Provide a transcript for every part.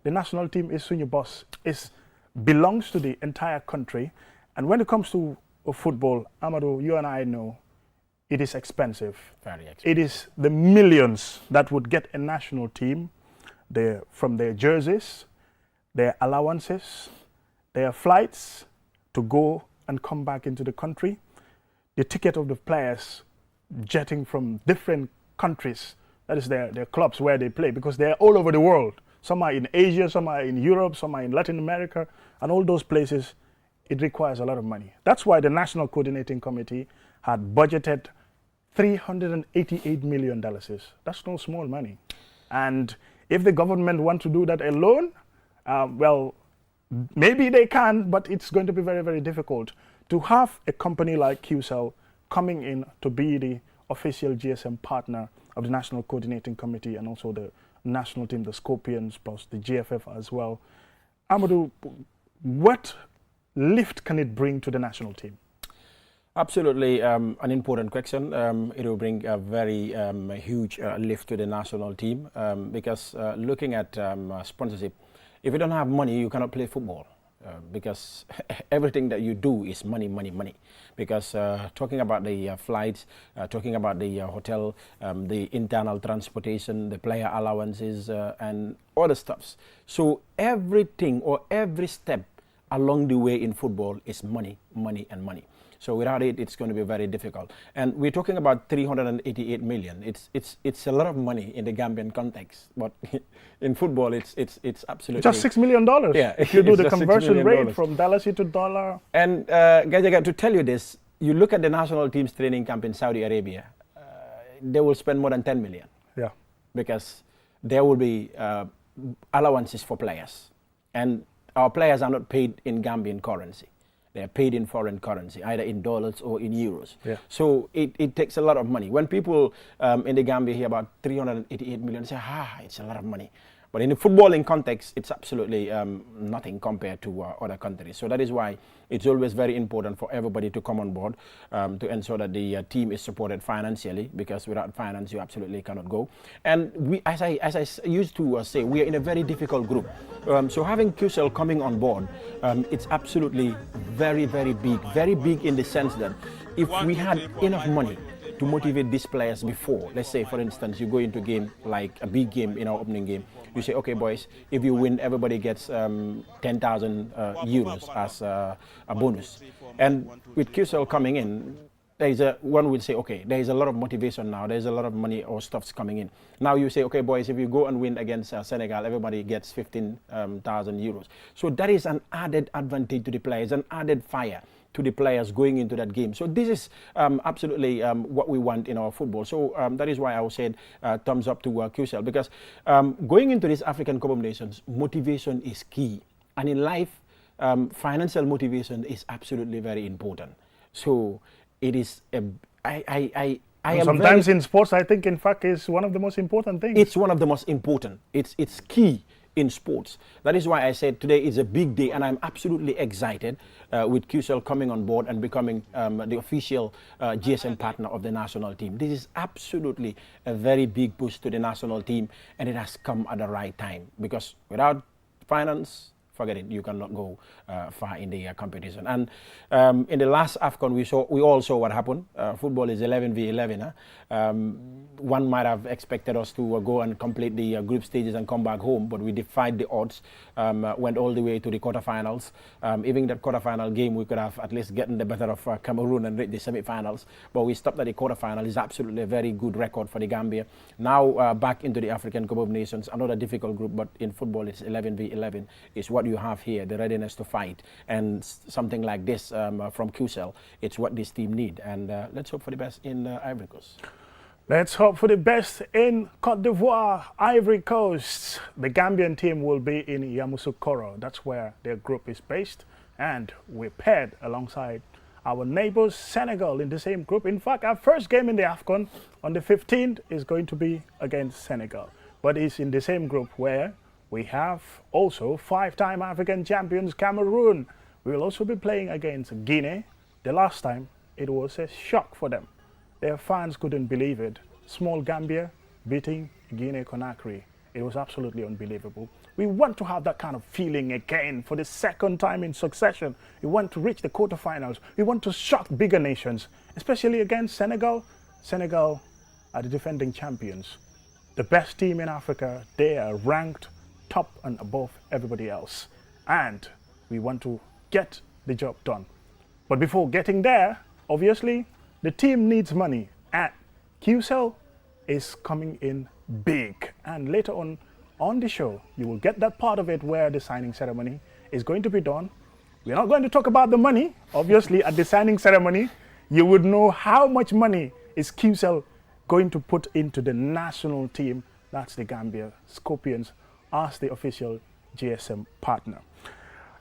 the national team is suñu boss. It belongs to the entire country. And when it comes to football, Amadou, you and I know, it is expensive. Very expensive. It is the millions that would get a national team from their jerseys, their allowances, their flights to go and come back into the country, the ticket of the players jetting from different countries, that is their clubs where they play, because they're all over the world. Some are in Asia, some are in Europe, some are in Latin America, and all those places, it requires a lot of money. That's why the National Coordinating Committee had budgeted $388 million. That's no small money. And if the government want to do that alone, well, maybe they can, but it's going to be very, very difficult. To have a company like Qcell coming in to be the official GSM partner of the National Coordinating Committee and also the national team, the Scorpions, plus the GFF as well. Amadou, what lift can it bring to the national team? Absolutely an important question. It will bring a very huge lift to the national team because looking at sponsorship, if you don't have money, you cannot play football. Because everything that you do is money, money, money. Because talking about the flights, talking about the hotel, the internal transportation, the player allowances, and other stuffs. So everything or every step along the way in football is money, money, and money. So without it, it's going to be very difficult. And we're talking about 388 million. It's a lot of money in the Gambian context, but in football, it's absolutely just $6 million. Yeah, if you do the conversion rate from dollar to dollar. And guys, I got to tell you this: you look at the national team's training camp in Saudi Arabia, they will spend more than 10 million. Yeah, because there will be allowances for players, and our players are not paid in Gambian currency. They are paid in foreign currency, either in dollars or in euros. Yeah. So it takes a lot of money. When people in the Gambia hear about 388 million, they say, it's a lot of money. But in the footballing context, it's absolutely nothing compared to other countries. So that is why it's always very important for everybody to come on board to ensure that the team is supported financially, because without finance, you absolutely cannot go. And we, as I used to say, we are in a very difficult group. So having Qcell coming on board, it's absolutely very, very big in the sense that if we had enough money to motivate these players before, let's say, for instance, you go into a game like a big game in our opening game, you say, okay, boys, if you win, everybody gets 10,000 euros as a bonus. And with Qcell coming in, one will say, okay, there is a lot of motivation now, there's a lot of money or stuff's coming in. Now you say, okay, boys, if you go and win against Senegal, everybody gets 15,000 euros. So that is an added advantage to the players, an added fire to the players going into that game. So this is absolutely what we want in our football. So that is why I said thumbs up to Qcell, because going into this African Cup of Nations, motivation is key. And in life, financial motivation is absolutely very important. So it is, sometimes in sports, I think, in fact, is one of the most important things. It's one of the most important. It's key in sports. That is why I said today is a big day, and I'm absolutely excited with Qcell coming on board and becoming the official GSM partner of the national team. This is absolutely a very big boost to the national team, and it has come at the right time, because without finance, forget it, you cannot go far in the competition. And in the last Afcon, we all saw what happened. Football is 11v11. One might have expected us to go and complete the group stages and come back home, but we defied the odds, went all the way to the quarterfinals. Even that quarterfinal game, we could have at least gotten the better of Cameroon and reached the semi-finals, but we stopped at the quarterfinal. It's absolutely a very good record for the Gambia. Now back into the African Cup of Nations, another difficult group, but in football it's 11v11. It's what you have here, the readiness to fight, and something like this from Qcell, it's what this team need. And let's hope for the best in Ivory Coast. Let's hope for the best in Cote d'Ivoire, Ivory Coast. The Gambian team will be in Yamoussoukro. That's where their group is based. And we're paired alongside our neighbors, Senegal, in the same group. In fact, our first game in the Afcon on the 15th is going to be against Senegal. But it's in the same group where we have also five-time African champions, Cameroon. We will also be playing against Guinea. The last time, it was a shock for them. Their fans couldn't believe it. Small Gambia beating Guinea-Conakry. It was absolutely unbelievable. We want to have that kind of feeling again for the second time in succession. We want to reach the quarterfinals. We want to shock bigger nations, especially against Senegal. Senegal are the defending champions. The best team in Africa. They are ranked top and above everybody else. And we want to get the job done. But before getting there, obviously, the team needs money. And Qcell is coming in big. And later on the show, you will get that part of it where the signing ceremony is going to be done. We're not going to talk about the money. Obviously, at the signing ceremony, you would know how much money is Qcell going to put into the national team. That's the Gambia Scorpions as the official GSM partner.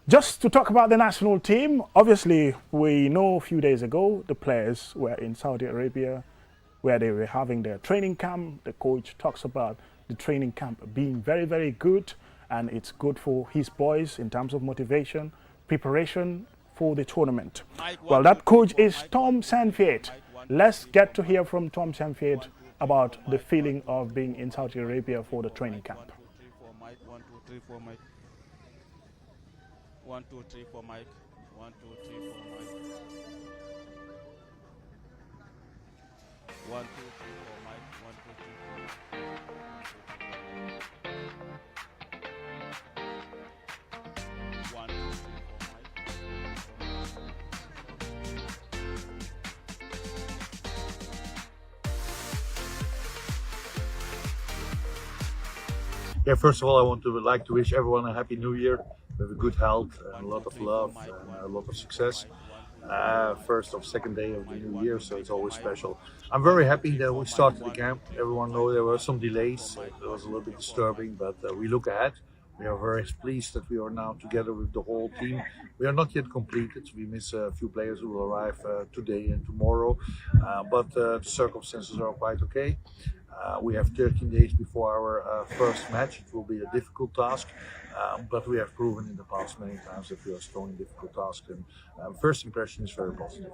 Just to talk about the national team, obviously, we know a few days ago the players were in Saudi Arabia where they were having their training camp. The coach talks about the training camp being very, very good, and it's good for his boys in terms of motivation, preparation for the tournament. Well, that coach is Tom Sanfiet. Let's get to hear from Tom Sanfiet about the feeling of being in Saudi Arabia for the training camp. 1, 2, 3, 4, Mike. 1, 2, 3, 4, Mike. 1, 2, 3, 4, Mike. 1, 2, 3, 4, Mike. 1, 2, 3, 4. 1, 2, 3, 4, Mike. Yeah, first of all, I want to like to wish everyone a happy new year with a good health and a lot of love and a lot of success. First or second day of the new year, so it's always special. I'm very happy that we started the camp. Everyone knows there were some delays. It was a little bit disturbing, but we look ahead. We are very pleased that we are now together with the whole team. We are not yet completed. We miss a few players who will arrive today and tomorrow, but the circumstances are quite okay. We have 13 days before our first match. It will be a difficult task, but we have proven in the past many times that we are strong in difficult tasks. And first impression is very positive.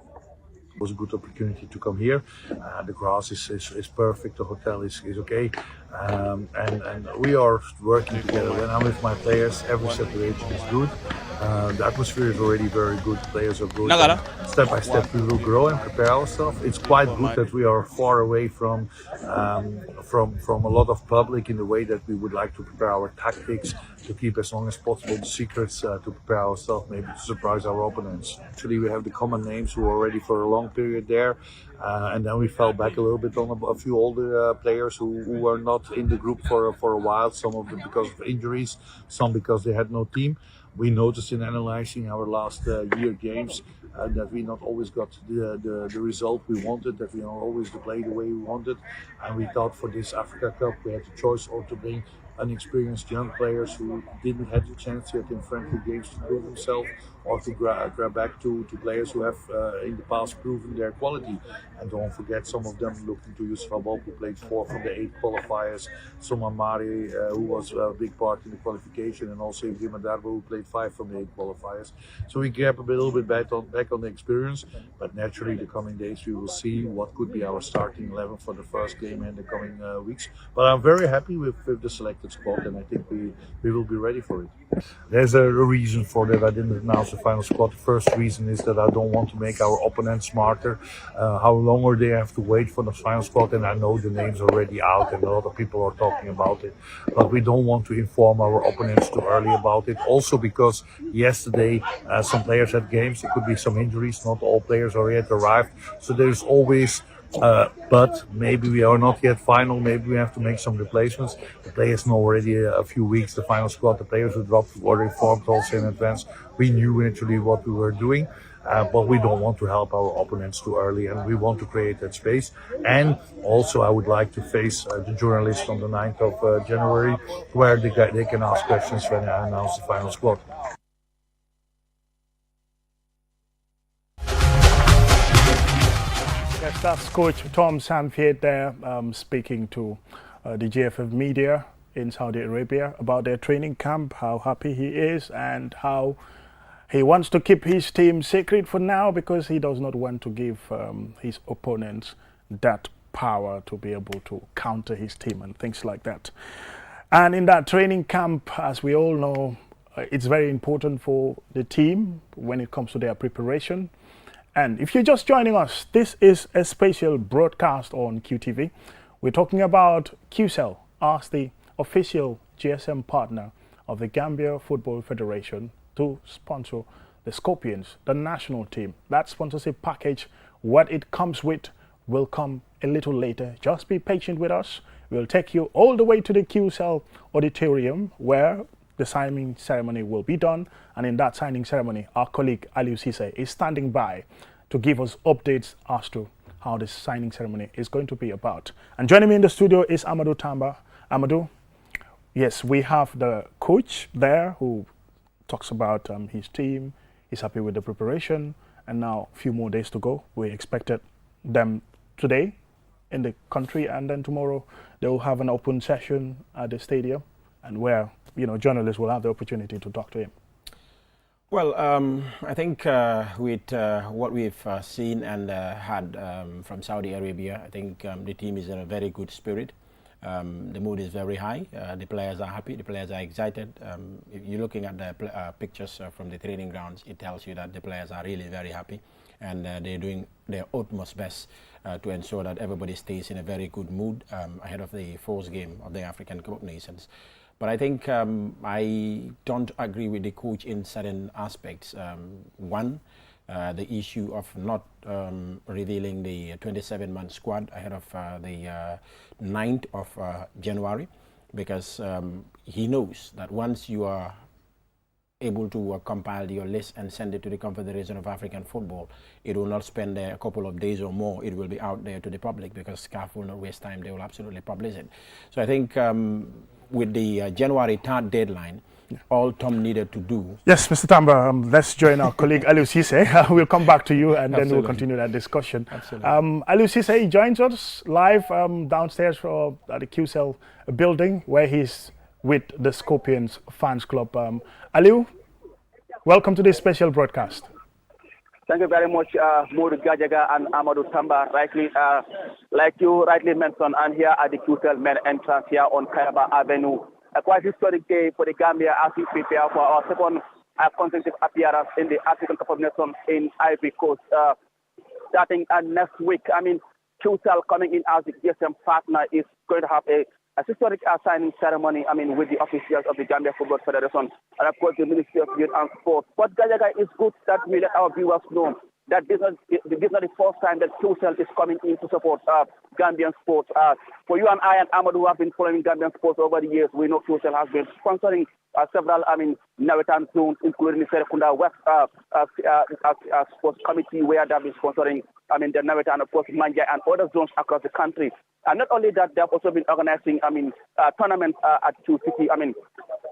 It was a good opportunity to come here. The grass is perfect. The hotel is okay, and we are working together. When I'm with my players, every separation is good. The atmosphere is already very good. Players are good. Step by step, we will grow and prepare ourselves. It's quite good that we are far away from a lot of public in the way that we would like to prepare our tactics, to keep as long as possible the secrets, to prepare ourselves, maybe to surprise our opponents. Actually, we have the common names who are already for a long period there, and then we fell back a little bit on a few older players who were not in the group for a while, some of them because of injuries, some because they had no team. We noticed in analyzing our last year games that we not always got the result we wanted, that we don't always play the way we wanted, and we thought for this Africa Cup we had the choice or to bring unexperienced young players who didn't have the chance yet in friendly games to prove themselves, or to grab back to players who have in the past proven their quality. And don't forget, some of them looked into Yusuf Abol, who played 4 from the 8 qualifiers, Soman Mari, who was a big part in the qualification, and also Ibrahim Darbo, who played 5 from the 8 qualifiers. So we grab a little bit back on the experience, but naturally the coming days we will see what could be our starting 11 for the first game in the coming weeks. But I'm very happy with the selected squad, and I think we will be ready for it. There's a reason for that I didn't announce the final squad. The first reason is that I don't want to make our opponents smarter. How longer they have to wait for the final squad, and I know the names are already out and a lot of people are talking about it, but we don't want to inform our opponents too early about it. Also because yesterday some players had games, there could be some injuries, not all players are yet arrived, so there's always but maybe we are not yet final, maybe we have to make some replacements. The players know already a few weeks the final squad. The players who dropped were informed also in advance. We knew actually what we were doing, but we don't want to help our opponents too early, and we want to create that space. And also I would like to face the journalists on the 9th of January, where they can ask questions when I announce the final squad. Yes, that's Coach Tom Sanfiet there speaking to the GFF media in Saudi Arabia about their training camp, how happy he is and how he wants to keep his team secret for now because he does not want to give his opponents that power to be able to counter his team and things like that. And in that training camp, as we all know, it's very important for the team when it comes to their preparation. And if you're just joining us, this is a special broadcast on QTV. We're talking about Qcell as the official GSM partner of the Gambia Football Federation to sponsor the Scorpions, the national team. That sponsorship package, what it comes with, will come a little later. Just be patient with us. We'll take you all the way to the Qcell auditorium where the signing ceremony will be done. And in that signing ceremony, our colleague Ncc is standing by to give us updates as to how this signing ceremony is going to be about. And joining me in the studio is Amadou Tamba. Amadou, yes, we have the coach there who talks about his team. He's happy with the preparation. And now a few more days to go. We expected them today in the country, and then tomorrow they will have an open session at the stadium, and where journalists will have the opportunity to talk to him. Well, I think with what we've seen and had from Saudi Arabia, I think the team is in a very good spirit. The mood is very high. The players are happy. The players are excited. If you're looking at the pictures from the training grounds, it tells you that the players are really very happy, and they're doing their utmost best to ensure that everybody stays in a very good mood ahead of the fourth game of the African Cup of Nations. But I think I don't agree with the coach in certain aspects. One, the issue of not revealing the 27-man squad ahead of the 9th of January, because he knows that once you are able to compile your list and send it to the Confederation of African Football, it will not spend a couple of days or more. It will be out there to the public, because CAF will not waste time. They will absolutely publish it. So I think with the January 3rd deadline, all Tom needed to do. Yes, Mr. Tamba, let's join our colleague Ncc. We'll come back to you, and then we'll continue that discussion. Ncc joins us live downstairs at the Qcell building, where he's with the Scorpions fans club. Aliu, welcome to this special broadcast. Thank you very much, Modu Gajaga and Amadou Tamba. Rightly, like you rightly mentioned, I'm here at the Qcell main entrance here on Kayaba Avenue. A quite historic day for the Gambia as we prepare for our second consecutive appearance in the African Cup of Nations in Ivory Coast. Starting next week, Qcell coming in as the GSM partner is going to have a historic signing ceremony, with the officials of the Gambia Football Federation and of course the Ministry of Youth and Sport. But Gajaga, is good that we let our viewers know that this is not the first time that Qcell is coming in to support Gambian sports. For you and I and Amadou, who have been following Gambian sports over the years, we know Qcell has been sponsoring several, Nawetan zones, including the Serekunda West Sports Committee, where they've been sponsoring, the Nawetan, of course, Manja and other zones across the country. And not only that, they've also been organizing, tournaments at Ncc,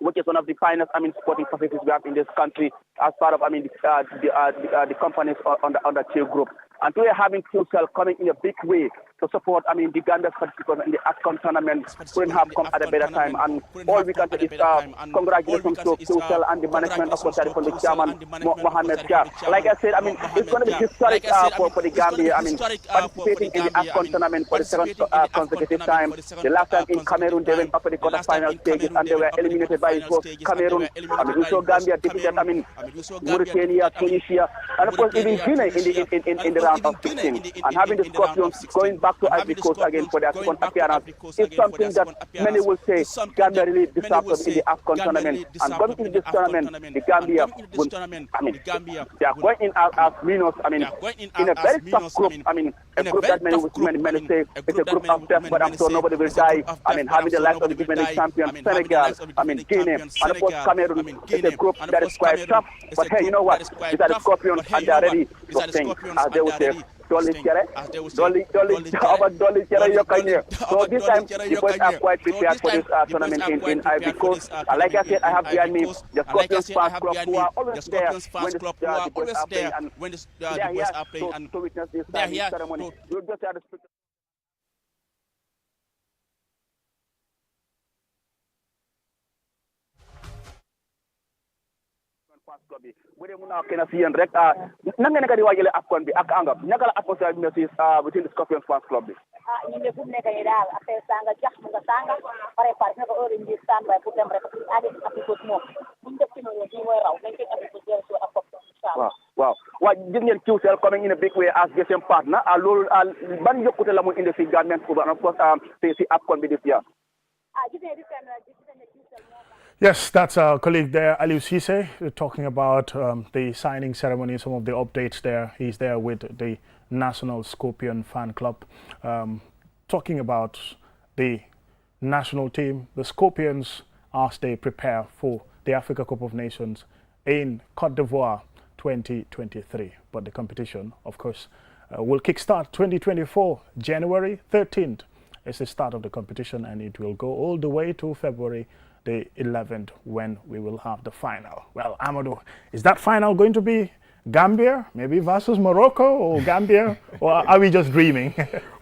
which is one of the finest, sporting facilities we have in this country, as part of, the companies on the Chill Group. And we are having Qcell coming in a big way to support, the Gambia's participants in the Afcon tournament. Couldn't have come at a better time. And all we can say is congratulations to Qcell and the management of the chairman, Mohamed Jah. Like I said, it's going to be historic for the Gambia. Participating in the Afcon tournament for the second consecutive time. The last time in Cameroon, they went up to the quarterfinal stages and they were eliminated by Cameroon. We saw Gambia defeated, Mauritania, Tunisia, and of course even Guinea in the round of 16. And having the Scorpions going back to Ivory Coast again for their second appearance is something that many will say Gambia really deserves in the Afcon tournament. And going into this tournament, the Gambia will, they are going in as winners, in a very tough group, a group that many say it's a group of death, but I'm sure nobody will die. Having the likes of the defending champions, Senegal, Guinea, and of course Cameroon, it's a group that is quite tough. But hey, you know what? These are the Scorpions and they are ready to sing, as they would say. Dolly Chere. So this time the boys are quite prepared for this tournament in Ivory Coast. Like I said, I have behind me the Scorpions fans club who are always there when the boys are playing, and they are here to witness this ceremony. We'll just have to speak. bu dee mun naa kenn si yéen rek nan nga nekk di waajale Afcon bi ak Angap naka la atmosphère bi within the Scorpions fans club bi. ñu ne fu mu nekk nii daal affaire sanga jax mu nga sanga préparé na ko heure yi stand by pour dem rek adi Afrique moom buñ def ci noonu ci mooy raw nañ ko Afrique jël so ak fop waaw gis ngeen Qcell coming in a big way as GFF partner loolu ban yokkute la mu indi si Gambian football and of course si Afcon bi this year. Yes, that's our colleague there, Ncc, talking about the signing ceremony, some of the updates there. He's there with the National Scorpion Fan Club, talking about the national team, the Scorpions, as they prepare for the Africa Cup of Nations in Cote d'Ivoire 2023. But the competition, of course, will kickstart 2024, January 13th. It's the start of the competition, and it will go all the way to February the 11th when we will have the final. Well, Amadou, is that final going to be Gambia, maybe versus Morocco, or Gambia, or are we just dreaming?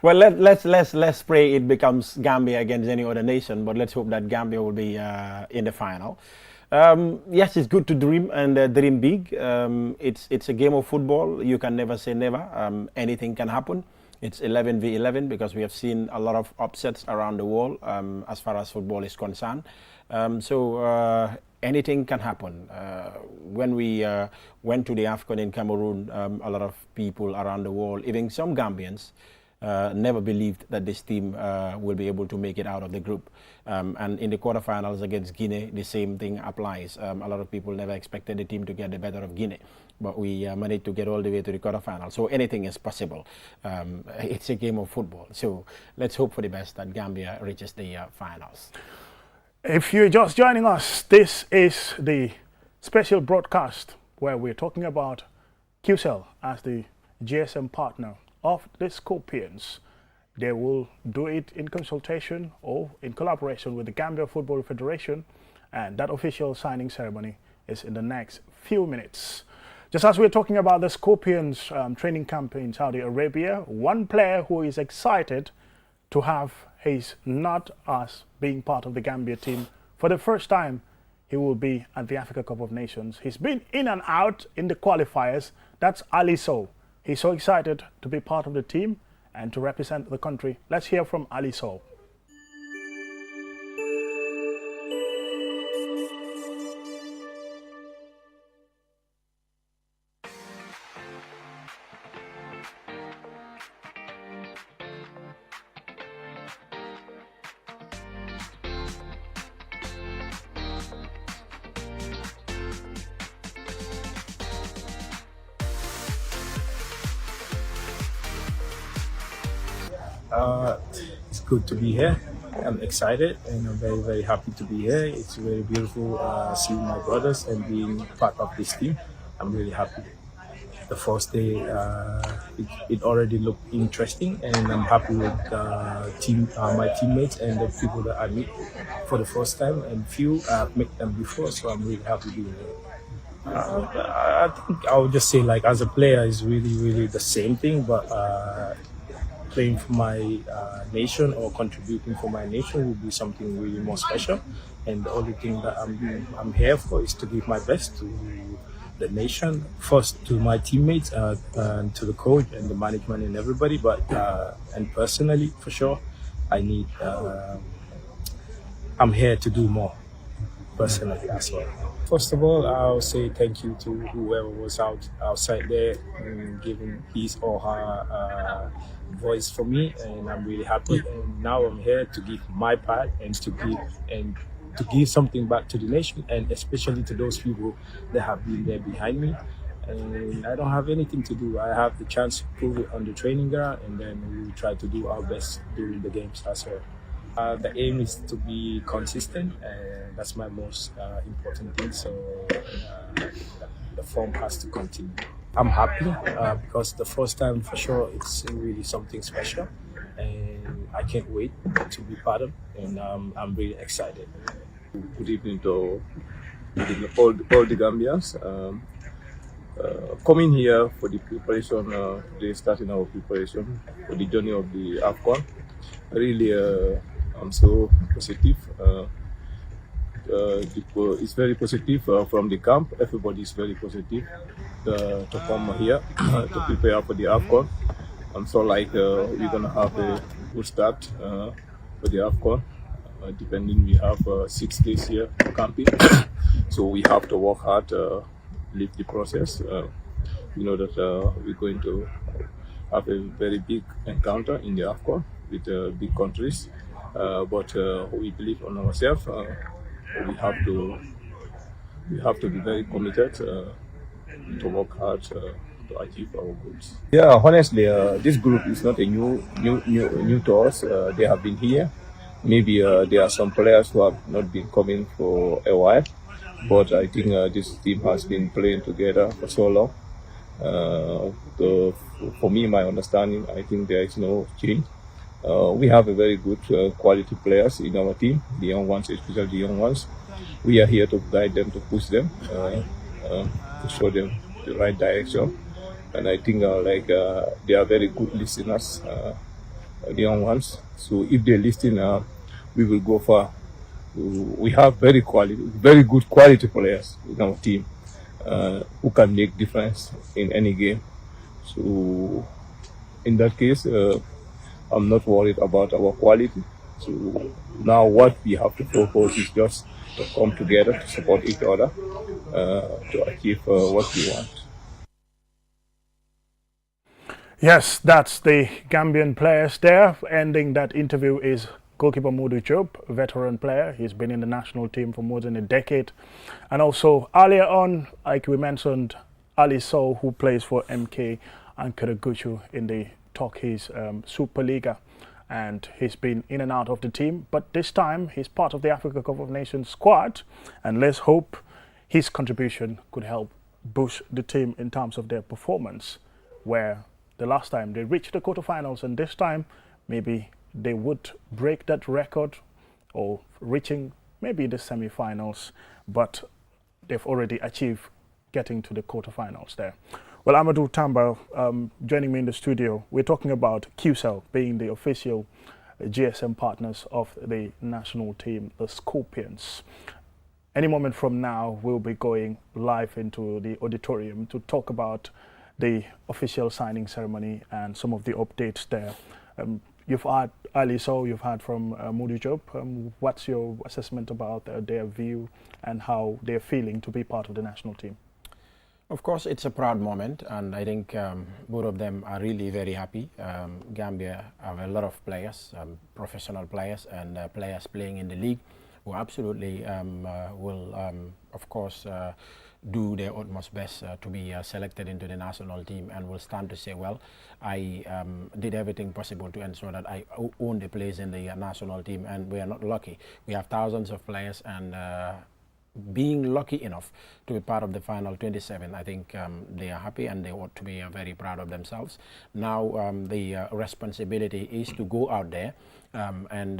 Well, let's pray it becomes Gambia against any other nation, but let's hope that Gambia will be in the final. Yes, it's good to dream and dream big. It's a game of football. You can never say never. Anything can happen. It's 11 v 11 because we have seen a lot of upsets around the world as far as football is concerned. So anything can happen. When we went to the Afcon in Cameroon, a lot of people around the world, even some Gambians, never believed that this team will be able to make it out of the group. And in the quarterfinals against Guinea, the same thing applies. A lot of people never expected the team to get the better of Guinea, but we managed to get all the way to the quarterfinals. So anything is possible. It's a game of football. So let's hope for the best that Gambia reaches the finals. If you're just joining us, this is the special broadcast where we're talking about Qcell as the GSM partner of the Scorpions. They will do it in consultation or in collaboration with the Gambia Football Federation, and that official signing ceremony is in the next few minutes. Just as we're talking about the Scorpions training camp in Saudi Arabia, one player who is excited to have his nod as being part of the Gambia team for the first time, he will be at the Africa Cup of Nations. He's been in and out in the qualifiers. That's Ali Sow. He's so excited to be part of the team and to represent the country. Let's hear from Ali Sow. It's good to be here. I'm excited and I'm very, very happy to be here. It's very beautiful seeing my brothers and being part of this team. I'm really happy. The first day, it already looked interesting, and I'm happy with my teammates and the people that I meet for the first time, and few I've met them before, so I'm really happy being here. I think I would just say, like, as a player, it's really the same thing, but playing for my nation or contributing for my nation would be something really more special. And the only thing that I'm here for is to give my best to the nation, first to my teammates and to the coach and the management and everybody, but and personally, for sure, I'm here to do more personally as well. First of all, I'll say thank you to whoever was outside there and giving his or her voice for me, and I'm really happy. And now I'm here to give my part and to give something back to the nation, and especially to those people that have been there behind me. And I don't have anything to do. I have the chance to prove it on the training ground, and then we will try to do our best during the games as well. The aim is to be consistent, and that's my most important thing. So the form has to continue. I'm happy because the first time, for sure, it's really something special, and I can't wait to be part of it, and I'm really excited. Good evening to all the Gambians. Coming here for the preparation, the starting our preparation for the journey of the Afcon. Really, I'm so positive. It's very positive from the camp. Everybody is very positive to come here to prepare for the Afcon. So like we're gonna have good start for the Afcon. Depending, we have 6 days here camping, so we have to work hard, live the process. You know that we're going to have a very big encounter in the Afcon with big countries, but we believe on ourselves. We have to be very committed to work hard to achieve our goals. Yeah, honestly, this group is not a new to us. They have been here. Maybe there are some players who have not been coming for a while, but I think this team has been playing together for so long. For me, my understanding, I think there is no change. We have a very good quality players in our team, the young ones, especially the young ones. We are here to guide them, to push them, to show them the right direction. And I think they are very good listeners, the young ones. So if they listen, we will go far. We have very good quality players in our team who can make difference in any game. So in that case, I'm not worried about our quality. So now what we have to focus is just to come together to support each other to achieve what we want. Yes, that's the Gambian players there. Ending that interview is goalkeeper Modu Job, a veteran player. He's been in the national team for more than a decade. And also earlier on, like we mentioned, Ali Sow, who plays for MK and Karaguchu in the Turkey's Superliga. And he's been in and out of the team. But this time, he's part of the Africa Cup of Nations squad. And let's hope his contribution could help boost the team in terms of their performance, where the last time they reached the quarterfinals, and this time maybe they would break that record or reaching maybe the semi-finals, but they've already achieved getting to the quarterfinals there. Well, Amadou Tamba joining me in the studio. We're talking about Qcell being the official GSM partners of the national team, the Scorpions. Any moment from now, we'll be going live into the auditorium to talk about the official signing ceremony and some of the updates there. You've had Ali Sow, you've heard from Modu Job. What's your assessment about their view and how they're feeling to be part of the national team? Of course, it's a proud moment, and I think both of them are really very happy. Gambia have a lot of players, professional players, and players playing in the league who absolutely will, of course, do their utmost best to be selected into the national team, and will stand to say, well, I did everything possible to ensure that I own the place in the national team, and we are not lucky. We have thousands of players, and being lucky enough to be part of the final 27, I think they are happy and they ought to be very proud of themselves. Now the responsibility is to go out there and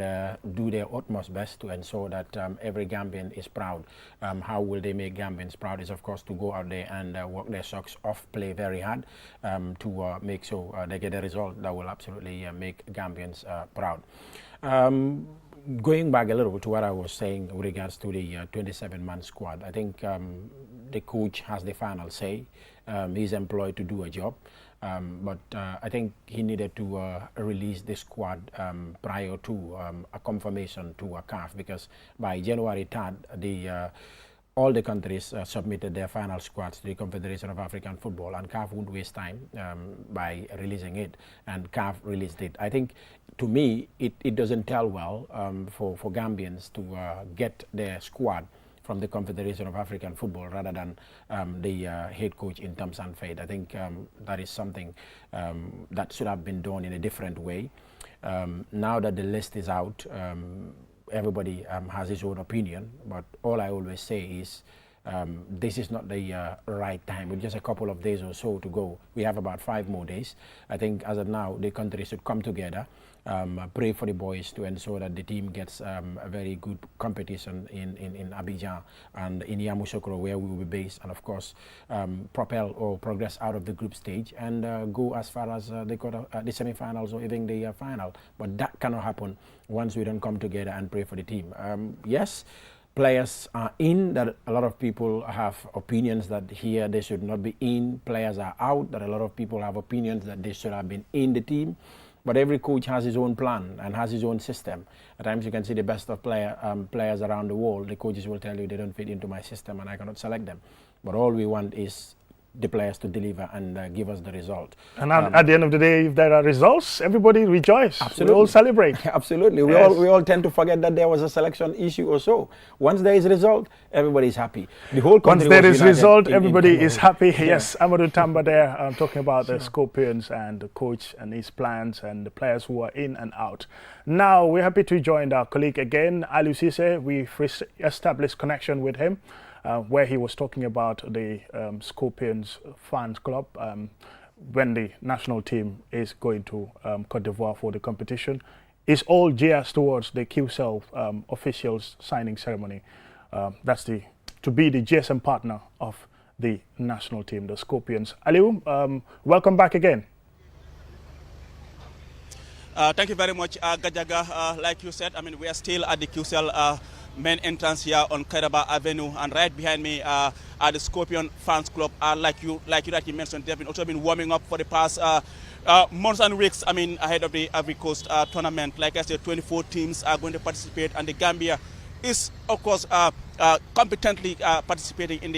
do their utmost best to ensure that every Gambian is proud. How will they make Gambians proud is, of course, to go out there and work their socks off, play very hard to make sure they get a result that will absolutely make Gambians proud. Going back a little bit to what I was saying with regards to the 27-man squad, I think the coach has the final say. He's employed to do a job, but I think he needed to release the squad prior to a confirmation to a CAF, because by January 3rd, all the countries submitted their final squads to the Confederation of African Football, and CAF wouldn't waste time by releasing it, and CAF released it. I think, to me, it doesn't tell well for Gambians to get their squad from the Confederation of African Football rather than the head coach in terms and fate. I think that is something that should have been done in a different way. Now that the list is out, everybody has his own opinion, but all I always say is this is not the right time. With just a couple of days or so to go, we have about 5 more days. I think as of now, the country should come together, pray for the boys to ensure that the team gets a very good competition in Abidjan and in Yamoussoukro, where we will be based, and of course propel or progress out of the group stage and go as far as the semi-finals or even the final. But that cannot happen once we don't come together and pray for the team. Yes, players are in, that a lot of people have opinions that here they should not be in. Players are out, that a lot of people have opinions that they should have been in the team. But every coach has his own plan and has his own system. At times you can see the best of players around the world. The coaches will tell you they don't fit into my system and I cannot select them. But all we want is the players to deliver and give us the result. And at the end of the day, if there are results, everybody rejoice. Absolutely. We all celebrate. Absolutely. Yes. We all tend to forget that there was a selection issue or so. Once there is result, everybody is happy. The whole country Once there was is united result, in everybody Cameroon. is happy. Yeah. Yes, Amadou Tamba there talking about the Scorpions and the coach and his plans and the players who are in and out. Now, we're happy to join our colleague again, Ali Cisse. We've established connection with him. Where he was talking about the Scorpions fans club when the national team is going to Cote d'Ivoire for the competition. It's all geared towards the Qcell officials signing ceremony. That's to be the GSM partner of the national team, the Scorpions. Aliou, welcome back again. Thank you very much, Gajaga. Like you said, I mean, we are still at the Qcell main entrance here on Kairaba Avenue, and right behind me are the Scorpion Fans Club. Like you rightly mentioned, they've also been warming up for the past months and weeks. I mean, ahead of the Ivory Coast tournament. Like I said, 24 teams are going to participate, and the Gambia is, of course, competently participating in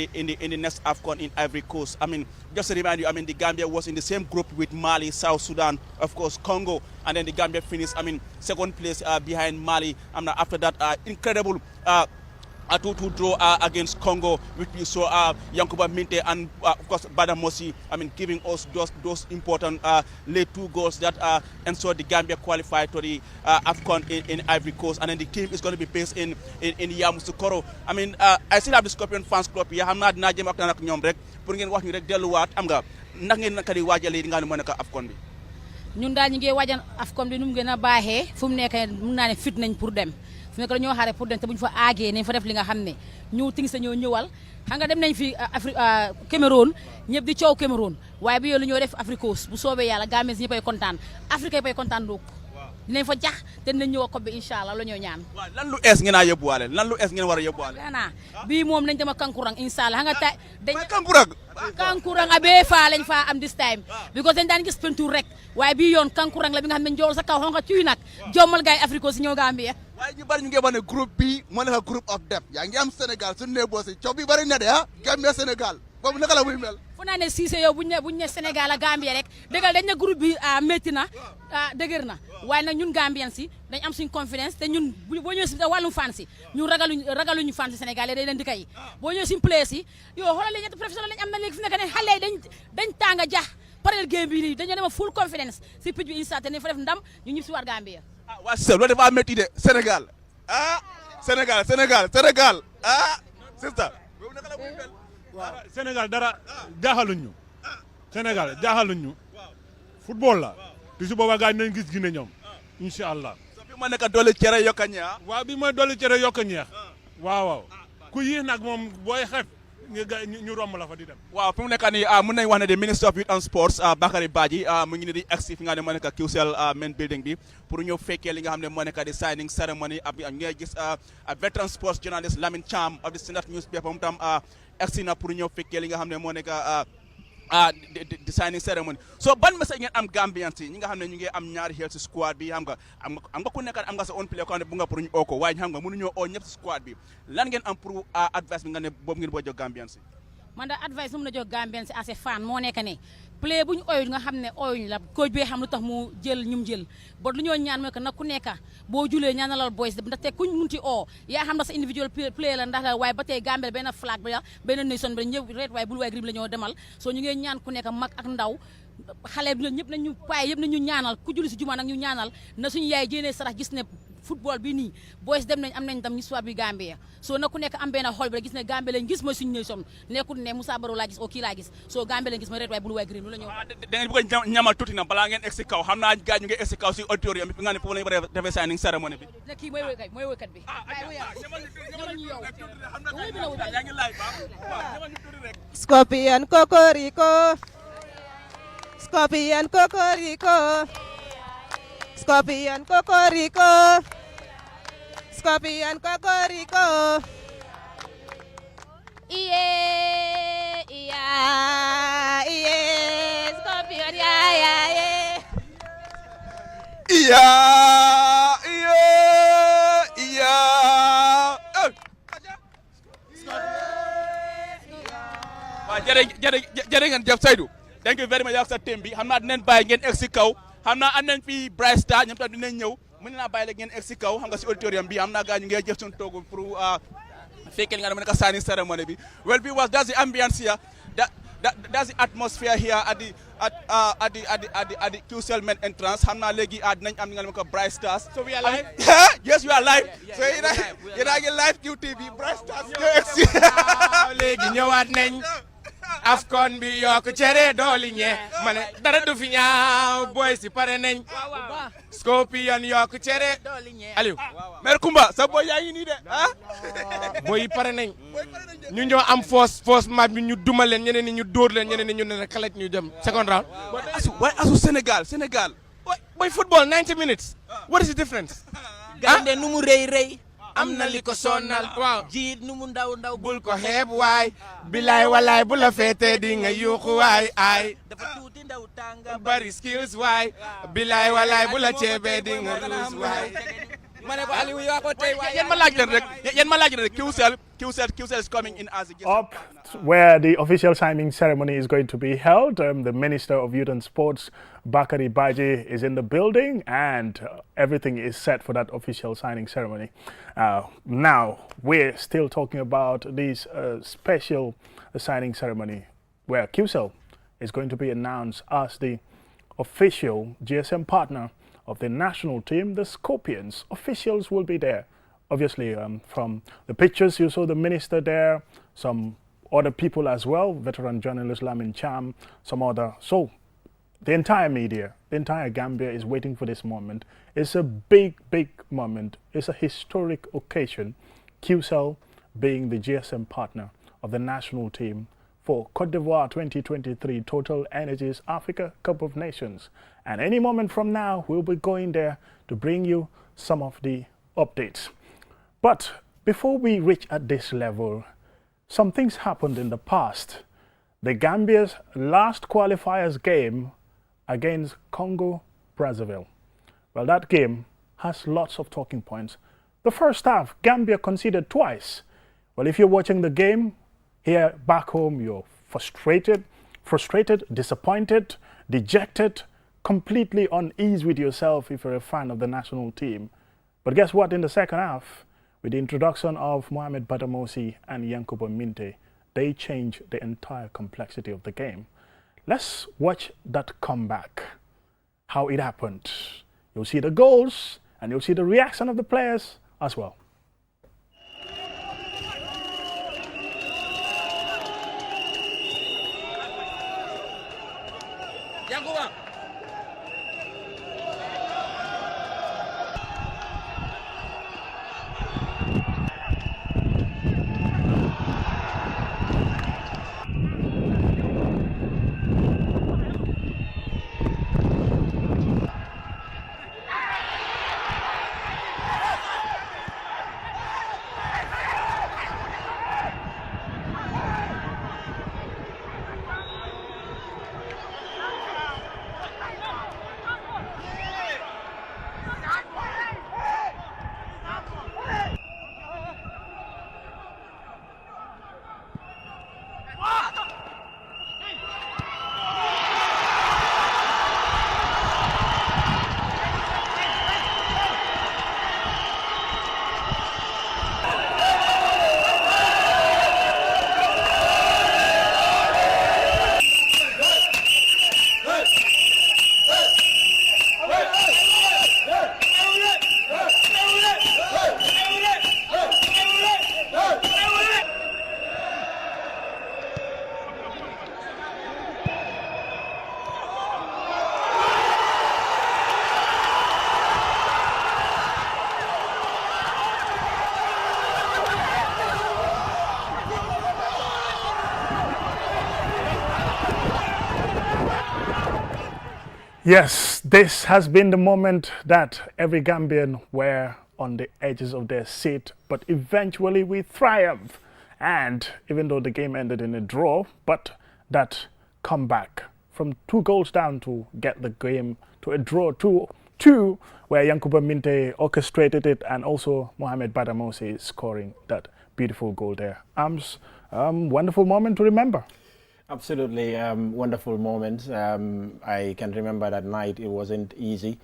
the next Afcon in Ivory Coast. I mean, just to remind you, I mean, the Gambia was in the same group with Mali, South Sudan, of course, Congo, and then the Gambia finished, I mean, second place behind Mali. And after that, incredible 2-2 draw against Congo, which we saw Yankuba Minte and of course Badamosi, I mean, giving us those important late 2 goals that ensured the Gambia qualified to the Afcon in Ivory Coast. And then the team is going to be based in Yamoussoukro. I mean, I still have the Scorpion Fans Club here. I'm not najem ak nak ñom rek pour ngeen wax ñu rek deluwaat am nga nak ngeen naka di wajale nga mo naka Afcon bi. ñun daal ñu ngi waajal Afcon bi nu mu gën a baaxee fu mu nekk mun naa ne fit nañ pour dem fu nekk dañoo xaare pour dem te bu ñu fa aagee nañ fa def li nga xam ne ñu ting sa ñoo ñëwal xam nga dem nañ fi Cameroun ñëpp di coow Cameroun waaye bi yow lu ñoo def Afrique Coast bu soobee yàlla Gambie ñëppay kontaan Afrique yëppay kontaan doog dinañ fa jax te dinañ ñëw a kob bi incha allah la ñoo ñaan. waaw lan lu ees ngeen a yóbbuwaale lan lu ees ngeen war a yóbbuwaale. xanaa bii moom nañ dama kankurang incha allah xam nga tey dañ kankurang a bee faa lañ faa am this time because dañ daan gis peinture rek waaye bii yoon kankurang la bi nga xam ne njool sa kaw xam nga cuy nag jommal gaay Afrique si ñëw Gambie. waaye ñu bari ñu ngi wax ne groupe bi moo nekk groupe of death yaa ngi am Sénégal suñu nee boosi coow bi bari na de Gambie Sénégal boobu naka la muy mel. fu naa ne Cissé yow buñ ne Sénégal a Gambie rek dëggal dañ ne groupe bi métti na dëgër na waaye nag ñun Gambien si dañ am suñ confidence te ñun boo ñëwee si wàllum fan si ñun ragaluñu fan si Sénégal yi day leen di kay boo ñëwee si place yi yow xoolal li ñetti professionnel lañ am na léegi fi nekk ne xale yi dañ tànga jax parel game bi nii dañoo dem full confidence si pitch bi insta te ne fa def ndam ñu ñib si waat Gambie. waa Cissé loolu dafa métti de Sénégal Sénégal sister boobu naka la muy mel. waaw Sénégal dara jaaxaluñ ñu football la te su boobaa gars yi nañ gis Guinée ñoom incha allah. bi ma nekk dolli cere yokk a ñeex. waaw bi mooy dolli cere yokk a ñeex waaw ku yéex nag moom booy xeeb ñu romb la fa di dem. waaw fi mu nekk nii mun nañu wax ne de Minister of Youth and Sports Bakary Badji mu ngi ne di agsi fi nga xam ne moo nekk Qcell main building bi pour ñëw fekkee li nga xam ne moo nekk di signing ceremony ñu ngay gis veteran sports journalist Lamine Cham of the Standard newspaper moom tam agsi na pour ñëw fekkee li nga xam ne moo nekk di signing ceremony so ban message ngeen am Gambian si ñi nga xam ne ñu ngi am ñaari xel si squad bi xam nga ku nekk am nga sa own player ko xam ne bu nga pour ñu oo ko waaye xam nga mënuñoo oo ñëpp si squad bi lan ngeen am pour advice bi nga ne boobu ngeen boo jox Gambian si. man da advice mu na jox Gambien si as a fan moo nekk ne play bu ñu oyul nga xam ne oyuñ la coach bi xam lu tax mu jël ñum jël bot lu ñoo ñaan mooy que nag ku nekk boo julee ñaanalal boys ndaxte kuñ munti oo yaa xam na sa individual play la ndax la waaye ba tey Gambie benn flag bi la benn nation bi ñëpp red waaye bul waaye grim la ñoo demal soo ñu ngi ñaan ku nekk mag ak ndaw xale bi ñëpp nañu paye yëpp nañu ñaanal ku julli si juma nag ñu ñaanal na suñu yaay jéenee sarax gis ne football bi nii boys dem nañ am nañ tam histoire bi Gambie soo na ku nekk am benn xol bi rek gis ne Gambie lañ gis mooy suñu nation nekkul ne Moussa Baro laa gis o kii laa gis soo Gambie lañ gis mooy red waaye bul waaye green lu la ñëw da ngeen bëgg a ñamal tuuti na balaa ngeen egg si kaw xam naa gars ñu ngi egg si kaw si auditorium bi nga ne foofu la ñu defee signing ceremony bi ne kii mooy woykat bi Scorpion Cocorico Scorpion Cocorico Scorpion Cocorico Scorpion Cocorico Iye Scorpion Yeah, yeah, yeah. waaw jërë ngeen jëf Seydou thank you very much ak sa team bi xam naa dinañ bàyyi ngeen egg si kaw xam naa am nañ fi Bright Star ñoom tam dinañ ñëw mën naa bàyyi la ngeen egg si kaw xam nga si auditorium bi am naa gaa ñu ngi jëf suñu toogu pour fekkee li nga xam ne signing ceremony bi well viewers that's the ambience here that's the atmosphere here at the Qcell main entrance xam naa léegi dinañ am li nga xam ne Bright Stars. So we are live? Yes, you are live. So yéen a ngi live QTV Bright Stars léegi ñëwaat nañ Afcon bi yokk cere dooli ñe ma ne dara du fi ñaaw boy si pare nañ Scorpion yokk cere Aliou Mère Kumba sa boy yaa ngi nii de boy yi pare nañ ñu ñoo am force match bi ñu duma leen ñeneen ni ñu dóor leen ñeneen ni ñu ne kalaj ñu dem second round asu Sénégal boy football 90 minutes what is the difference gaynde nu mu rëy am na li ko sonal waaw jiit nu mu ndaw bul ko xeeb waay bilaay walaay bu la feetee di nga yuuxu waay ay dafa tuuti ndaw tànga bari skills waay bilaay walaay bu la ceebee di nga ruus waay ma ne ko Aliou yaa ko tey waay yéen ma laaj leen rek Qcell is coming in as a guest. Up where the official signing ceremony is going to be held, the Minister of Youth and Sports, Bakari Baji, is in the building, and everything is set for that official signing ceremony. Now, we're still talking about this special signing ceremony where Qcell is going to be announced as the official GSM partner of the national team, the Scorpions. Officials will be there. Obviously, from the pictures, you saw the minister there, some other people as well, veteran journalist Lamin Cham, some other. So the entire media, the entire Gambia is waiting for this moment. It's a big, big moment. It's a historic occasion. Qcell being the GSM partner of the national team for Côte d'Ivoire 2023 Total Energies Africa Cup of Nations. And any moment from now, we'll be going there to bring you some of the updates. But before we reach at this level, some things happened in the past. The Gambia's last qualifiers game against Congo Brazzaville. Well, that game has lots of talking points. The first half, Gambia conceded twice. Well, if you're watching the game here back home, you're frustrated, disappointed, dejected, completely uneasy with yourself if you're a fan of the national team. But guess what? In the second half, with the introduction of Mohamed Badamosi and Yankuba Minte, they changed the entire complexity of the game. Let's watch that comeback, how it happened. You'll see the goals and you'll see the reaction of the players as well. Yankuba. Yes, this has been the moment that every Gambian were on the edges of their seat, but eventually we triumphed. And even though the game ended in a draw, but that comeback from 2 goals down to get the game to a draw 2 2, where Yankuba Minte orchestrated it, and also Mohamed Badamosi scoring that beautiful goal there. Wonderful moment to remember. Absolutely wonderful moments. I can remember that night. It wasn't easy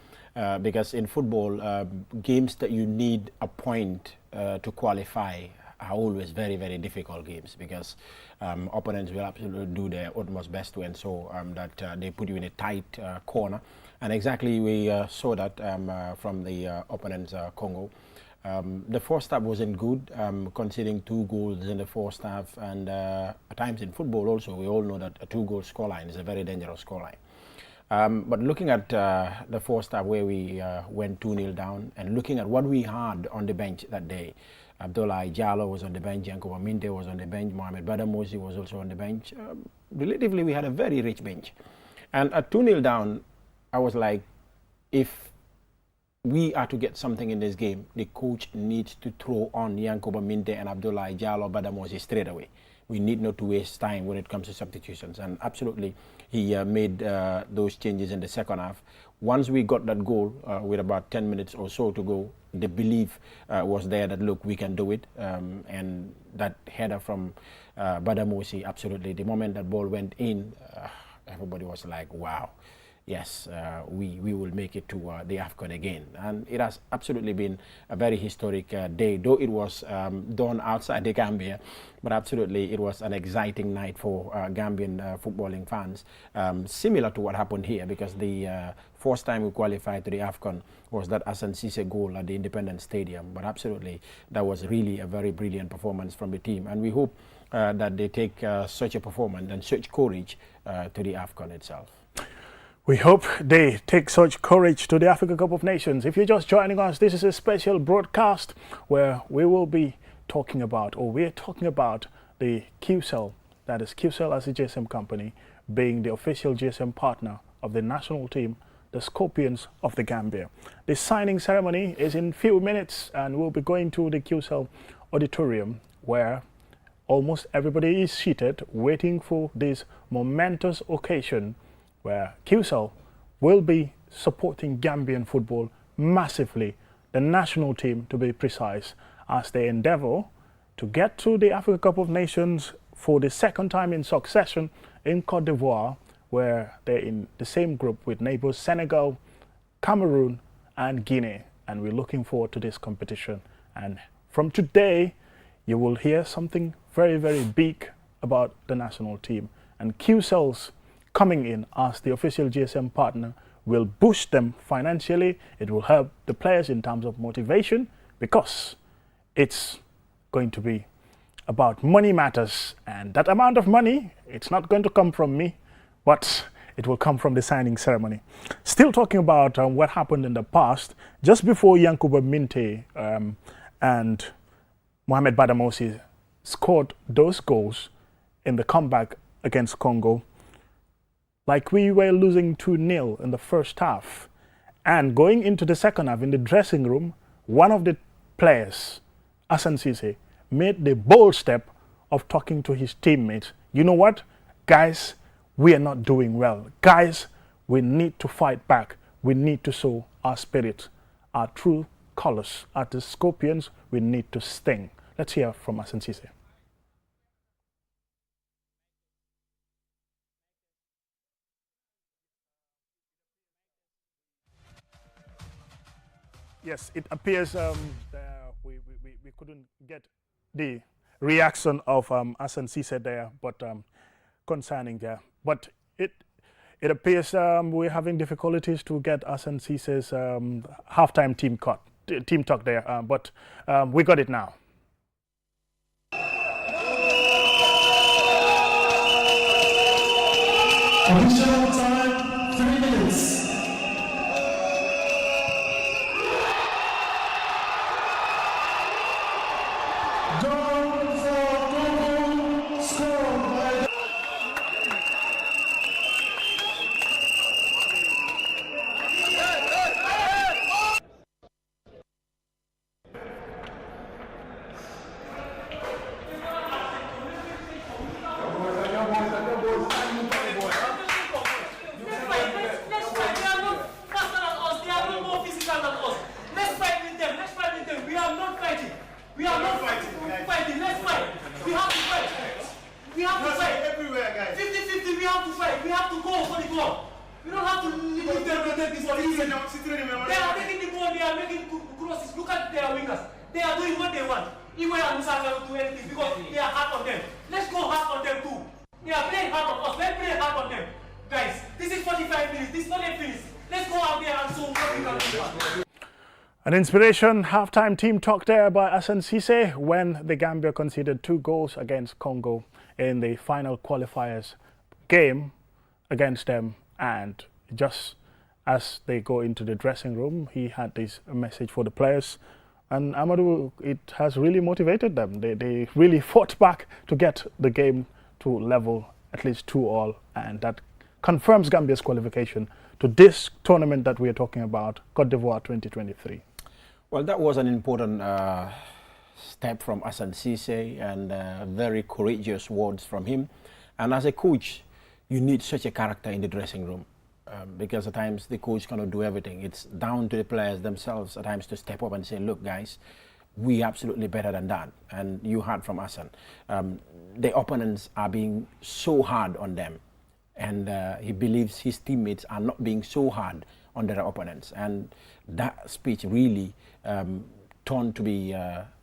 because in football, games that you need a point to qualify are always very, very difficult games because opponents will absolutely do their utmost best to ensure that they put you in a tight corner. And exactly we saw that from the opponents, Congo. The first half wasn't good, conceding 2 goals in the first half, and at times in football also, we all know that a 2-goal scoreline is a very dangerous scoreline. But looking at the first half where we went 2-0 down, and looking at what we had on the bench that day, Abdoulaye Diallo was on the bench, Yankuba Minte was on the bench, Mohamed Badamosi was also on the bench. Relatively, we had a very rich bench. And at 2-0 down, I was like, if we are to get something in this game, the coach needs to throw on Yankuba Minte and Abdoulaye Diallo Badamosi straight away. We need not to waste time when it comes to substitutions. And absolutely, he made those changes in the second half. Once we got that goal with about 10 minutes or so to go, the belief was there that, look, we can do it. And that header from Badamosi, absolutely. The moment that ball went in, everybody was like, wow. Yes, we will make it to the Afcon again. And it has absolutely been a very historic day, though it was done outside the Gambia, but absolutely it was an exciting night for Gambian footballing fans, similar to what happened here, because the first time we qualified to the Afcon was that Ncc goal at the Independence Stadium. But absolutely, that was really a very brilliant performance from the team. And we hope that they take such a performance and such courage to the Afcon itself. We hope they take such courage to the Africa Cup of Nations. If you're just joining us, this is a special broadcast where we will be talking about, or we're talking about, the Qcell, that is Qcell as a GSM company, being the official GSM partner of the national team, the Scorpions of the Gambia. The signing ceremony is in few minutes, and we'll be going to the Qcell auditorium where almost everybody is seated waiting for this momentous occasion, where Qcell will be supporting Gambian football massively, the national team to be precise, as they endeavour to get to the Africa Cup of Nations for the second time in succession in Cote d'Ivoire, where they're in the same group with neighbours Senegal, Cameroon and Guinea. And we're looking forward to this competition. And from today, you will hear something very, very big about the national team. And Qcell's coming in as the official GSM partner will boost them financially. It will help the players in terms of motivation, because it's going to be about money matters. And that amount of money, it's not going to come from me, but it will come from the signing ceremony. Still talking about what happened in the past, just before Yankuba Minte and Mohamed Badamosi scored those goals in the comeback against Congo, like we were losing 2-0 in the first half, and going into the second half in the dressing room, one of the players, Ncc, made the bold step of talking to his teammates. You know what, guys, we are not doing well. Guys, we need to fight back. We need to show our spirit, our true colors. As the Scorpions, we need to sting. Let's hear from Ncc. Yes, it appears we couldn't get the reaction of Ncc there, but concerning there. But it appears we're having difficulties to get Nccc's halftime team talk there, but we got it now. Additional time, 3 minutes. everywhere, guys. 50-50, we have to fight. We have to go for the ball. We don't have to leave them to take this ball easy. They are taking the ball, they are making crosses. Look at their wingers. They are doing what they want. Iwe and Musa will do anything because they are hard on them. Let's go hard on them too. They are playing hard on us. Let's play hard on them. Guys, this is 45 minutes. This is not a finish. Let's go out there and show what we can do. An inspiration halftime team talk there by Ncc when the Gambia conceded 2 goals against Congo in the final qualifiers game against them. And just as they go into the dressing room, he had this message for the players. And Amadou, it has really motivated them. They really fought back to get the game to level at least 2-2. And that confirms Gambia's qualification to this tournament that we are talking about, Côte d'Ivoire 2023. Well, that was an important step from Ncc and very courageous words from him. And as a coach, you need such a character in the dressing room because at times the coach cannot do everything. It's down to the players themselves at times to step up and say, look, guys, we absolutely better than that. And you heard from Hassan. The opponents are being so hard on them. And he believes his teammates are not being so hard on their opponents. And that speech really turned to be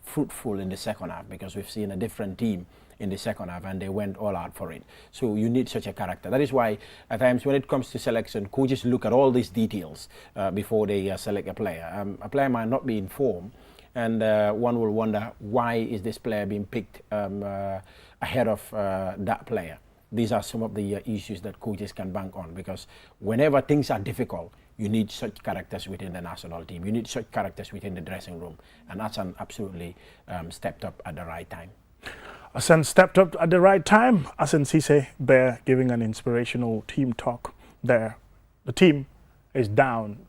fruitful in the second half because we've seen a different team in the second half and they went all out for it. So you need such a character. That is why at times when it comes to selection, coaches look at all these details before they select a player. A player might not be in form and one will wonder why is this player being picked ahead of that player. These are some of the issues that coaches can bank on because whenever things are difficult, you need such characters within the national team. You need such characters within the dressing room. And Hassan absolutely stepped up at the right time. Hassan stepped up at the right time. Ncc there giving an inspirational team talk there. The team is down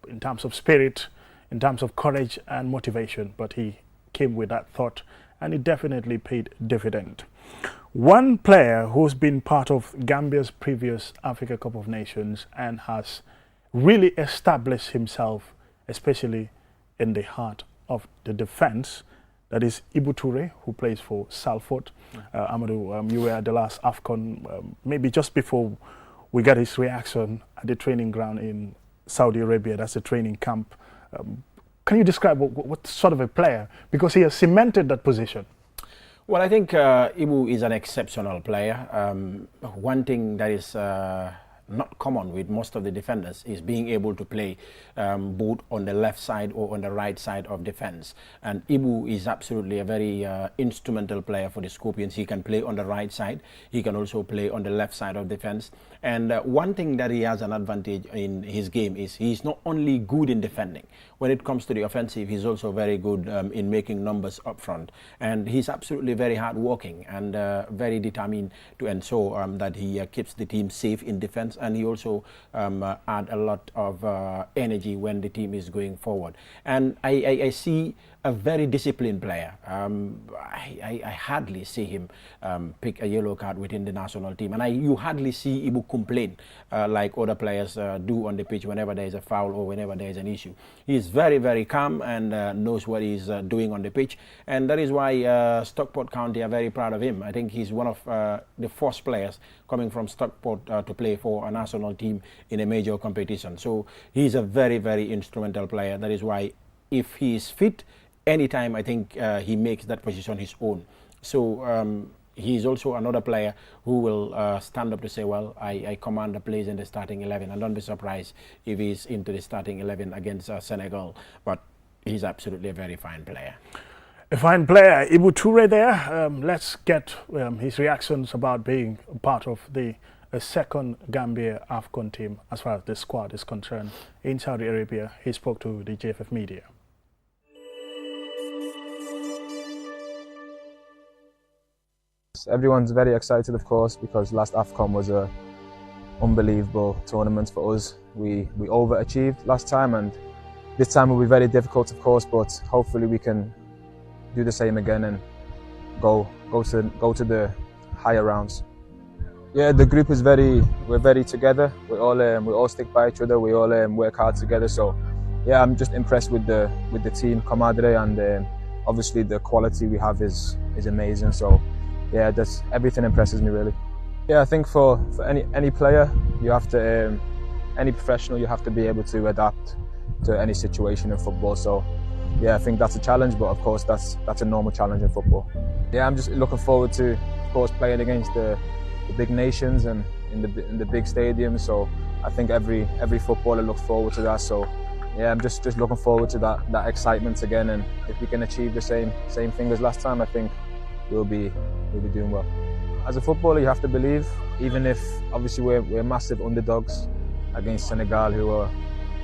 in terms of spirit, in terms of courage and motivation, but he came with that thought and it definitely paid dividend. One player who's been part of Gambia's previous Africa Cup of Nations and has really established himself, especially in the heart of the defense, that is Ibu Toure, who plays for Salford. Amadou, you were at the last Afcon, maybe just before we got his reaction at the training ground in Saudi Arabia. That's the training camp. Can you describe what sort of a player? Because he has cemented that position. Well, I think Ibu is an exceptional player. One thing that is not common with most of the defenders is being able to play both on the left side or on the right side of defense. And Ibu is absolutely a very instrumental player for the Scorpions. He can play on the right side. He can also play on the left side of defense. And one thing that he has an advantage in his game is he's not only good in defending. When it comes to the offensive, he's also very good in making numbers up front. And he's absolutely very hard-working and very determined to ensure that he keeps the team safe in defense. And he also add a lot of energy when the team is going forward. And I see a very disciplined player. I hardly see him pick a yellow card within the national team. And you hardly see Ibu complain like other players do on the pitch whenever there is a foul or whenever there is an issue. He is very, very calm and knows what he's doing on the pitch. And that is why Stockport County are very proud of him. I think he's one of the first players coming from Stockport to play for a national team in a major competition. So he's a very, very instrumental player. That is why if he is fit, anytime I think he makes that position his own. So he's also another player who will stand up to say, well, I command the place in the starting 11, and don't be surprised if he's into the starting 11 against Senegal. But he's absolutely a very fine player. A fine player, Ibu Toure there. Let's get his reactions about being part of the second Gambia Afcon team as far as the squad is concerned in Saudi Arabia. He spoke to the GFF media. Everyone's very excited, of course, because last Afcon was an unbelievable tournament for us. We overachieved last time, and this time will be very difficult, of course, but hopefully we can do the same again and go to the higher rounds. Yeah, the group is we're very together. We all stick by each other. We all work hard together. So yeah, I'm just impressed with the team, Comadre, and obviously the quality we have is amazing. So yeah, everything impresses me really. Yeah, I think for any player, you have to, any professional, you have to be able to adapt to any situation in football. So, yeah, I think that's a challenge, but of course that's a normal challenge in football. Yeah, I'm just looking forward to, of course, playing against the big nations and in the big stadiums. So I think every footballer looks forward to that. So yeah, I'm just looking forward to that excitement again. And if we can achieve the same thing as last time, I think we'll be doing well. As a footballer, you have to believe, even if obviously we're massive underdogs against Senegal, who are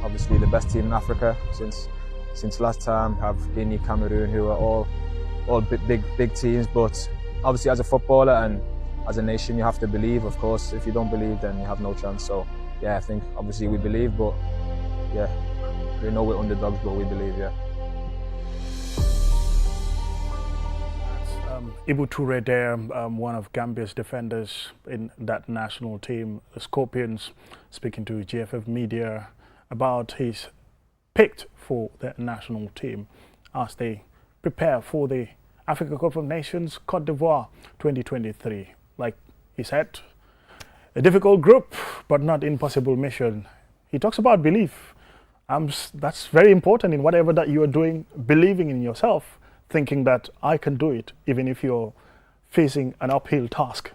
obviously the best team in Africa since last time. Have Guinea, Cameroon, who are all big teams. But obviously, as a footballer and as a nation, you have to believe. Of course, if you don't believe, then you have no chance. So yeah, I think obviously we believe, but yeah, we know we're underdogs, but we believe, yeah. Ibu Toure there, one of Gambia's defenders in that national team, the Scorpions, speaking to GFF Media about his picked for the national team as they prepare for the Africa Cup of Nations Côte d'Ivoire 2023. Like he said, a difficult group, but not impossible mission. He talks about belief. That's very important in whatever that you are doing, believing in yourself, thinking that I can do it, even if you're facing an uphill task,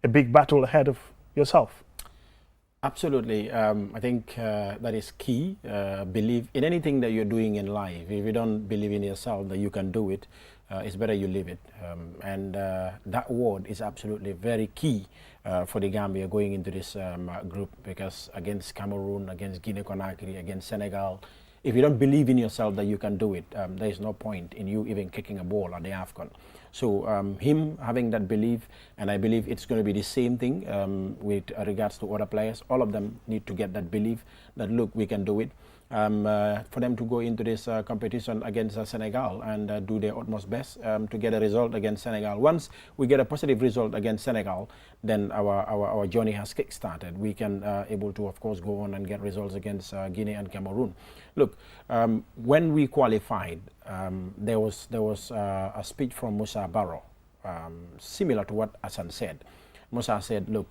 a big battle ahead of yourself. Absolutely. I think that is key. Believe in anything that you're doing in life. If you don't believe in yourself that you can do it, it's better you live it. And that word is absolutely very key for the Gambia going into this group, because against Cameroon, against Guinea-Conakry, against Senegal, if you don't believe in yourself that you can do it, there is no point in you even kicking a ball at the Afcon. So him having that belief, and I believe it's going to be the same thing with regards to other players. All of them need to get that belief that, look, we can do it. For them to go into this competition against Senegal and do their utmost best to get a result against Senegal. Once we get a positive result against Senegal, then our journey has kick-started. We can able to, of course, go on and get results against Guinea and Cameroon. Look, when we qualified, there was a speech from Musa Barrow, similar to what Hassan said. Musa said, look,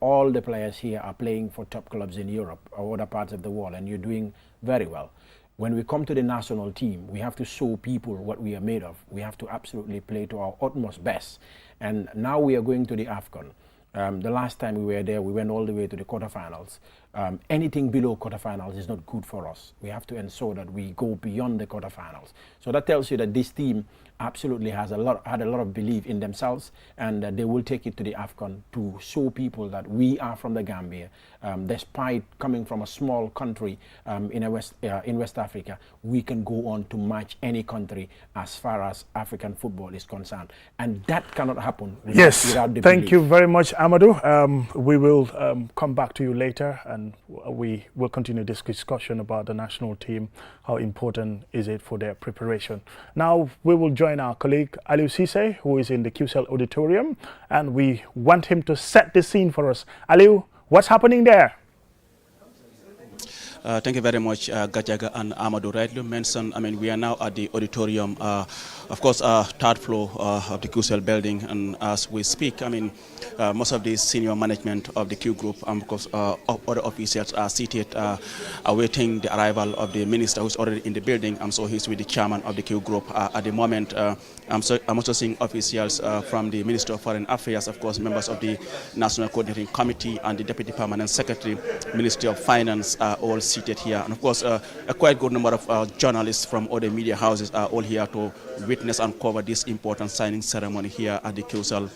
all the players here are playing for top clubs in Europe or other parts of the world, and you're doing very well. When we come to the national team, we have to show people what we are made of. We have to absolutely play to our utmost best. And now we are going to the Afcon. The last time we were there, we went all the way to the quarterfinals. Anything below quarterfinals is not good for us. We have to ensure that we go beyond the quarterfinals. So that tells you that this team absolutely had a lot of belief in themselves, and they will take it to the Afcon to show people that we are from the Gambia. Despite coming from a small country in West Africa, we can go on to match any country as far as African football is concerned, and that cannot happen without the Thank belief. you very much, Amadou. We will come back to you later, and we will continue this discussion about the national team. How important is it for their preparation? Now we will join our colleague Aliou Cisse, who is in the Qcell auditorium, and we want him to set the scene for us. Aliou, what's happening there? Thank you very much, Gajaga and Amadou. Rightly mentioned, I mean, we are now at the auditorium, of course, third floor of the Qcell building, and as we speak, I mean, most of the senior management of the Q group and of course other officials are seated awaiting the arrival of the minister who's already in the building. So he's with the chairman of the Q group at the moment. I'm also seeing officials from the Ministry of Foreign Affairs, of course, members of the National Coordinating Committee and the Deputy Permanent Secretary, Ministry of Finance are all seated here. And of course, a quite good number of journalists from other media houses are all here to witness and cover this important signing ceremony here at the Qcell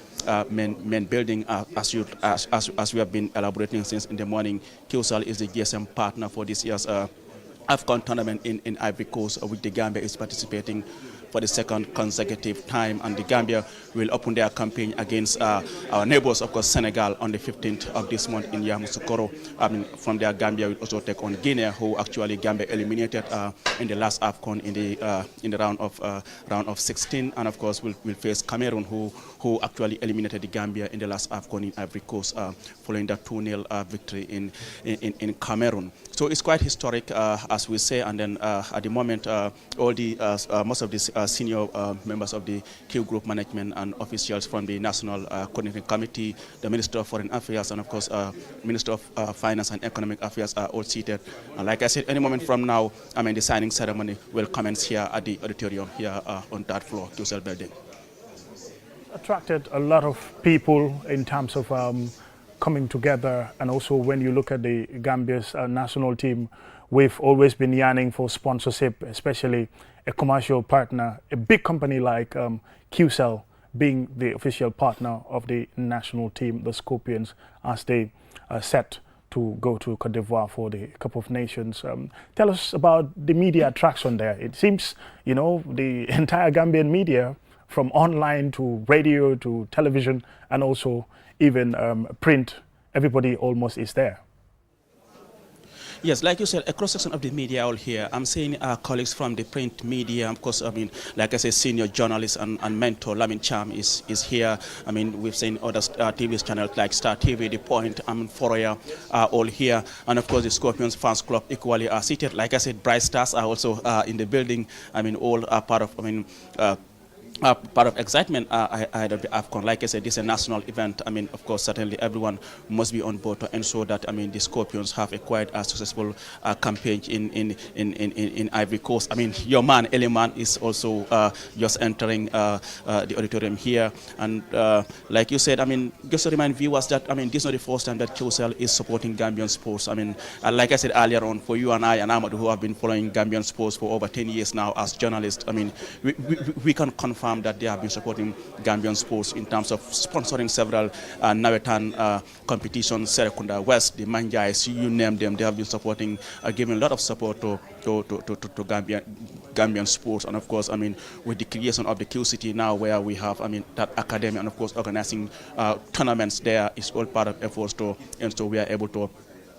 main building. As we have been elaborating since in the morning, Qcell is the GSM partner for this year's Afcon tournament in Ivory Coast, which the Gambia is participating for the second consecutive time, and the Gambia will open their campaign against our neighbors, of course, Senegal, on the 15th of this month in Yamoussoukro. I mean, from there, Gambia will also take on Guinea, who actually Gambia eliminated in the last Afcon in the round of 16, and of course will face Cameroon, who actually eliminated the Gambia in the last Afcon in Ivory Coast, following that 2-0 victory in Cameroon. So it's quite historic, as we say, and then at the moment, all the most of these senior members of the Q Group management and officials from the National Coordinating Committee, the Minister of Foreign Affairs, and of course, Minister of Finance and Economic Affairs are all seated. And like I said, any moment from now, the signing ceremony will commence here at the auditorium here on that floor, Qcell building. Attracted a lot of people in terms of coming together, and also when you look at the Gambia's national team, we've always been yearning for sponsorship, especially a commercial partner, a big company like Qcell being the official partner of the national team, the Scorpions, as they are set to go to Cote d'Ivoire for the Cup of Nations. Tell us about the media attraction there. It seems, you know, the entire Gambian media, from online to radio to television and also even print, everybody almost is there. Yes, like you said, a cross-section of the media all here. I'm seeing our colleagues from the print media. Of course, like I said, senior journalist and mentor Lamin Cham is here. We've seen other TV channels like Star TV, The Point, Foroya are all here. And of course, the Scorpions Fans Club equally are seated. Like I said, Bright Stars are also in the building. All are part of, part of excitement ahead of the Afcon. Like I said, this is a national event. Of course, certainly everyone must be on board to ensure that the Scorpions have a quite successful campaign in Ivory Coast. Your man Eliman is also just entering the auditorium here, and like you said, just to remind viewers that this is not the first time that Qcell is supporting Gambian sports. Like I said earlier on, for you and I and Ahmad, who have been following Gambian sports for over 10 years now as journalists, we can confirm that they have been supporting Gambian sports in terms of sponsoring several Nawetan competitions, Serekunda West, the Manjais, you name them. They have been supporting, giving a lot of support to Gambian sports. And of course, with the creation of the Q City now, where we have, that academy, and of course, organizing tournaments there is all part of efforts to, and so we are able to,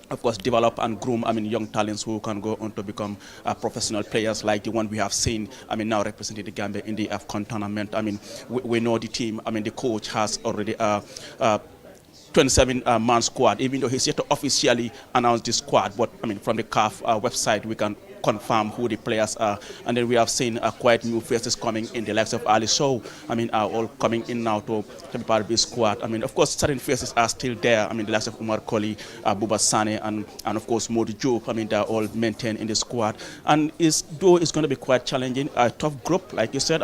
of course, develop and groom, young talents who can go on to become professional players like the one we have seen, now representing the Gambia in the Afcon tournament. We know the team, the coach has already 27-man squad, even though he's yet to officially announce the squad. But, from the CAF website, we can confirm who the players are. And then we have seen quite new faces coming in, the likes of Ali Sow, are all coming in now to be part of this squad. Of course, certain faces are still there. The likes of Umar Koli, Buba Sane, and of course, Modu Joop. They're all maintained in the squad. And though it's going to be quite challenging, a tough group, like you said,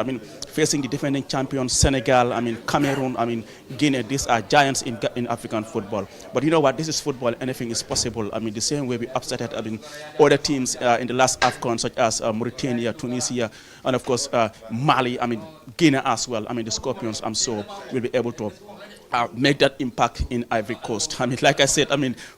facing the defending champions, Senegal, Cameroon, Guinea. These are giants in African football. But you know what? This is football. Anything is possible. The same way we upset other teams in the last Afcon, such as Mauritania, Tunisia, and of course Mali, Guinea as well. The Scorpions, I'm sure, will be able to make that impact in Ivory Coast. Like I said,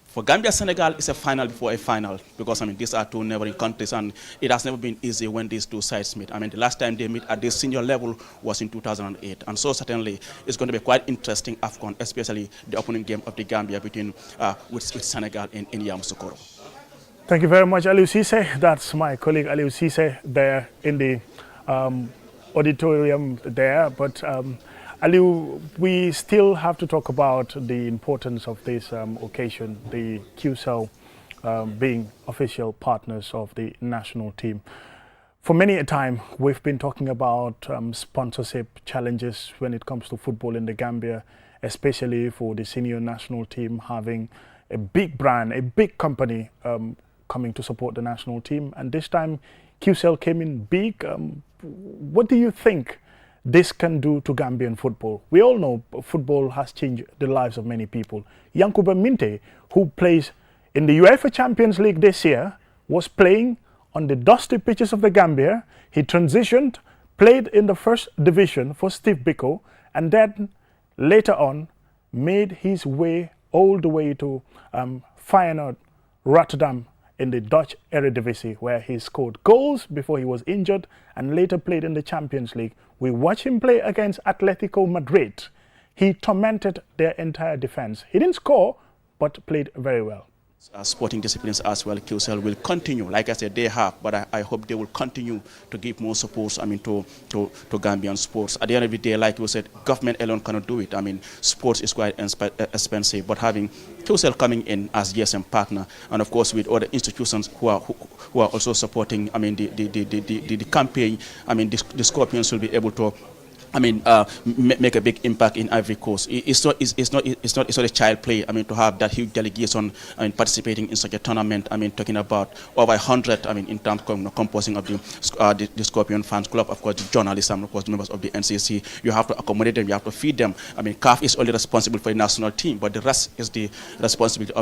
for Gambia, Senegal is a final before a final, because these are two neighboring countries, and it has never been easy when these two sides meet. The last time they meet at this senior level was in 2008, and so certainly it's going to be quite interesting Afcon, especially the opening game of the Gambia between with Senegal in Yamoussoukro. Thank you very much, Aliou Cisse. That's my colleague Aliou Cisse there in the auditorium there. But Aliou, we still have to talk about the importance of this occasion, the Qcell being official partners of the national team. For many a time, we've been talking about sponsorship challenges when it comes to football in the Gambia, especially for the senior national team having a big brand, a big company coming to support the national team. And this time, Qcell came in big. What do you think this can do to Gambian football? We all know football has changed the lives of many people. Yankuba Minte, who plays in the UEFA Champions League this year, was playing on the dusty pitches of the Gambia. He transitioned, played in the first division for Steve Biko, and then later on made his way all the way to Feyenoord Rotterdam in the Dutch Eredivisie, where he scored goals before he was injured and later played in the Champions League. We watched him play against Atletico Madrid. He tormented their entire defense. He didn't score, but played very well. sporting disciplines as well, Qcell will continue. Like I said, they have, but I hope they will continue to give more support, I mean, to Gambian sports. At the end of the day, like you said, government alone cannot do it. I mean, sports is quite expensive, but having Qcell coming in as GSM partner, and of course with other institutions who are also supporting, I mean, the campaign, I mean, the Scorpions will be able to, I mean, make a big impact in Ivory Coast. It's not a child play. I mean, to have that huge delegation, I mean, participating in such a tournament. I mean, talking about over 100. I mean, in terms of composing of the Scorpion fans club, of course, the journalists, and of course, members of the NCC. You have to accommodate them. You have to feed them. I mean, CAF is only responsible for the national team, but the rest is the responsibility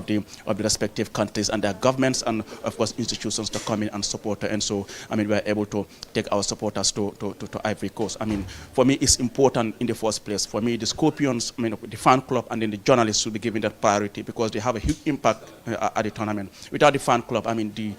of the respective countries and their governments, and of course, institutions to come in and support her. And so, I mean, we are able to take our supporters to Ivory Coast. I mean, for me, it's important in the first place. For me, the Scorpions, I mean, the fan club and then the journalists should be given that priority because they have a huge impact at the tournament. Without the fan club, I mean,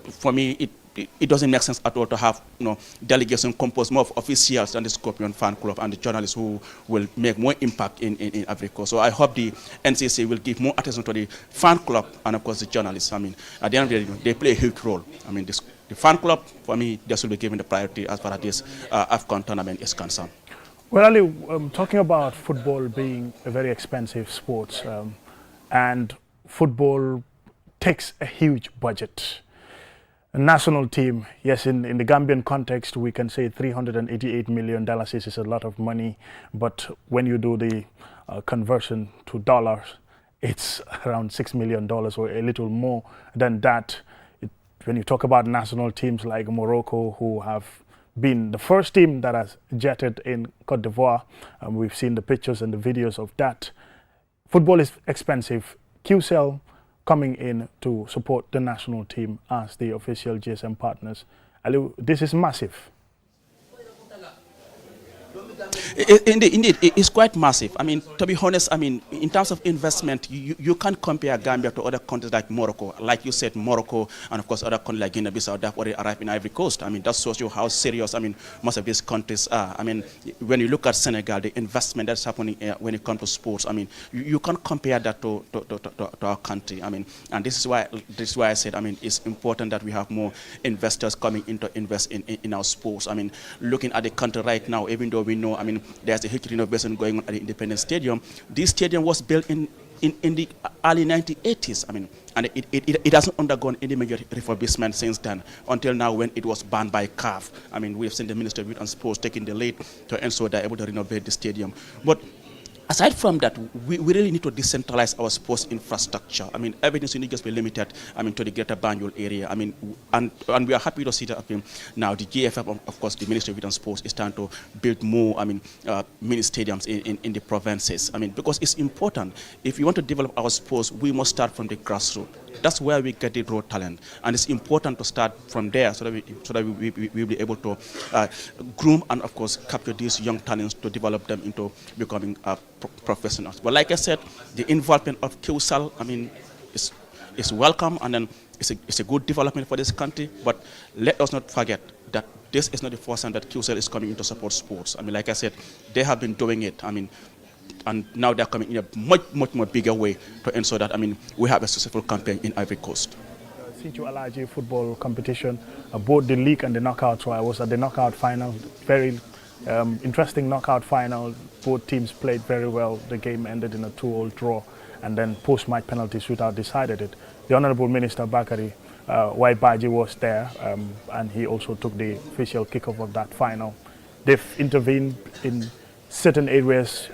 for me, it doesn't make sense at all to have, you know, delegation composed more of officials than the Scorpion fan club and the journalists who will make more impact in Africa. So I hope the NCC will give more attention to the fan club and of course the journalists. I mean, at the end of the day, they play a huge role. I mean, the fan club, for me, they should be given the priority as far as this Afcon tournament is concerned. Well, Ali, talking about football being a very expensive sport, and football takes a huge budget. A national team, yes, in the Gambian context, we can say $388 million is a lot of money, but when you do the conversion to dollars, it's around $6 million or a little more than that. When you talk about national teams like Morocco, who have been the first team that has jetted in Cote d'Ivoire, we've seen the pictures and the videos of that. Football is expensive. Qcell coming in to support the national team as the official GSM partners. Ali, this is massive. Indeed, it's quite massive. I mean, to be honest, I mean, in terms of investment, you can't compare Gambia to other countries like Morocco. Like you said, Morocco, and of course other countries like Guinea-Bissau that already arrived in Ivory Coast. I mean, that shows you how serious, I mean, most of these countries are. I mean, when you look at Senegal, the investment that's happening when it comes to sports, I mean, you can't compare that to our country. I mean, and this is why I said, I mean, it's important that we have more investors coming in to invest in our sports. I mean, looking at the country right now, even though we know, I mean, there's a huge renovation going on at the Independence Stadium. This stadium was built in the early 1980s. I mean, and it hasn't undergone any major refurbishment since then, until now when it was banned by CAF. I mean, we have seen the Minister of Youth and Sports taking the lead to ensure they're able to renovate the stadium. But aside from that, we really need to decentralize our sports infrastructure. I mean, everything should not just be limited, I mean, to the greater Banjul area. I mean, and we are happy to see that, now the GFF, of course, the Ministry of Youth and Sports is trying to build more, I mean, mini stadiums in the provinces. I mean, because it's important. If we want to develop our sports, we must start from the grassroots. That's where we get the raw talent, and it's important to start from there so that we will be able to groom and of course capture these young talents to develop them into becoming professionals. But like I said, the involvement of Qcell, I mean, is welcome, and then it's a good development for this country. But let us not forget that this is not the first time that Qcell is coming in to support sports. I mean, like I said, they have been doing it. I mean, and now they're coming in a much more bigger way to ensure that, I mean, we have a successful campaign in Ivory Coast. C2 LRG football competition, both the league and the knockout. So I was at the knockout final, very interesting knockout final. Both teams played very well. The game ended in a 2-2 draw, and then post-match penalty shootout decided it. The Honorable Minister Bakari Waibaji was there, and he also took the official kickoff of that final. They've intervened in certain areas,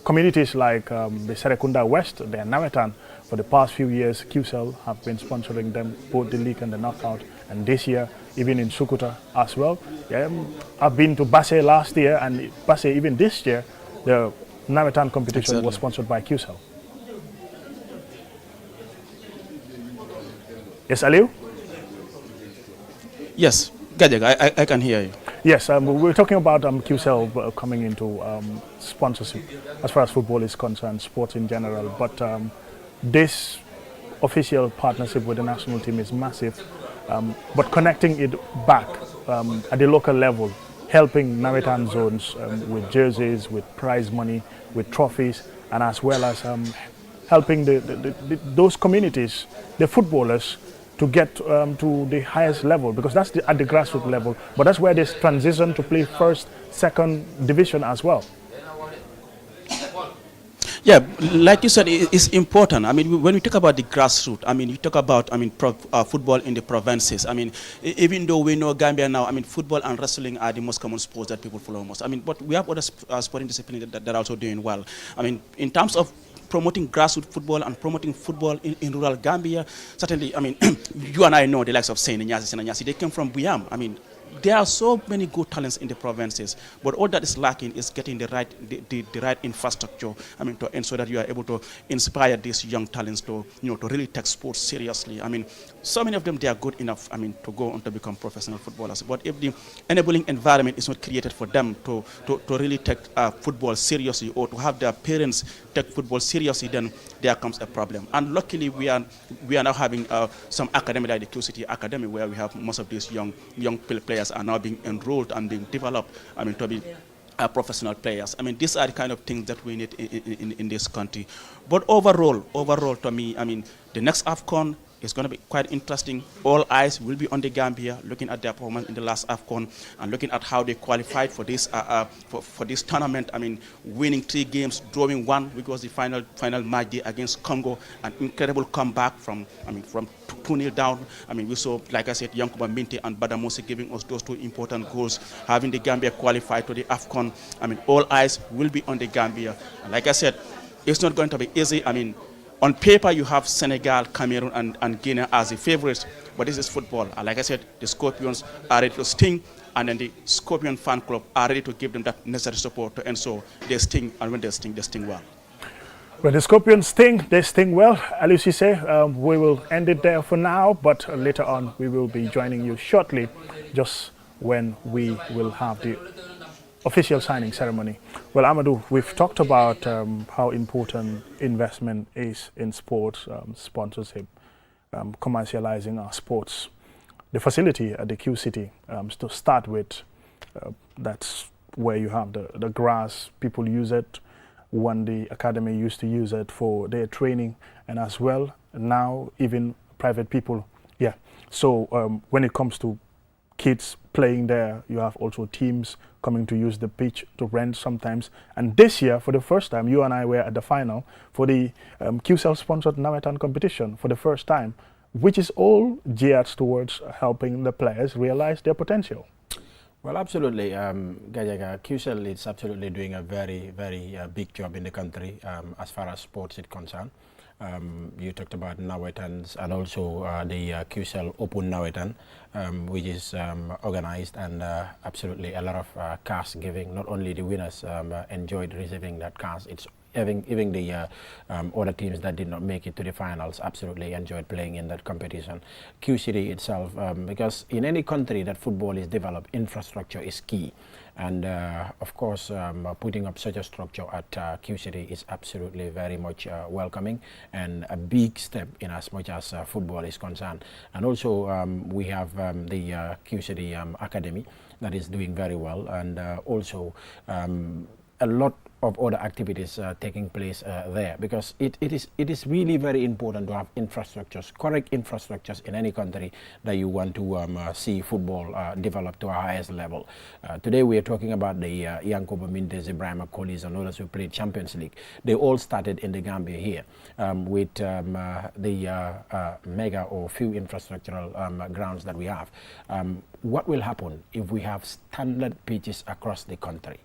communities like the Serekunda West, the Nawetan. For the past few years, Qcell have been sponsoring them, both the league and the knockout. And this year, even in Sukuta as well. I've been to Basse last year, and Basse even this year, the Nawetan competition was sponsored by Qcell. Yes, Aliu? Yes, Gajaga, I can hear you. Yes, we're talking about Qcell coming into sponsorship as far as football is concerned, sports in general. But this official partnership with the national team is massive. But connecting it back at the local level, helping Nawetan zones with jerseys, with prize money, with trophies, and as well as helping those communities, the footballers, to get to the highest level, because that's at the grassroots level. But that's where they transition to play first, second division as well. Yeah, like you said, it's important. I mean, when we talk about the grassroots, I mean, you talk about, I mean, football in the provinces. I mean, even though we know Gambia now, I mean, football and wrestling are the most common sports that people follow most. I mean, but we have other sporting disciplines that are also doing well. I mean, in terms of promoting grassroots football and promoting football in rural Gambia, certainly, I mean, you and I know the likes of Saint Ncc, they came from Buyam. I mean, there are so many good talents in the provinces, but all that is lacking is getting the right infrastructure. I mean, to ensure that you are able to inspire these young talents to, you know, to really take sports seriously. I mean, so many of them, they are good enough, I mean, to go on to become professional footballers. But if the enabling environment is not created for them to really take football seriously, or to have their parents take football seriously, then there comes a problem. And luckily, we are now having some academy like the Qcell Academy, where we have most of these young players are now being enrolled and being developed, I mean, to be professional players. I mean, these are the kind of things that we need in this country. But overall, to me, I mean, the next Afcon is going to be quite interesting. All eyes will be on the Gambia, looking at their performance in the last Afcon and looking at how they qualified for this for this tournament. I mean, winning 3 games, drawing 1, which was the final match day against Congo. An incredible comeback from 2-0 down. I mean, we saw, like I said, Yankuba Minte and Badamosi giving us those 2 important goals, having the Gambia qualify to the Afcon. I mean, all eyes will be on the Gambia. And like I said, it's not going to be easy. I mean, on paper, you have Senegal, Cameroon, and Guinea as the favorites, but this is football. And like I said, the Scorpions are ready to sting, and then the Scorpion fan club are ready to give them that necessary support to ensure they sting, and when they sting well. When the Scorpions sting, they sting well. Ncc, we will end it there for now, but later on we will be joining you shortly, just when we will have the official signing ceremony. Well, Amadou, we've talked about how important investment is in sports, sponsorship, commercializing our sports. The facility at the Qcell, to start with, that's where you have the grass. People use it. When the academy used to use it for their training, and as well now even private people. Yeah. So when it comes to kids playing there, you have also teams coming to use the pitch to rent sometimes. And this year, for the first time, you and I were at the final for the Qcell sponsored Nawetan competition for the first time, which is all geared towards helping the players realize their potential. Well, absolutely, Gajaga. Qcell is absolutely doing a very, very big job in the country as far as sports is concerned. You talked about Nawetans and also the Qcell Open Nawetan, which is organized, and absolutely a lot of cash giving. Not only the winners enjoyed receiving that cash, it's even the other teams that did not make it to the finals absolutely enjoyed playing in that competition. Qcell itself, because in any country that football is developed, infrastructure is key. And of course, putting up such a structure at Qcell is absolutely very much welcoming and a big step in as much as football is concerned. And also we have the Qcell Academy that is doing very well, and also a lot of other activities taking place there, because it is really very important to have infrastructures, correct infrastructures in any country that you want to see football develop to a highest level. Today we are talking about the Yankuba Mintes, Ibrahima Kolis and others who played Champions League. They all started in the Gambia here with the mega or few infrastructural grounds that we have. What will happen if we have standard pitches across the country?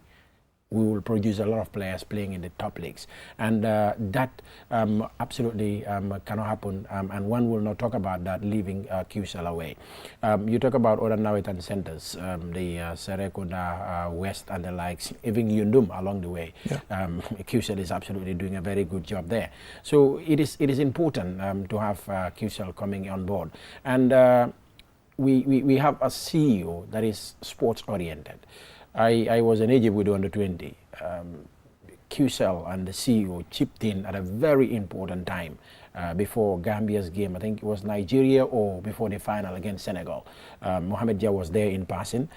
We will produce a lot of players playing in the top leagues, and that absolutely cannot happen, and one will not talk about that leaving Qcell away. You talk about other Nawetan centers, the Serekunda West and the likes, even Yundum along the way. Yeah. Qcell is absolutely doing a very good job there. So it is important to have Qcell coming on board, and we have a CEO that is sports oriented. I was in Egypt with under 20. Qcell and the CEO chipped in at a very important time before Gambia's game. I think it was Nigeria or before the final against Senegal. Mohamed Dia was there in passing.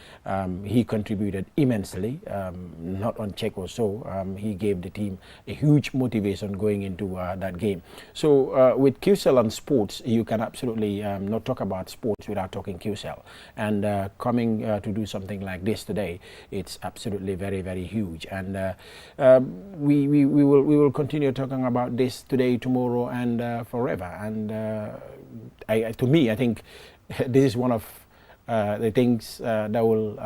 He contributed immensely, not on check or so. He gave the team a huge motivation going into that game. So with Qcell and sports, you can absolutely not talk about sports without talking Qcell. And coming to do something like this today, it's absolutely very, very huge. And we will continue talking about this today, tomorrow, and forever. And to me, I think this is one of the things that will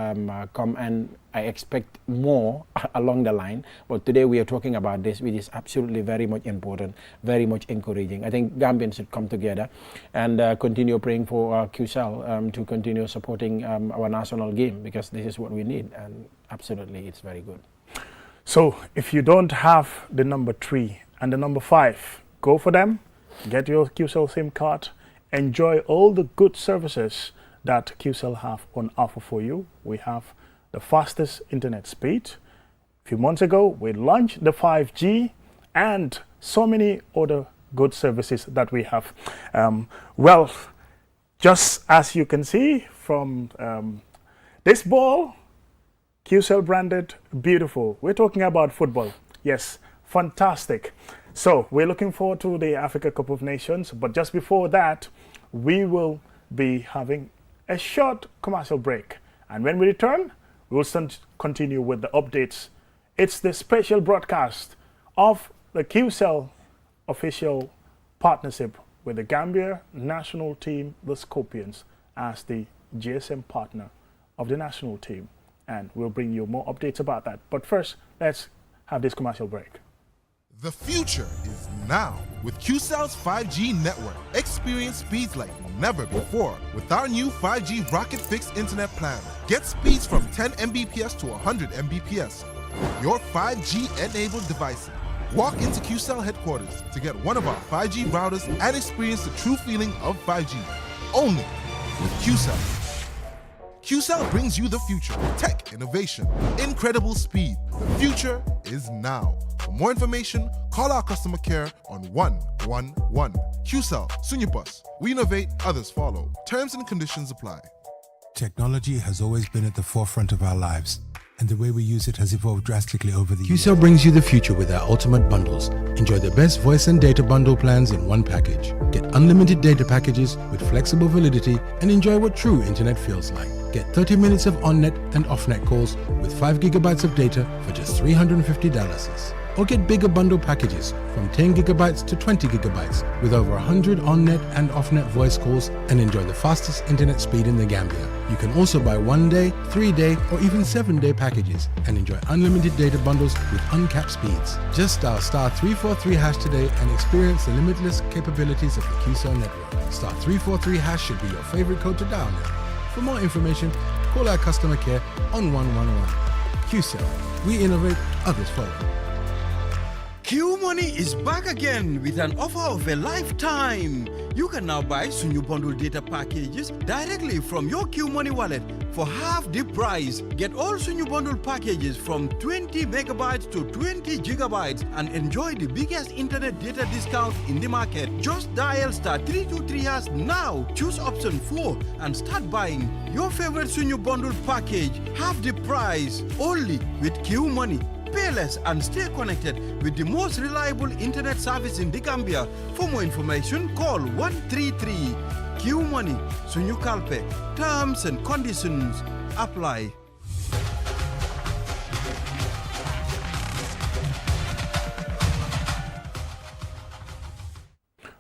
come, and I expect more along the line. But today we are talking about this, which is absolutely very much important, very much encouraging. I think Gambians should come together and continue praying for Qcell to continue supporting our national game, because this is what we need, and absolutely it's very good. So if you don't have the number 3 and the number 5, go for them. Get your Qcell SIM card. Enjoy all the good services that Qcell have on offer for you. We have the fastest internet speed. A few months ago, we launched the 5G and so many other good services that we have. Well, just as you can see from this ball, Qcell branded, beautiful. We're talking about football. Yes, fantastic. So we're looking forward to the Africa Cup of Nations, but just before that, we will be having a short commercial break. And when we return, we will continue with the updates. It's the special broadcast of the Qcell official partnership with the Gambia national team, the Scorpions, as the GSM partner of the national team. And we'll bring you more updates about that. But first, let's have this commercial break. The future is now with Qcell's 5G network. Experience speeds like never before with our new 5G Rocket Fixed Internet plan. Get speeds from 10 Mbps to 100 Mbps. Your 5G-enabled devices. Walk into Qcell headquarters to get one of our 5G routers and experience the true feeling of 5G. Only with Qcell. Qcell brings you the future. Tech, innovation, incredible speed. The future is now. For more information, call our customer care on 111. Qcell, Sunyabus. We innovate, others follow. Terms and conditions apply. Technology has always been at the forefront of our lives, and the way we use it has evolved drastically over the years. Qcell brings you the future with our ultimate bundles. Enjoy the best voice and data bundle plans in one package. Get unlimited data packages with flexible validity and enjoy what true internet feels like. Get 30 minutes of on-net and off-net calls with 5 gigabytes of data for just $350. Or get bigger bundle packages from 10 gigabytes to 20 gigabytes with over 100 on-net and off-net voice calls and enjoy the fastest internet speed in the Gambia. You can also buy 1-day, 3-day or even 7-day packages and enjoy unlimited data bundles with uncapped speeds. Just dial *343# today and experience the limitless capabilities of the Qcell network. *343# should be your favorite code to dial now. For more information, call our customer care on 111. Qcell, we innovate, others follow. Q Money is back again with an offer of a lifetime. You can now buy Sunyu Bundle data packages directly from your Q Money wallet for half the price. Get all Sunyu Bundle packages from 20 megabytes to 20 gigabytes and enjoy the biggest internet data discount in the market. Just dial *323# now, choose option 4 and start buying your favorite Sunyu Bundle package half the price only with Q Money. Pay less and stay connected with the most reliable internet service in the Gambia. For more information, call 133 Q Money, Sunyu Kalpe. Terms and conditions apply.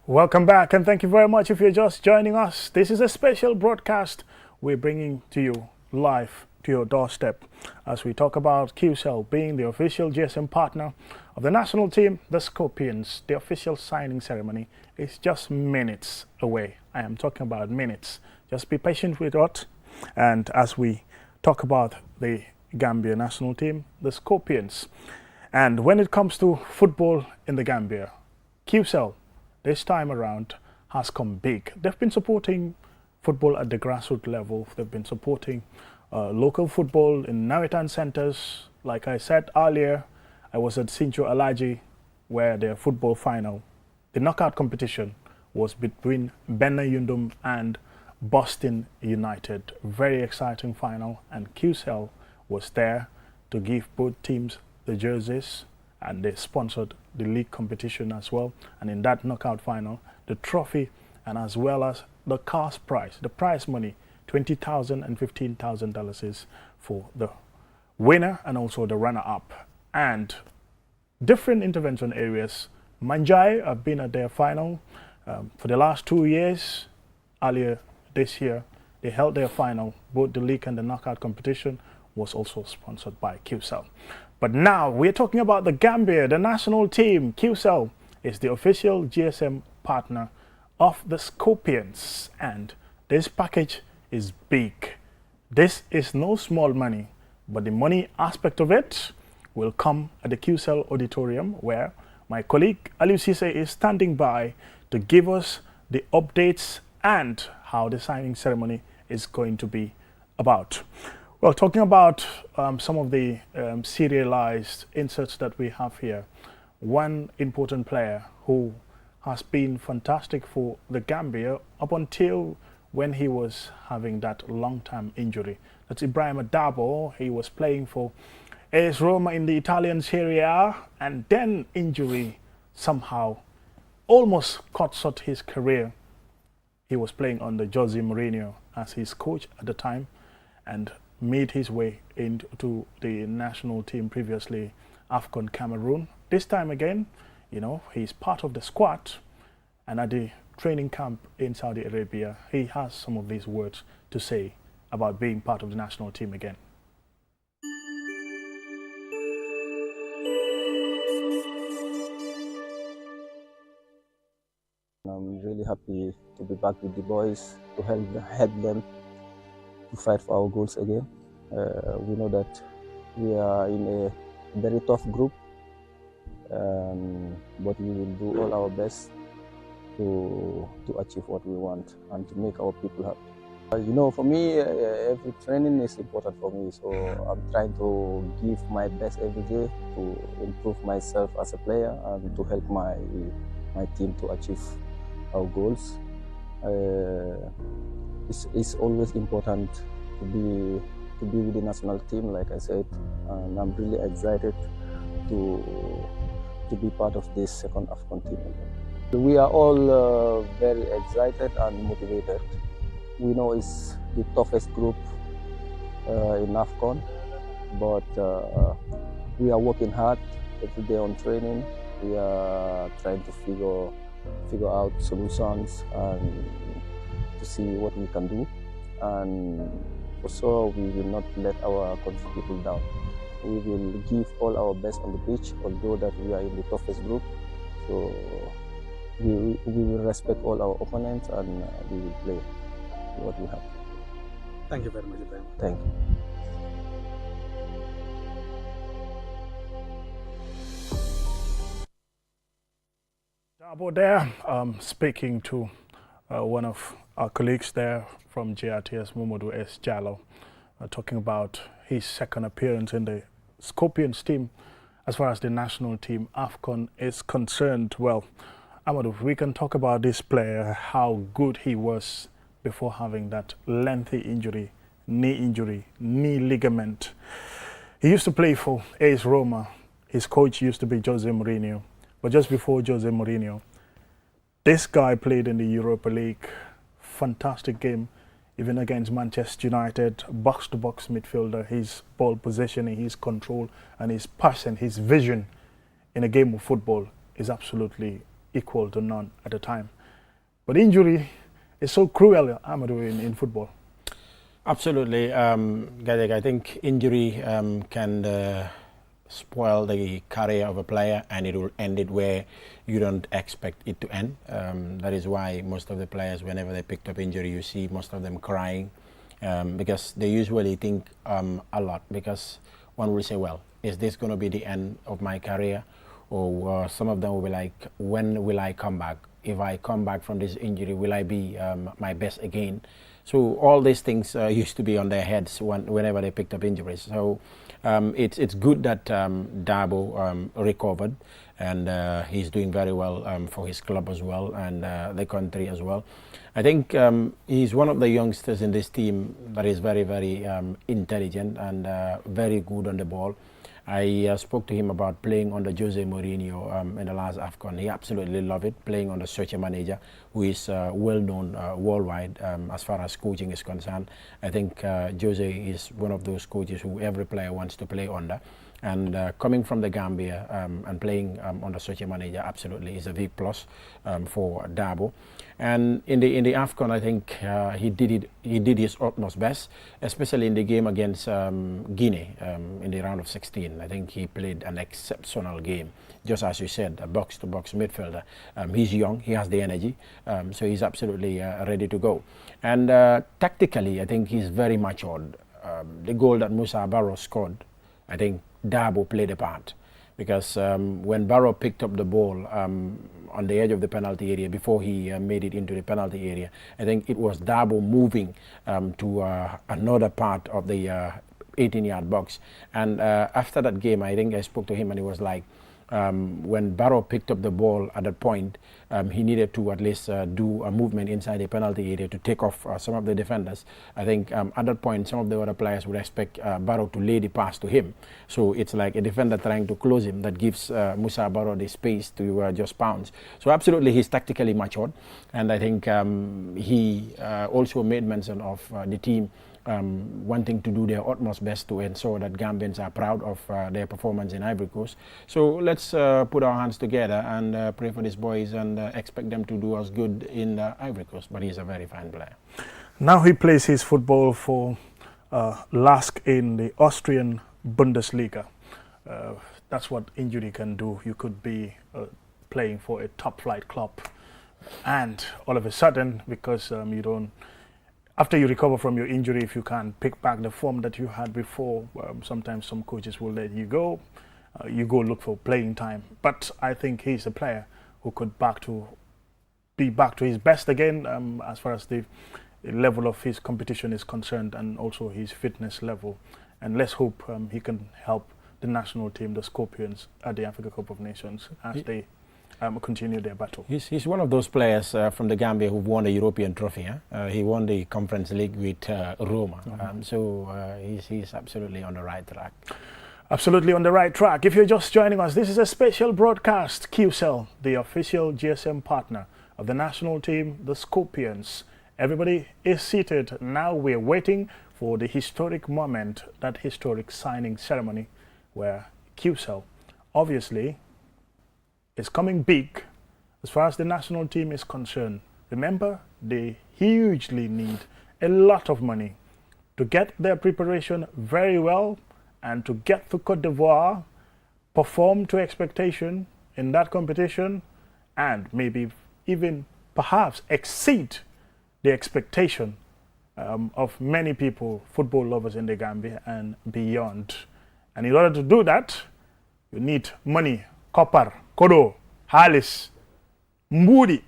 Welcome back, and thank you very much if you're just joining us. This is a special broadcast we're bringing to you live to your doorstep as we talk about Qcell being the official GSM partner of the national team, the Scorpions. The official signing ceremony is just minutes away. I am talking about minutes. Just be patient with us. And as we talk about the Gambia national team, the Scorpions. And when it comes to football in the Gambia, Qcell this time around has come big. They've been supporting football at the grassroots level. They've been supporting local football in Naritan centers. Like I said earlier, I was at Sincho Alaji where their football final The knockout competition was between Benna Yundum and Boston United. Very exciting final, and Qcell was there to give both teams the jerseys, and they sponsored the league competition as well. And in that knockout final, the trophy and as well as the cash prize, the prize money, $20,000 and $15,000 is for the winner and also the runner-up. And different intervention areas. Manjai have been at their final for the last 2 years. Earlier this year, they held their final. Both the league and the knockout competition was also sponsored by Qcell. But now we're talking about the Gambia, the national team. Qcell is the official GSM partner of the Scorpions, and this package is big. This is no small money, but the money aspect of it will come at the Qcell auditorium, where my colleague Aliou Cisse is standing by to give us the updates and how the signing ceremony is going to be about. Well, talking about some of the serialized inserts that we have here, one important player who has been fantastic for the Gambia up until when he was having that long-term injury. That's Ibrahim Adabo. He was playing for AS Roma in the Italian Serie A, and then injury somehow almost cut short his career. He was playing under Jose Mourinho as his coach at the time and made his way into the national team, previously Afcon Cameroon. This time again, you know, he's part of the squad, and at the training camp in Saudi Arabia, he has some of these words to say about being part of the national team again. I'm really happy to be back with the boys, to help them to fight for our goals again. We know that we are in a very tough group, but we will do all our best to achieve what we want and to make our people happy. You know, for me, every training is important for me, so I'm trying to give my best every day to improve myself as a player and to help my team to achieve our goals. It's always important to be with the national team, like I said, and I'm really excited to be part of this second Afcon team. We are all very excited and motivated. We know it's the toughest group in Afcon, but we are working hard every day on training. We are trying to figure out solutions and to see what we can do. And for sure, we will not let our country people down. We will give all our best on the pitch, although that we are in the toughest group. So we will respect all our opponents and we will play what we have. Thank you very much, Ibrahim. Thank you. Dabo there, speaking to one of our colleagues there from JRTS, Momodu S. Jallo, talking about his second appearance in the Scorpions team as far as the national team Afcon is concerned. Well, Amadou, we can talk about this player, how good he was before having that lengthy injury, knee ligament. He used to play for AS Roma. His coach used to be Jose Mourinho. But just before Jose Mourinho, this guy played in the Europa League. Fantastic game, even against Manchester United. Box-to-box midfielder, his ball positioning, his control, and his passion, his vision in a game of football is absolutely equal to none at the time. But injury is so cruel, Amadou, in football. Absolutely, Gadeg. I think injury can spoil the career of a player, and it will end it where you don't expect it to end. That is why most of the players, whenever they picked up injury, you see most of them crying, because they usually think a lot, because one will say, well, is this going to be the end of my career? Or some of them will be like, when will I come back? If I come back from this injury, will I be my best again? So all these things used to be on their heads whenever they picked up injuries. So it's good that Dabo recovered, and he's doing very well for his club as well, and the country as well. I think he's one of the youngsters in this team that is very, very intelligent and very good on the ball. I spoke to him about playing under Jose Mourinho in the last AFCON. He absolutely loved it, playing under such a manager who is well known worldwide as far as coaching is concerned. I think Jose is one of those coaches who every player wants to play under. And coming from the Gambia and playing under such a manager absolutely is a big plus for Dabo. And in the AFCON, I think he did his utmost best, especially in the game against Guinea in the round of 16. I think he played an exceptional game. Just as you said, a box-to-box midfielder. He's young, he has the energy, so he's absolutely ready to go. And tactically, I think he's very matured. The goal that Musa Barrow scored, I think Dabo played a part, because when Barrow picked up the ball on the edge of the penalty area before he made it into the penalty area, I think it was Dabo moving to another part of the 18-yard box. And after that game, I think I spoke to him and he was like, when Barrow picked up the ball at that point, he needed to at least do a movement inside the penalty area to take off some of the defenders. I think at that point, some of the other players would expect Barrow to lay the pass to him. So it's like a defender trying to close him that gives Musa Barrow the space to just pounce. So absolutely, he's tactically matured. And I think he also made mention of the team wanting to do their utmost best to ensure that Gambians are proud of their performance in Ivory Coast. So let's put our hands together and pray for these boys and expect them to do us good in Ivory Coast. But he's a very fine player. Now he plays his football for LASK in the Austrian Bundesliga. That's what injury can do. You could be playing for a top flight club, and all of a sudden, because you don't, after you recover from your injury, if you can't pick back the form that you had before, sometimes some coaches will let you go. You go look for playing time. But I think he's a player who could be back to his best again as far as the level of his competition is concerned, and also his fitness level. And let's hope he can help the national team, the Scorpions, at the Africa Cup of Nations as they continue their battle. He's one of those players from the Gambia who won the European trophy. He won the Conference League with Roma. So he's absolutely on the right track. Absolutely on the right track. If you're just joining us, this is a special broadcast. Qcell, the official GSM partner of the national team, the Scorpions. Everybody is seated. Now we're waiting for the historic moment, that historic signing ceremony, where Qcell obviously is coming big as far as the national team is concerned. Remember, they hugely need a lot of money to get their preparation very well and to get to Cote d'Ivoire, perform to expectation in that competition, and maybe even perhaps exceed the expectation of many people, football lovers in the Gambia and beyond. And in order to do that, you need money, copper, kodo, halis, mbudi.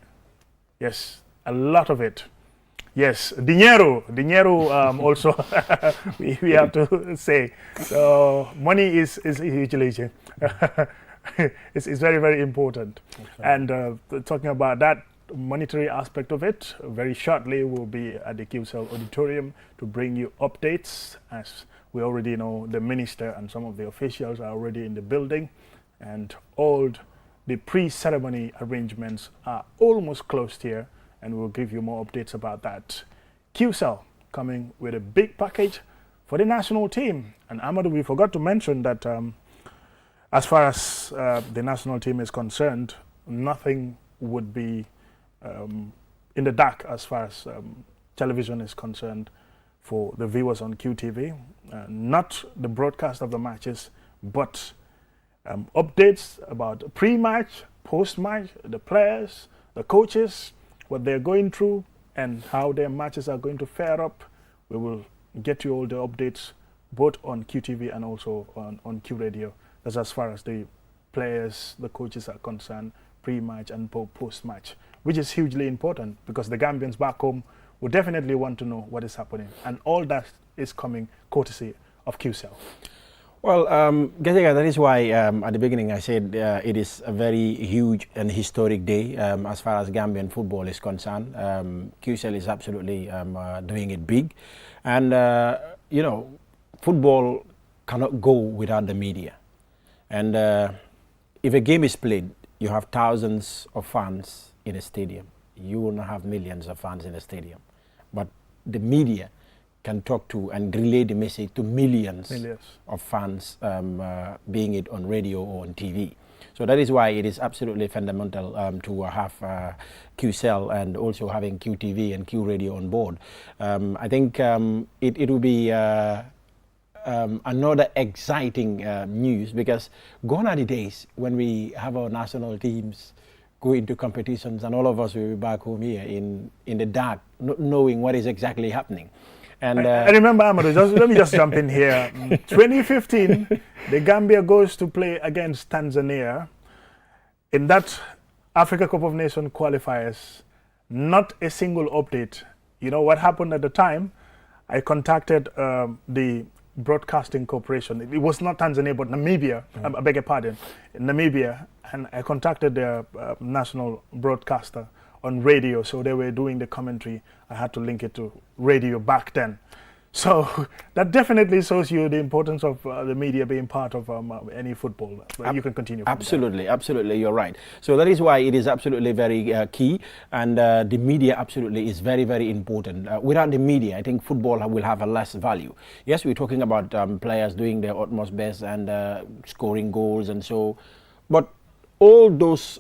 Yes, a lot of it. Yes, dinero also we have to say. So money is hugely it's very, very important. Okay. And talking about that monetary aspect of it, very shortly we'll be at the Qcell Auditorium to bring you updates. As we already know, the minister and some of the officials are already in the building, and all the pre-ceremony arrangements are almost closed here, and we'll give you more updates about that. Qcell coming with a big package for the national team. And Amadou, we forgot to mention that as far as the national team is concerned, nothing would be in the dark as far as television is concerned for the viewers on QTV. Not the broadcast of the matches, but updates about pre-match, post-match, the players, the coaches, what they're going through, and how their matches are going to fare up. We will get you all the updates both on QTV and also on Q Radio. That's as far as the players, the coaches are concerned, pre-match and post-match, which is hugely important because the Gambians back home would definitely want to know what is happening. And all that is coming courtesy of Qcell. Well, Gajega, that is why at the beginning I said it is a very huge and historic day as far as Gambian football is concerned. Qcell is absolutely doing it big. And, you know, football cannot go without the media. And if a game is played, you have thousands of fans in a stadium. You will not have millions of fans in a stadium. But the media can talk to and relay the message to millions of fans, being it on radio or on TV. So that is why it is absolutely fundamental to have Qcell and also having QTV and Q Radio on board. I think it will be another exciting news, because gone are the days when we have our national teams go into competitions and all of us will be back home here in the dark, not knowing what is exactly happening. And I remember, Amadou, let me just jump in here. 2015, the Gambia goes to play against Tanzania in that Africa Cup of Nations qualifiers. Not a single update. You know what happened at the time? I contacted the Broadcasting Corporation. It was not Tanzania, but Namibia. I beg your pardon, Namibia, and I contacted their national broadcaster on radio, so they were doing the commentary. I had to link it to radio back then. So that definitely shows you the importance of the media being part of any football. You can continue. Absolutely, absolutely, you're right. So that is why it is absolutely very key, and the media absolutely is very, very important. Without the media, I think football will have a less value. Yes, we're talking about players doing their utmost best and scoring goals and so, but all those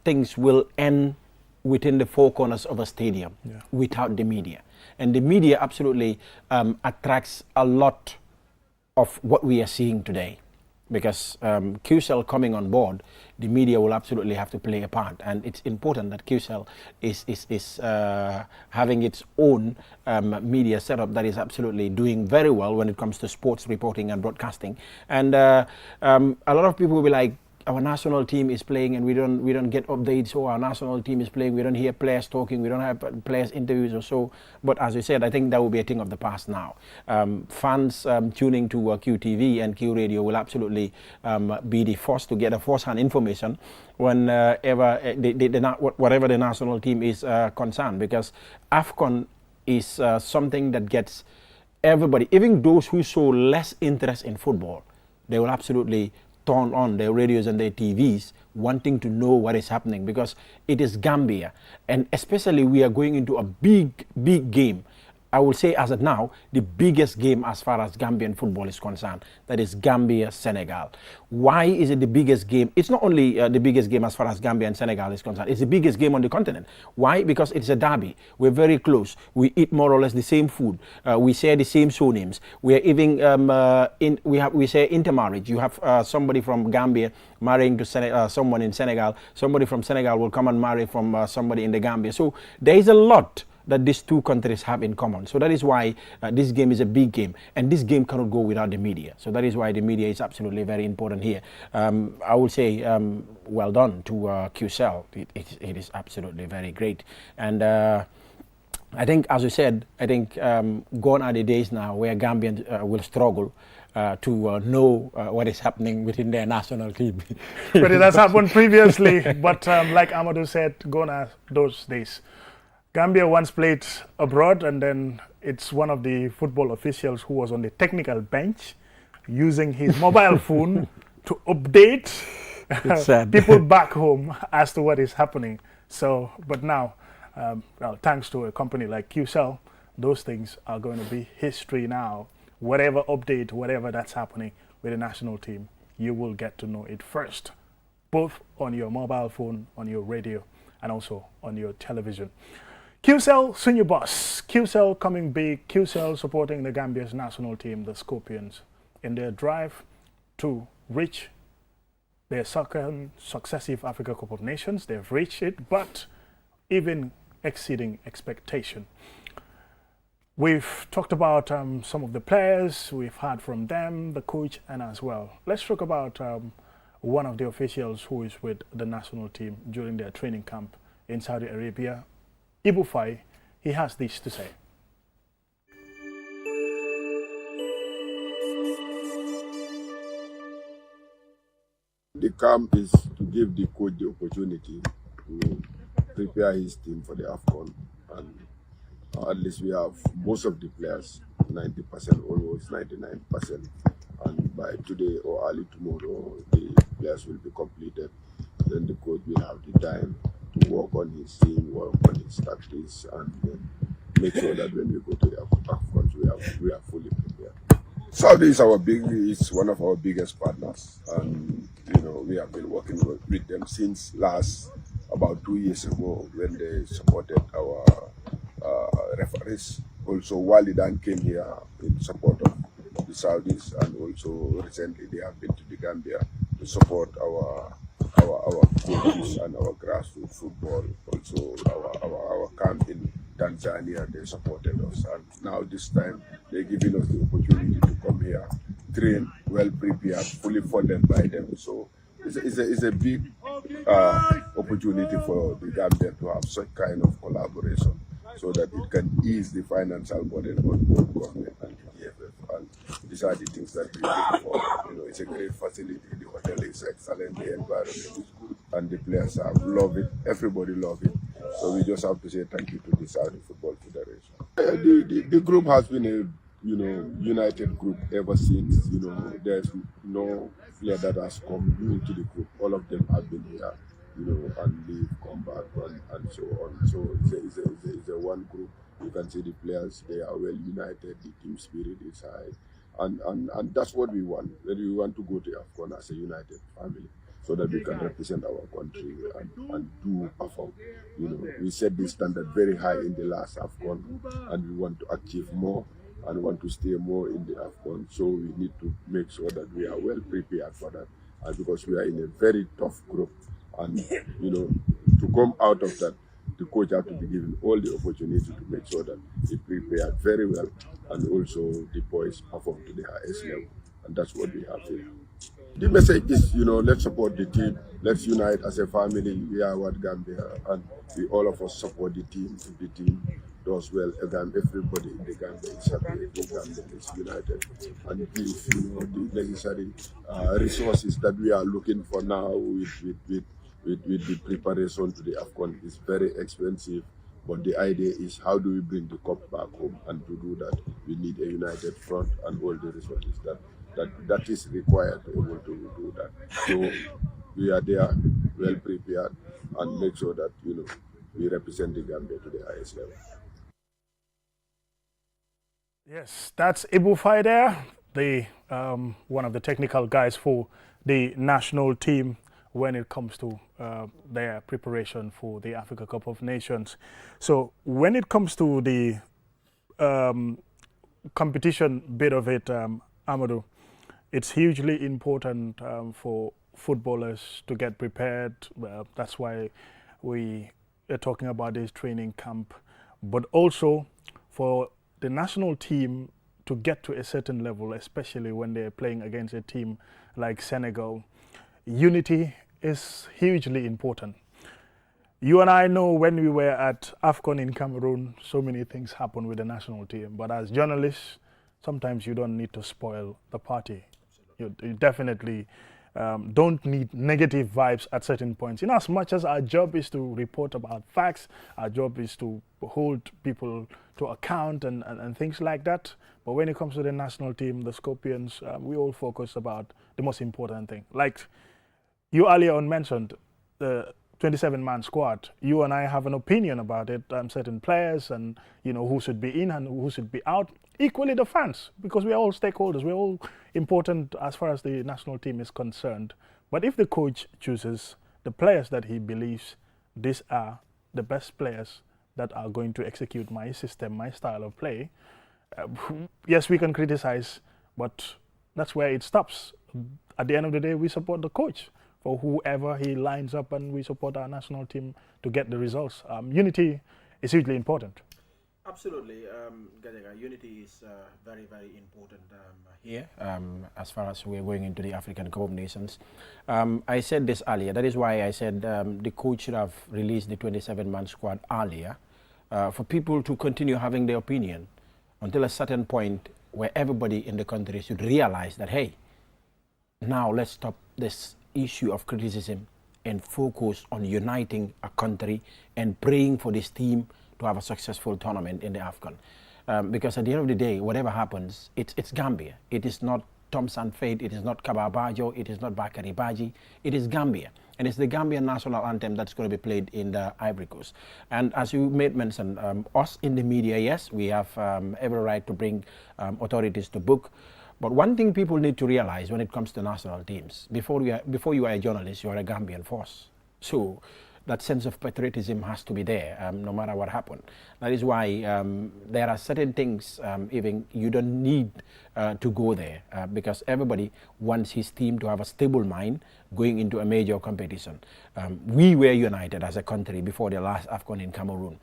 things will end within the four corners of a stadium without the media. And the media absolutely attracts a lot of what we are seeing today. Because Qcell coming on board, the media will absolutely have to play a part. And it's important that Qcell is having its own media setup that is absolutely doing very well when it comes to sports reporting and broadcasting. And a lot of people will be like, our national team is playing and we don't get updates, or our national team is playing, we don't hear players talking, we don't have players interviews or so. But as you said, I think that will be a thing of the past now. Fans tuning to QTV and Q Radio will absolutely be the first to get a first-hand information whenever whatever the national team is concerned, because Afcon is something that gets everybody, even those who show less interest in football, they will absolutely turn on their radios and their TVs wanting to know what is happening, because it is Gambia, and especially we are going into a big game. I will say as of now, the biggest game as far as Gambian football is concerned, that is Gambia-Senegal. Why is it the biggest game? It's not only the biggest game as far as Gambia and Senegal is concerned, it's the biggest game on the continent. Why? Because it's a derby. We're very close. We eat more or less the same food. We share the same surnames. We are even, we share intermarriage. You have somebody from Gambia marrying to someone in Senegal. Somebody from Senegal will come and marry from somebody in the Gambia. So there is a lot that these two countries have in common. So that is why this game is a big game, and this game cannot go without the media. So that is why the media is absolutely very important here. I would say well done to Qcell. It is absolutely very great. And I think, as you said, I think gone are the days now where Gambians will struggle to know what is happening within their national team. But it has happened previously, but like Amadou said, gone are those days. Gambia once played abroad, and then it's one of the football officials who was on the technical bench using his mobile phone to update people back home as to what is happening. So, but now, well, thanks to a company like Qcell, those things are going to be history now. Whatever update, whatever that's happening with the national team, you will get to know it first, both on your mobile phone, on your radio, and also on your television. Qcell, senior boss. Qcell coming big. Qcell supporting the Gambia's national team, the Scorpions, in their drive to reach their second successive Africa Cup of Nations. They've reached it, but even exceeding expectation. We've talked about some of the players. We've heard from them, the coach, and as well. Let's talk about one of the officials who is with the national team during their training camp in Saudi Arabia. Ibufai He has this to say. The camp is to give the coach the opportunity to prepare his team for the Afcon, and at least we have most of the players, 90%, almost 99%, and by today or early tomorrow the players will be completed. Then the coach will have the time to work on his team, work on his tactics, and then make sure that when we go to the Afcon we are fully prepared. Saudi is is one of our biggest partners, and we have been working with them since about 2 years ago when they supported our referees. Also, Walidan came here in support of the Saudis, and also recently they have been to the Gambia to support our coaches and our grassroots football. Also, our camp in Tanzania, they supported us, and now this time they're giving us the opportunity to come here, train, well prepared, fully funded by them. So it's a big opportunity for the Gambia to have such kind of collaboration, so that it can ease the financial burden on both government and the GFF. And these are the things that we look for. It's a great facility. The hotel is excellent. The environment is good, and the players love it. Everybody love it. So we just have to say thank you to the Saudi Football Federation. The group has been a united group ever since. There's no player that has come new to the group. All of them have been here, and leave, come back, and so on. So it's a one group. You can see the players, they are well united, the team spirit is high. And that's what we want. We want to go to Afcon as a united family, so that we can represent our country and do perform. We set the standard very high in the last Afcon, and we want to achieve more and want to stay more in the Afcon. So we need to make sure that we are well prepared for that, because we are in a very tough group. And to come out of that, the coach has to be given all the opportunity to make sure that he prepared very well, and also the boys perform to the highest level. And that's what we have here. The message is, let's support the team. Let's unite as a family. We are what Gambia, and we all of us support the team. If the team does well, everybody in the Gambia is happy. The Gambia is united, and give the necessary resources that we are looking for now with the preparation to the Afcon is very expensive. But the idea is, how do we bring the cup back home? And to do that, we need a united front and all the resources that is required to be able to do that. So we are there, well prepared, and make sure that we represent the Gambia to the highest level. Yes, that's Ibu Fai there, the one of the technical guys for the national team when it comes to their preparation for the Africa Cup of Nations. So when it comes to the competition bit of it, Amadou, it's hugely important for footballers to get prepared. That's why we are talking about this training camp, but also for the national team to get to a certain level, especially when they're playing against a team like Senegal. Unity is hugely important. You and I know when we were at Afcon in Cameroon, so many things happen with the national team. But as journalists, sometimes you don't need to spoil the party. You definitely don't need negative vibes at certain points. In as much as our job is to report about facts, our job is to hold people to account and things like that. But when it comes to the national team, the Scorpions, we all focus about the most important thing. Like you earlier on mentioned, the 27-man squad. You and I have an opinion about it, certain players and who should be in and who should be out. Equally the fans, because we're all stakeholders. We're all important as far as the national team is concerned. But if the coach chooses the players that he believes these are the best players that are going to execute my system, my style of play, yes, we can criticize, but that's where it stops. At the end of the day, we support the coach for whoever he lines up, and we support our national team to get the results. Unity is hugely important. Absolutely, Gajaga. Unity is very, very important here as far as we're going into the African Cup of Nations. I said this earlier. That is why I said the coach should have released the 27-man squad earlier, for people to continue having their opinion until a certain point where everybody in the country should realize that, hey, now let's stop this issue of criticism and focus on uniting a country and praying for this team to have a successful tournament in the Afcon. Because at the end of the day, whatever happens, it's Gambia. It is not Thompson Fate, it is not Kababajo, it is not Bakary Baji, it is Gambia. And it's the Gambian national anthem that's going to be played in the Ivory Coast. And as you made mention, us in the media, yes, we have every right to bring authorities to book. But one thing people need to realize when it comes to national teams, before you are a journalist, you are a Gambian force. So that sense of patriotism has to be there, no matter what happened. That is why there are certain things, even you don't need to go there, because everybody wants his team to have a stable mind going into a major competition. We were united as a country before the last Afcon in Cameroon.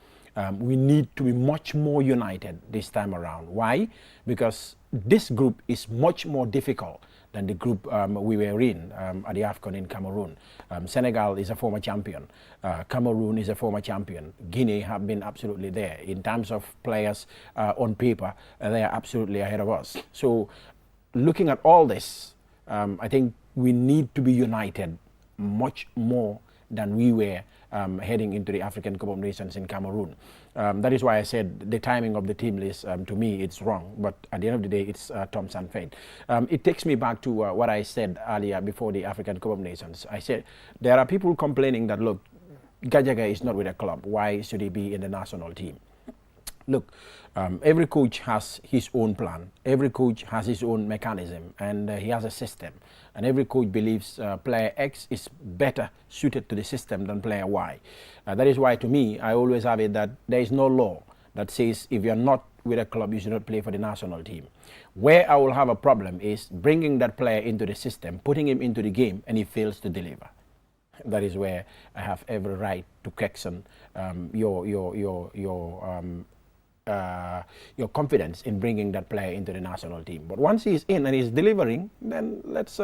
We need to be much more united this time around. Why? Because this group is much more difficult than the group we were in at the Afcon in Cameroon. Senegal is a former champion. Cameroon is a former champion. Guinea have been absolutely there. In terms of players on paper, they are absolutely ahead of us. So looking at all this, I think we need to be united much more than we were heading into the African Cup of Nations in Cameroon. That is why I said the timing of the team list, to me, it's wrong. But at the end of the day, it's Thompson Fate. It takes me back to what I said earlier before the African Cup of Nations. I said there are people complaining that, look, Gajaga is not with a club. Why should he be in the national team? Look, every coach has his own plan. Every coach has his own mechanism, and he has a system. And every coach believes player X is better suited to the system than player Y. That is why, to me, I always have it that there is no law that says if you're not with a club, you should not play for the national team. Where I will have a problem is bringing that player into the system, putting him into the game, and he fails to deliver. That is where I have every right to question your confidence in bringing that player into the national team. But once he's in and he's delivering, then let's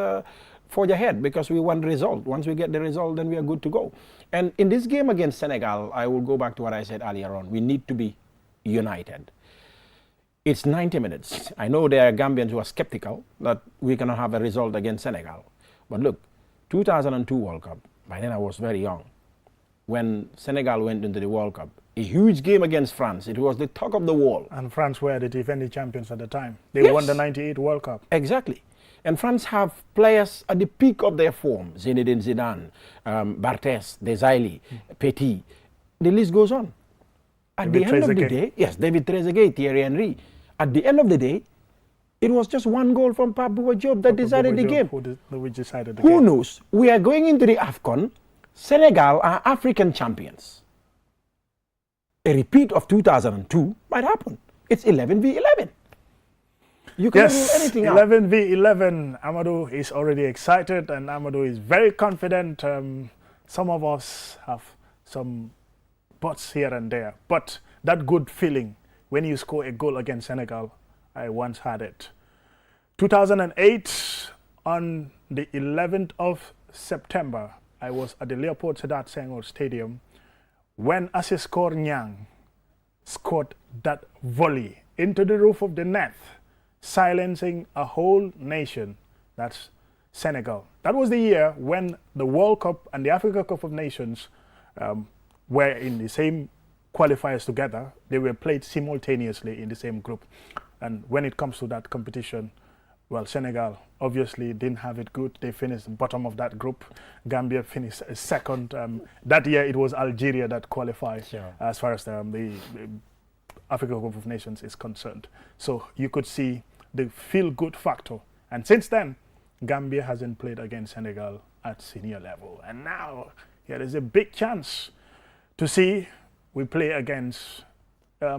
forge ahead, because we want the result. Once we get the result, then we are good to go. And in this game against Senegal, I will go back to what I said earlier on. We need to be united. It's 90 minutes. I know there are Gambians who are skeptical that we cannot have a result against Senegal. But look, 2002 World Cup, by then I was very young. When Senegal went into the World Cup, a huge game against France. It was the talk of the world. And France were the defending champions at the time. They won the 98 World Cup. Exactly. And France have players at the peak of their form. Zinedine Zidane, Barthez, Desailly, Petit. The list goes on. At the end of the day, yes, David Trezeguet, Thierry Henry. At the end of the day, it was just one goal from Pape Bouba Diop that decided the game. Who knows? We are going into the Afcon. Senegal are African champions. A repeat of 2002 might happen. It's 11 v 11. You can't rule anything out. 11 v 11. Amadou is already excited, and Amadou is very confident. Some of us have some buts here and there, but that good feeling when you score a goal against Senegal, I once had it. 2008, on the 11th of September, I was at the Leopold Sedat Senghor Stadium when Asiskor Nyang scored that volley into the roof of the net, silencing a whole nation. That's Senegal. That was the year when the World Cup and the Africa Cup of Nations were in the same qualifiers together. They were played simultaneously in the same group. And when it comes to that competition, well, Senegal obviously didn't have it good. They finished bottom of that group. Gambia finished second. That year it was Algeria that qualified as far as the Africa Cup of Nations is concerned. So you could see the feel-good factor. And since then, Gambia hasn't played against Senegal at senior level. And now there is a big chance to see we play against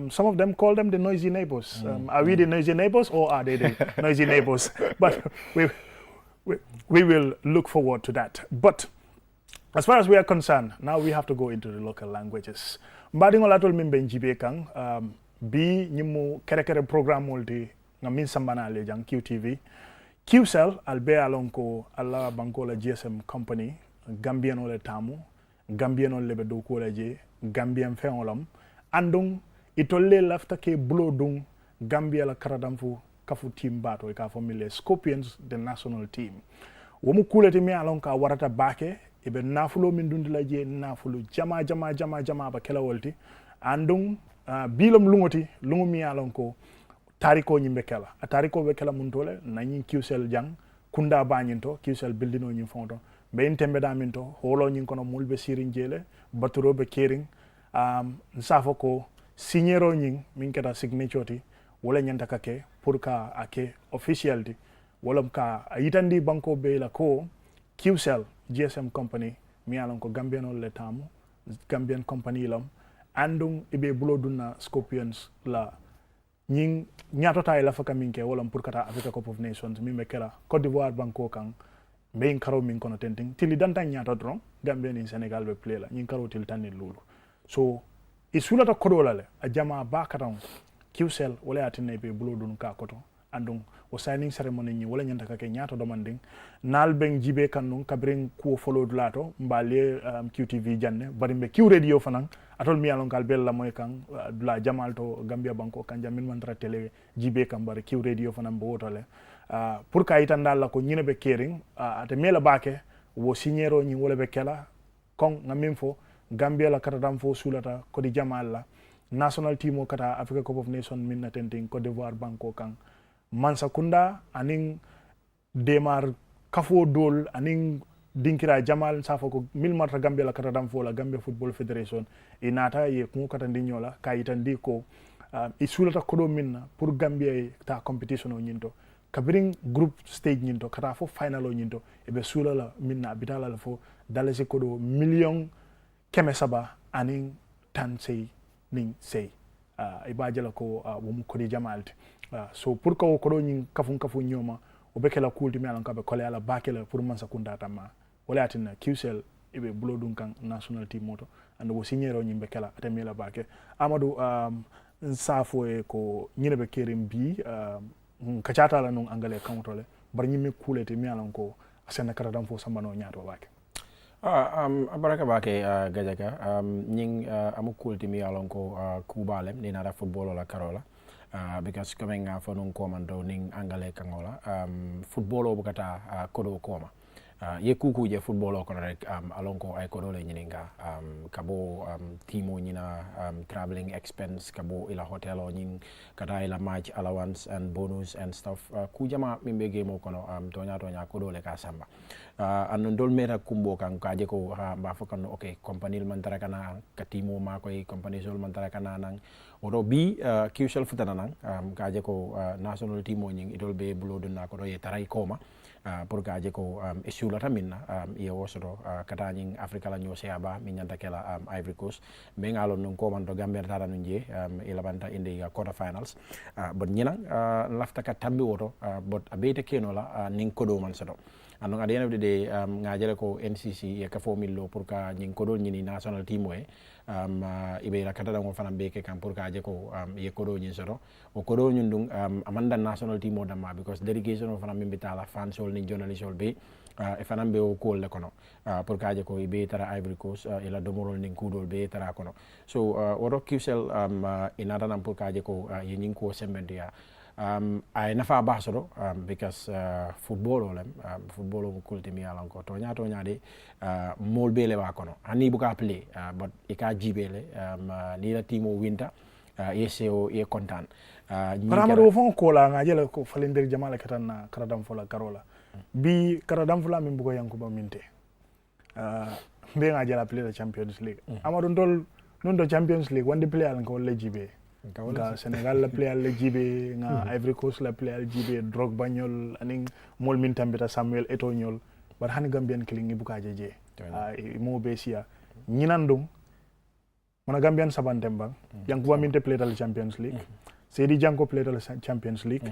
some of them call them the noisy neighbors. Are we the noisy neighbors, or are they the noisy neighbors? But we will look forward to that. But as far as we are concerned, now we have to go into the local languages. Mbadingolatol mimbe njibe kang bi nyimu kere program multi ngamin sambana le jang QTV. Qcell albe alonko alla bankola GSM company Gambian ole tamu, Gambian ole be dokuola je, Gambian feolom. andung itolle lafta ke blow dung Gambia la karadamfu kafu team bato ka family Scorpions the national team womu kulete mi alon ka warata bake ibe nafulo min dundila je nafulo jama ba kala wolti andung bilam lungu mi alon ko tariko nyimbe kala a tariko be kala mun tole nanyi Qcell jang kunda banyinto Qcell building o nyi fonto be intembe da minto holo nyi kono mulbe sirin jele baturo be kering nsafo ko signero nyi min keta signature ti wala nyanta kake pour ka ake official di wala ka yitandi banko be la ko Qcell GSM company mi alon ko Gambian le tamu Gambian company lam andung ibe buloduna Scorpions la ñing ñatota la faka minke wala pour kata Africa Cup of Nations mi me kala Côte d'Ivoire banko kan be karo min kono tenting tili danta ñato dron Gambia ni Senegal be play la ñing karo til tanni lulu so isulata kodola le a jama ba katam Qcell wala atine be bulodun ka koto andung o signing ceremony ni wala nyanta kake ñato demanding nal ben jibe kanun kabrin ko follow lato mbale QTV janne bari be Q radio fanan atol mi alon kal bella moy kan dula jamal to Gambia banko kan jamin man tra tele jibe kan bari Q radio fanan bo wotole pour ka itandal la ko ñine be kering ate mela bake wo signero ñi wala be kala kon ngamin fo Gambia la katadam fo sulata ko di jamal la national team o kata Africa Cup of Nations min na tenting Côte d'Ivoire banko kan Mansakunda aning Demar Kafo Dol aning Dinkira Jamal safo ko mil marta Gambia la katadam fo la Gambia Football Federation inata ye ko katandi nyola kayitandi ko isulata kodo minna pour Gambia ta competition o nyinto kabiring group stage nyinto kata fo final o nyinto ebe sula la minna bitala la fo dalasi kodo million keme saba aning tan sey ning sey ibajala ko womu kodi jamalti so pour ko ko nyin kafu nyoma o be kala kulti mi alan ka be kole ala bakela pour Mansakunda tamma wala atina Qcell ibe bulodun kan national team moto ando wo signero nyimbe kala atamela bake Amadou nsafo e ko nyine be kerim bi kachata la non angale kawtole bar nyimmi kulete mi alan ko asena karadam fo sambano nyaato bake baraka bake gajaga nying amu kulti mi alan ko kubalem ni nara football la karola because coming for non commando ning angale kangola football o bukata kodo koma ye kuku je football o kono rek alonko ay kodo le nyininga kabo timo nyina traveling expense kabo ila hotel o nyin kata ila match allowance and bonus and stuff ku jama mimbe game o kono tonya kodo le ka samba anon dol mera kumbo kan kaje ko ba fokan okay company man tarakana katimo ma koy company sol man tarakana nang odo bi Qcell futana nang kaje ko national team o nyin idol be bulodun na ko do ye taray koma pour kaje ko isulata minna ye wosoto katañing Africa la ñoo seaba min nyanta kala Ivory Coast be ngalon non ko man do Gambia tara nun je ilabanta indi quarter finals but ñina lafta ka tambi woto but abete keno la ning kodo man soto andon at the end of the day ngajele ko Ncc e ka fo millo pour ka ñing kodo ñini national team we ibe la katada ngo fana beke kam pour kaje ko ye kodo ñin soto o kodo ñun dum amanda national team o dama because delegation o fana mimbita la fan sol ni journalist sol be e fana be o ko le kono pour kaje ko ibe tara Ivory Coast ila domorol ni kudol be tara kono so wodo Qcell inata nam pour kaje ko ye ñing ko sembendia ay nafa basoro because football olem football o kulti mi alan ko tonya de mol bele wa kono hani buka play but ika jibele ni la timo winter yeseo ye content paramado fon ko la ngajele ko falender jamala katana karadam fola karola bi karadam fola min bugo yanko ba minte be ngajela play the Champions League amado ndol non do Champions League wande play alan ko le jibe nga Senegal la player la jibe nga Ivory Coast la player jibe Drogba ñol aning mol min tambita Samuel Eto'o ñol bar hani Gambian killing ngi buka jeje mo besia ñinandum mana Gambian sabantemba yankuba min te play la Champions League Sedi Janko played the Champions League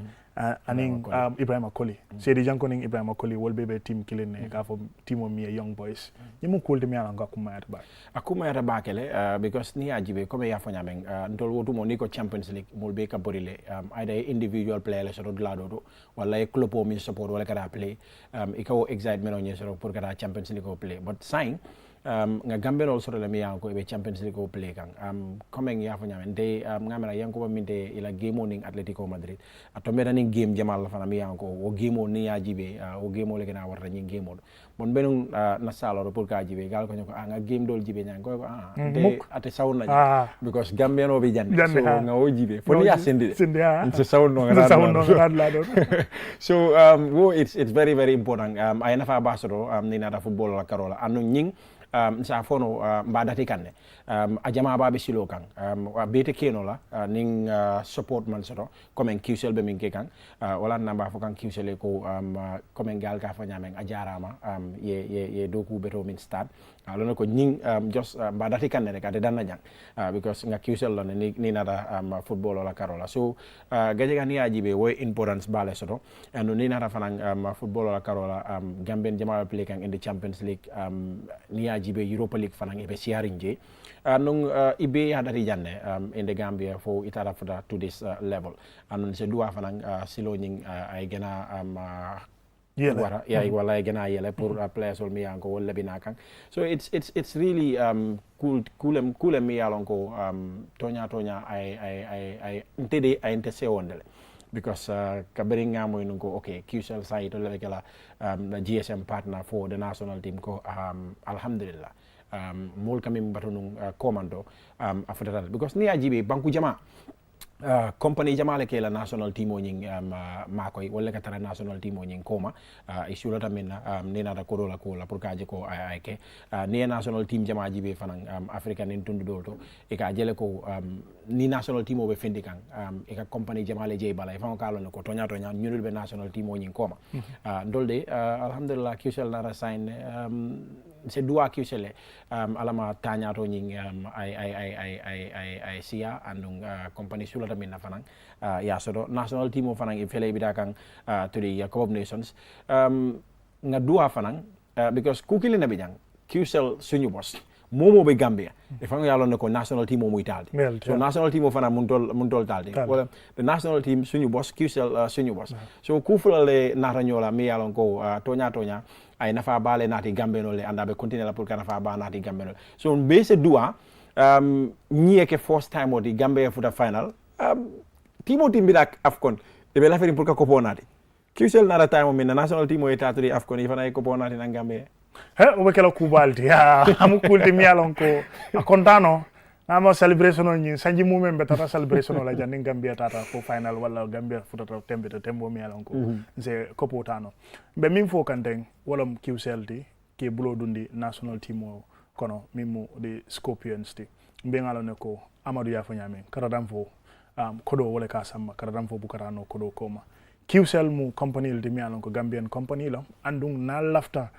aning Ibrahima Koli Sedi Janko ning Ibrahima Koli wol bebe team killing ka fo team of young boys ñimu cool de mi ala ngakuma yata ba akuma yata ba kele because ni ajibe comme ya fanya men ndol wotu mo ni ko Champions League mol be ka borile either individual player le so do lado do wala club o mi support wala kada play ikaw excitement on yesoro pour kada Champions League ko play but sign nga Gambia no soro le mi yanko e Champions League ko play kan coming ya fo nyamen de ngamela yanko ba minte ila game ning Atletico Madrid atombe ning game jamal fana mi yanko o game ni ya jibe o game le gena warta nyi game bon benun na salo pour ka jibe gal ko nyako nga game dol jibe nyan ko de ate sawna because Gambia no be jande so nga o jibe fo ni ya sendi c'est sawno nga la do so it's very very important ay nafa basoro ni na football la karola anu nying sa fono mbadati kanne a jama babe silo kan bete keno la ning support man soto comme Qcell be min ke kan wala namba fo kan Qcell ko comme gal ka fa nyamen a jarama ye doku beto min start lona ko ning just mbadati kanne rek ade danna jang because nga Qcell la ni nada football la karola so gaje kan ya jibe wo importance bale soto and ni nada fanan football la karola Gambian jama play kan in the Champions League ni jibe Europa League fanan e be siarinje nung ibe hadari janne in the Gambia for itara for to this level and se dua fanan silo nying ay gena wara ya wala ay gena yele pour players ol mi yanko wala binakan so it's really cool mi yalon ko tonya ay ntede ay ntese wondele because kabering ngamo nungo okay Qcell side to lekala GSM partner for the national team ko alhamdulillah mol kamim batonung commando after that because ni ajibe banku jama company jamale ke la national team nying makoy wala katara national team nying koma isula tamina nena da korola ko la pour kaje ko ay ke ni national team jama jibe fanan african en tundu dolto e ka jele ko ni national team be fendi kan e ka company jamale je balay fa ko alon ko tonya nyulul be national team nying koma dolde alhamdulillah Qcell nara sign c'est dua Qcell alama tanya to nying ay sia andung company sula tamina fanan ya sodo national team o fanan e fele bida kan to the Cup of Nations nga dua fanan because kukili na bijang Qcell suñu boss momo be Gambia e fango yalo ne ko national team o muy taldi so national team o fana mun tol taldi wala the national team suñu boss Qcell suñu boss so kufulale nata nyola mi yalo ko tonya ay nafa bale nati Gambia no le anda be continue la pour ka nafa ba nati Gambia no so be se dua nyeke first time o di Gambia futa final team bida Afcon e be la feri pour ka ko bonati Qcell nara time o min national team o etatu di Afcon e fana ko bonati na Gambia o be kala kubalti amu kulti mi alon ko kontano ama celebration on ni sanji mumen be tata celebration la jandi Gambia tata ko final wala Gambia futata tembo mi alon ko c'est kopotano be min fo kanten wala Qcell ti ke bulo dundi national team o kono mimu de Scorpions ti be ngalo ne ko Amadou ya fo nyame karadam fo kodo wala ka samma karadam fo bukarano kodo koma Qcell mu company de mi alon ko Gambian company la andung na lafta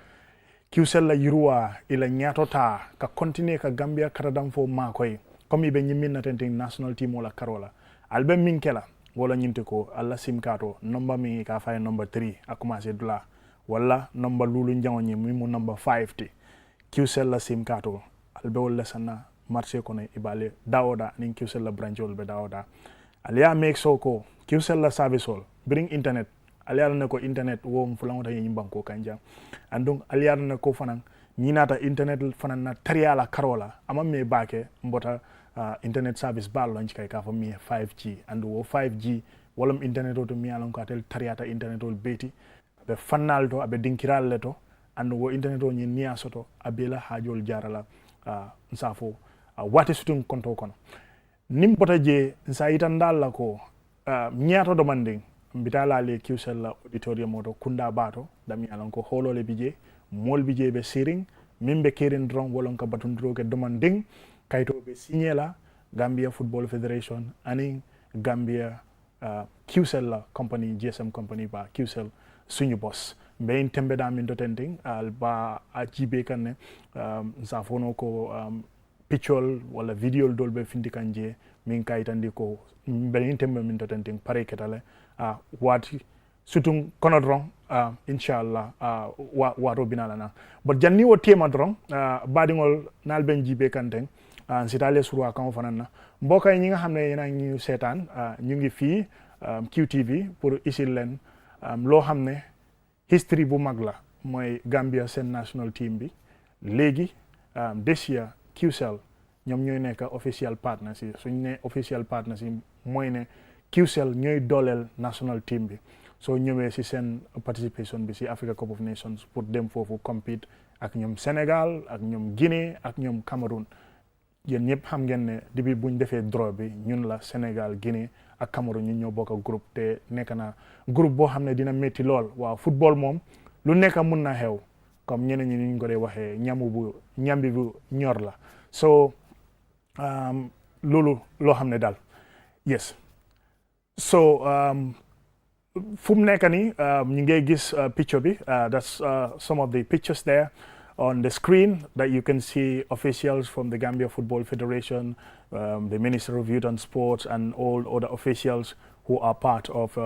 Qcell la yirwa ila nyatota ka continue ka Gambia karadam fo makoy comme ibe nyimin natenting national team wala karola albe minkela wala nyinte ko alla simkato number mi ka fay number 3 a commencer dula wala number lulu njango nyi mu number 5 ti Qcell la simkato albe wala sana marché ko ne ibale dawoda nin Qcell la branchol be dawoda aliya make so ko Qcell la service all bring internet aliya ne ko internet wo mfulango tan yimban ko kanja andong aliya ne ko fanan nyinata internet fanan na tariala karola ama me bake mbota internet service bal launch kay ka fa mi 5G and wo 5G wolum internet to mi alon ko tel tariata internet ol beti be fannal to abe dinkiral le to and wo internet o nyi niya soto abela hajol jarala nsafo wati sutun konto kono nim bota je nsa itandal la ko nyato demanding mbitala le Qcell la auditorium moto kunda bato dami alon ko holole bije mol bije be siring mimbe kerin dron wolon ka batundro ke demanding kayto be signé la Gambia Football Federation ani Gambia Qcell la company GSM company ba Qcell suñu boss be in tembe da min dotenting al ba ajibe kanne safono ko picture wala video dolbe findi kanje min kaytandi ko be in tembe min dotenting pare ketale wati sutung kono dron inshallah wato binala na but janni wo tema dron badingol nal ben jibe kanteng sitale surwa kan fanana mbokay ñi nga xamne yena ñu sétane ñu ngi fi QTV pour isil len lo xamne history bu mag la moy Gambia sen national team bi légui this year Qcell ñoom ñooy nekk official partners yi suñ ne official partners yi mooy ne Qcell ñooy dooleel national team bi soo ñëwee si seen participation bi si Africa Cup of Nations pour dem foofu compete ak ñoom Sénégal ak ñoom Guinée ak ñoom Cameroun yéen ñëpp xam ngeen ne depuis buñ defee draw bi ñun la Sénégal Guinée ak Cameroun ñu ñoo bokk ak groupe te nekk na groupe boo xam ne dina métti lool waaw football moom lu nekk mun na xew comme ñeneen ñi ñu ko dee waxee ñambi bu ñor la so loolu loo xam ne daal yes so fu mu nekk nii ñu ngay gis picture bi that's some of the pictures there on the screen that you can see officials from the Gambia Football Federation, the Minister of Youth and Sports, and all other officials who are part of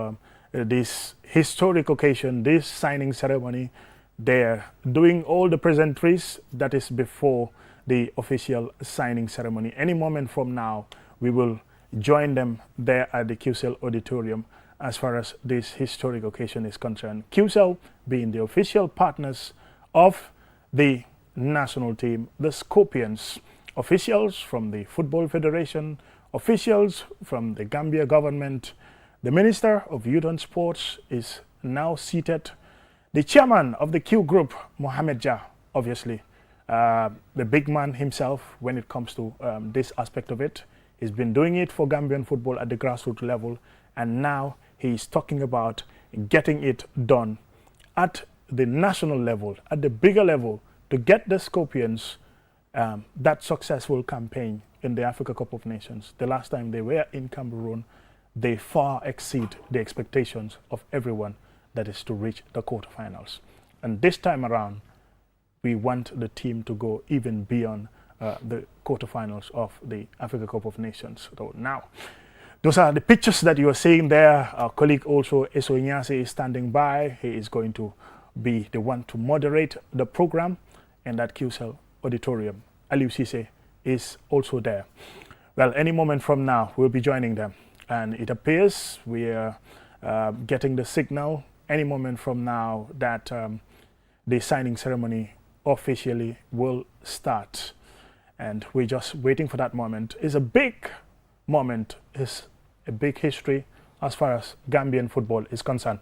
this historic occasion, this signing ceremony. They're doing all the pleasantries that is before the official signing ceremony. Any moment from now, we will join them there at the Qcell Auditorium as far as this historic occasion is concerned. Qcell being the official partners of the national team, the Scorpions, officials from the Football Federation, officials from the Gambia government. The Minister of Youth and Sports is now seated. The chairman of the Q Group, Mohamed Jah, obviously, the big man himself when it comes to this aspect of it. He's been doing it for Gambian football at the grassroots level, and now he's talking about getting it done at the national level, at the bigger level, to get the Scorpions that successful campaign in the Africa Cup of Nations. The last time they were in Cameroon, they far exceed the expectations of everyone that is to reach the quarterfinals. And this time around, we want the team to go even beyond the quarterfinals of the Africa Cup of Nations. So now, those are the pictures that you are seeing there. Our colleague also, Ncc Ncc, is standing by. He is going to be the one to moderate the program in that Qcell Auditorium. Aliou Cisse is also there. Well, any moment from now, we'll be joining them. And it appears we are getting the signal any moment from now that the signing ceremony officially will start. And we're just waiting for that moment. It's a big moment, it's a big history as far as Gambian football is concerned.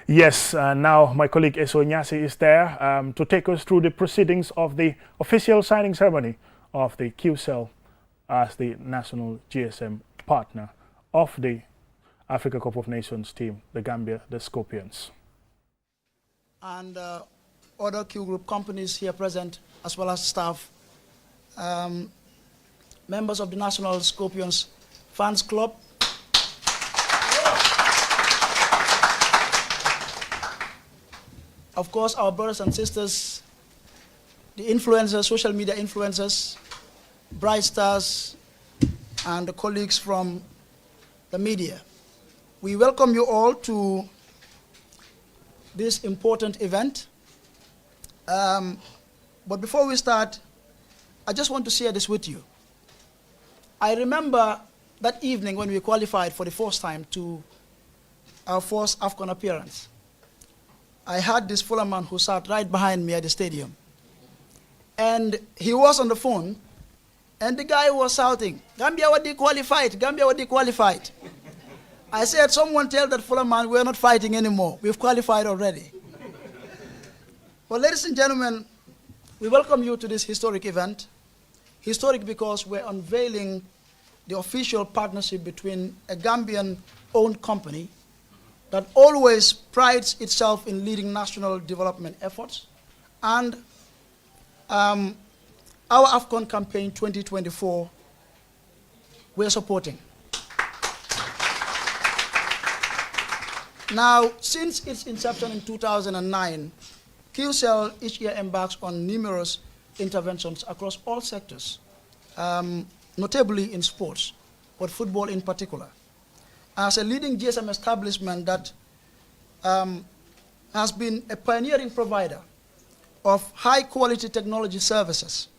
Yes, now my colleague Ncc Ncc is there to take us through the proceedings of the official signing ceremony of the Qcell as the national GSM partner of the Africa Cup of Nations team, the Gambia, the Scorpions. And other Q Group companies here present, as well as staff, members of the National Scorpions Fans Club, of course, our brothers and sisters, the influencers, social media influencers, bright stars, and the colleagues from the media. We welcome you all to this important event. But before we start, I just want to share this with you. I remember that evening when we qualified for the first time to our first Afcon appearance. I had this Fulham man who sat right behind me at the stadium. And he was on the phone, and the guy was shouting, "Gambia were dequalified, Gambia were dequalified." I said, "Someone tell that Fulham man we're not fighting anymore. We've qualified already." Well, ladies and gentlemen, we welcome you to this historic event. Historic because we're unveiling the official partnership between a Gambian-owned company that always prides itself in leading national development efforts, and our Afcon campaign 2024 we're supporting. Now, since its inception in 2009, Qcell each year embarks on numerous interventions across all sectors, notably in sports, but football in particular. As a leading GSM establishment that has been a pioneering provider of high-quality technology services,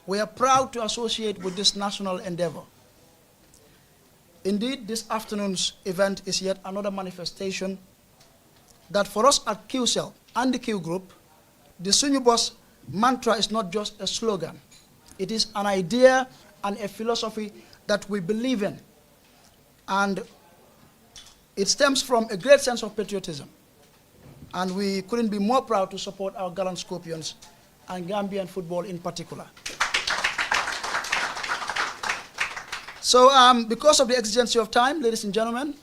we are proud to associate with this national endeavor. Indeed, this afternoon's event is yet another manifestation that for us at Qcell and the Q Group, the Sunyubos mantra is not just a slogan. It is an idea and a philosophy that we believe in. And it stems from a great sense of patriotism. And we couldn't be more proud to support our gallant Scorpions and Gambian football in particular. So because of the exigency of time, ladies and gentlemen,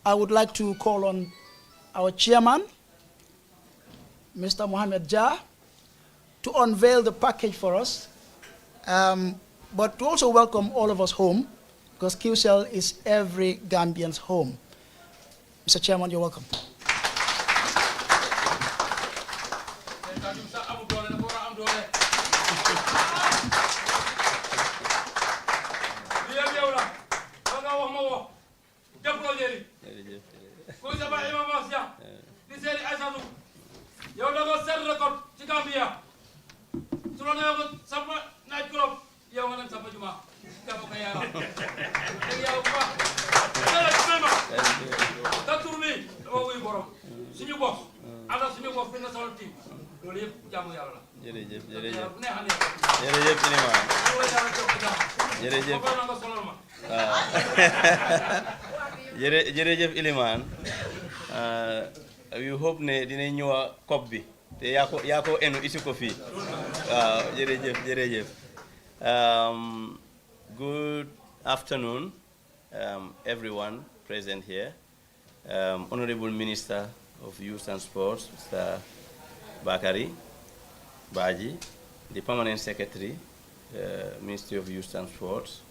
I would like to call on our chairman, Mr. Mohamed Jah, to unveil the package for us, but to also welcome all of us home, because Qcell is every Gambian's home. Mr. Chairman, you're welcome. jërëjëf Iliman we hope ne dinañ ñëw COP bi te yaa ko enu isi ko fii waaw jërëjëf good afternoon everyone present here, Honorable Minister of Youth and Sports Mr. Bakari Baji, the Permanent Secretary Ministry of Youth and Sports,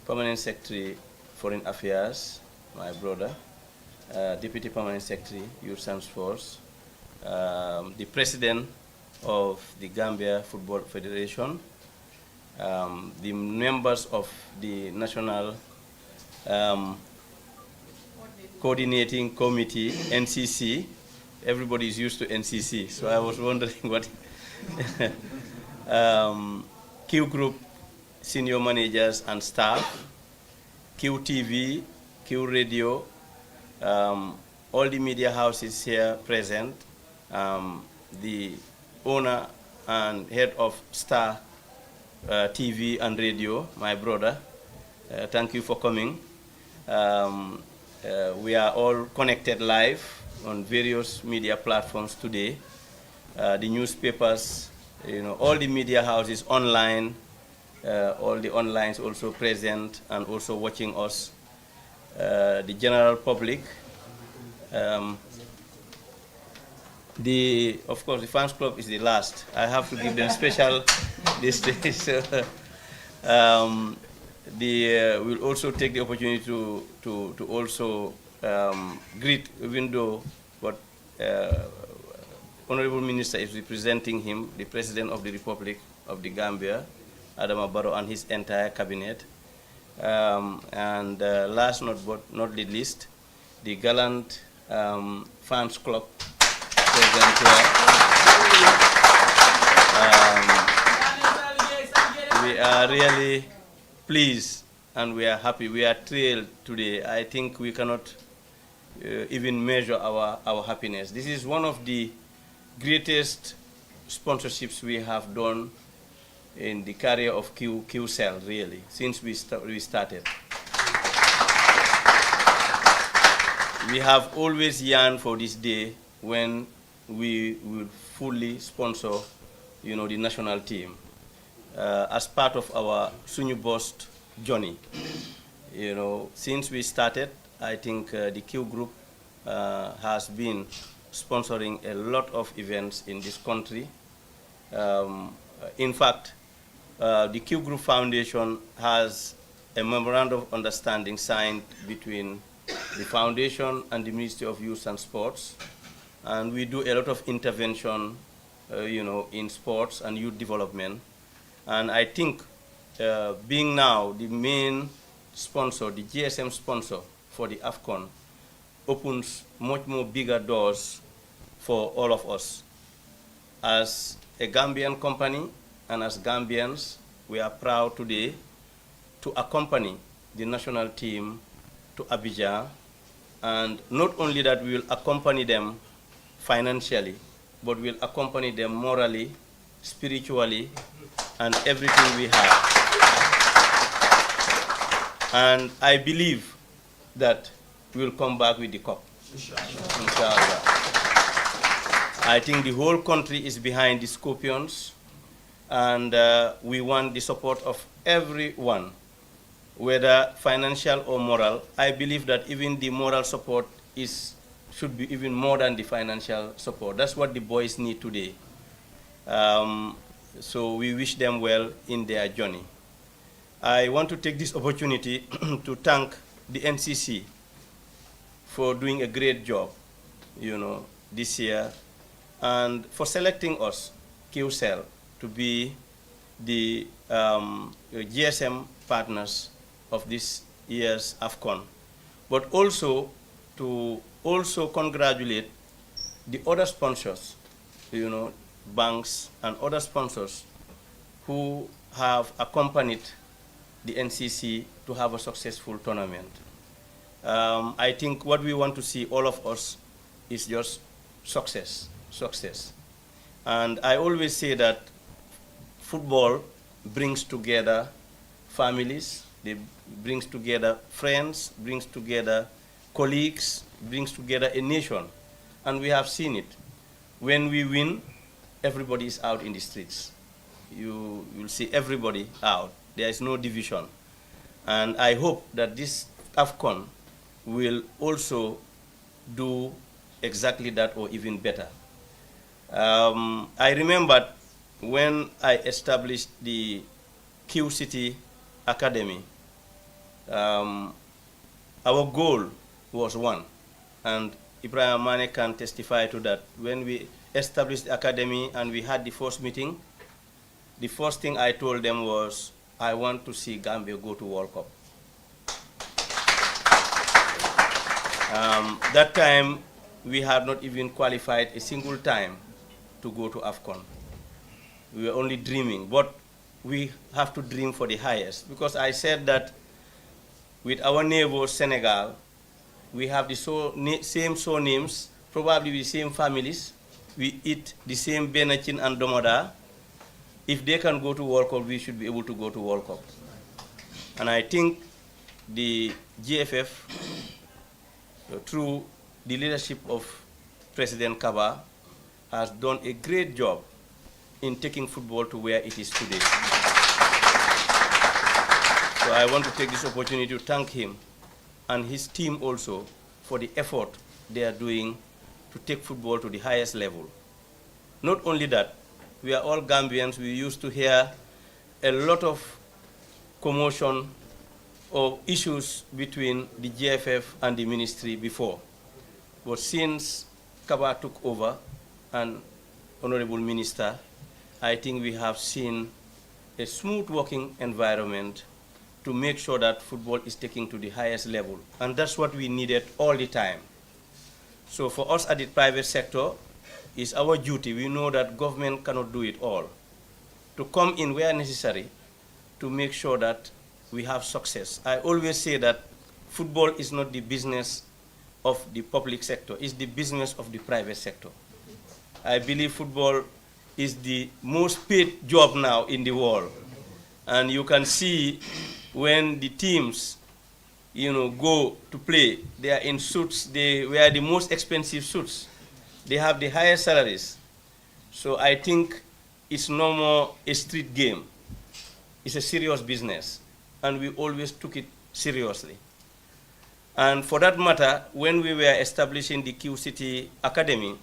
Permanent Secretary Foreign Affairs, my brother, Deputy Permanent Secretary, Youth and Sports, the President of the Gambia Football Federation, the members of the National Coordinating Committee, NCC. Everybody is used to NCC, so I was wondering what. Q Group senior managers and staff, QTV, Q Radio, all the media houses here present, the owner and head of Star TV and Radio, my brother, thank you for coming. We are all connected live on various media platforms today. The newspapers, all the media houses online, all the onlines also present and also watching us, the general public, of course, the fans club is the last. I have to give them special this day. So, we'll also take the opportunity to also greet, even though what Honorable Minister is representing him, the President of the Republic of the Gambia, Adama Barrow, and his entire cabinet. And last but not the least, the gallant fans club present here. We are really pleased and we are happy. We are thrilled today. I think we cannot even measure our happiness. This is one of the greatest sponsorships we have done in the career of Qcell, really, since we started. We have always yearned for this day when we will fully sponsor, the national team as part of our Sunyu Bost journey. Since we started, I think the Q Group has been sponsoring a lot of events in this country. In fact, the Q Group Foundation has a memorandum of understanding signed between the foundation and the Ministry of Youth and Sports, and we do a lot of intervention, in sports and youth development. And I think being now the main sponsor, the GSM sponsor for the Afcon, opens much more bigger doors for all of us. As a Gambian company and as Gambians, we are proud today to accompany the national team to Abidjan, and not only that, we will accompany them financially, but we'll accompany them morally, spiritually, and everything we have. And I believe that we will come back with the cup. Inshallah. I think the whole country is behind the Scorpions, and we want the support of everyone, whether financial or moral. I believe that even the moral support should be even more than the financial support. That's what the boys need today. So we wish them well in their journey. I want to take this opportunity to thank the NCC for doing a great job, this year, and for selecting us, Qcell, to be the GSM partners of this year's Afcon, but also to congratulate the other sponsors, banks and other sponsors who have accompanied the NCC to have a successful tournament. I think what we want to see, all of us, is just success. And I always say that football brings together families, it brings together friends, brings together colleagues, brings together a nation. And we have seen it. When we win, everybody is out in the streets. You will see everybody out. There is no division. And I hope that this Afcon will also do exactly that or even better. I remember when I established the Ncc Academy, our goal was one, and Ibrahim Mane can testify to that. When we established the academy and we had the first meeting, the first thing I told them was, I want to see Gambia go to World Cup. That time, we had not even qualified a single time to go to Afcon. We were only dreaming, but we have to dream for the highest, because I said that with our neighbor Senegal, we have the same surnames, probably the same families, we eat the same benachin and domoda. If they can go to World Cup, we should be able to go to World Cup. And I think the GFF, through the leadership of President Kaba, has done a great job in taking football to where it is today. So I want to take this opportunity to thank him and his team also for the effort they are doing to take football to the highest level. Not only that, we are all Gambians. We used to hear a lot of commotion or issues between the GFF and the ministry before. But since Kaba took over and Honorable Minister, I think we have seen a smooth working environment to make sure that football is taken to the highest level. And that's what we needed all the time. So for us at the private sector, it's our duty. We know that government cannot do it all. To come in where necessary to make sure that we have success. I always say that football is not the business of the public sector, it's the business of the private sector. I believe football is the most paid job now in the world. And you can see when the teams, go to play, they are in suits, they wear the most expensive suits. They have the highest salaries. So I think it's no more a street game. It's a serious business. And we always took it seriously. And for that matter, when we were establishing the Ncc Academy,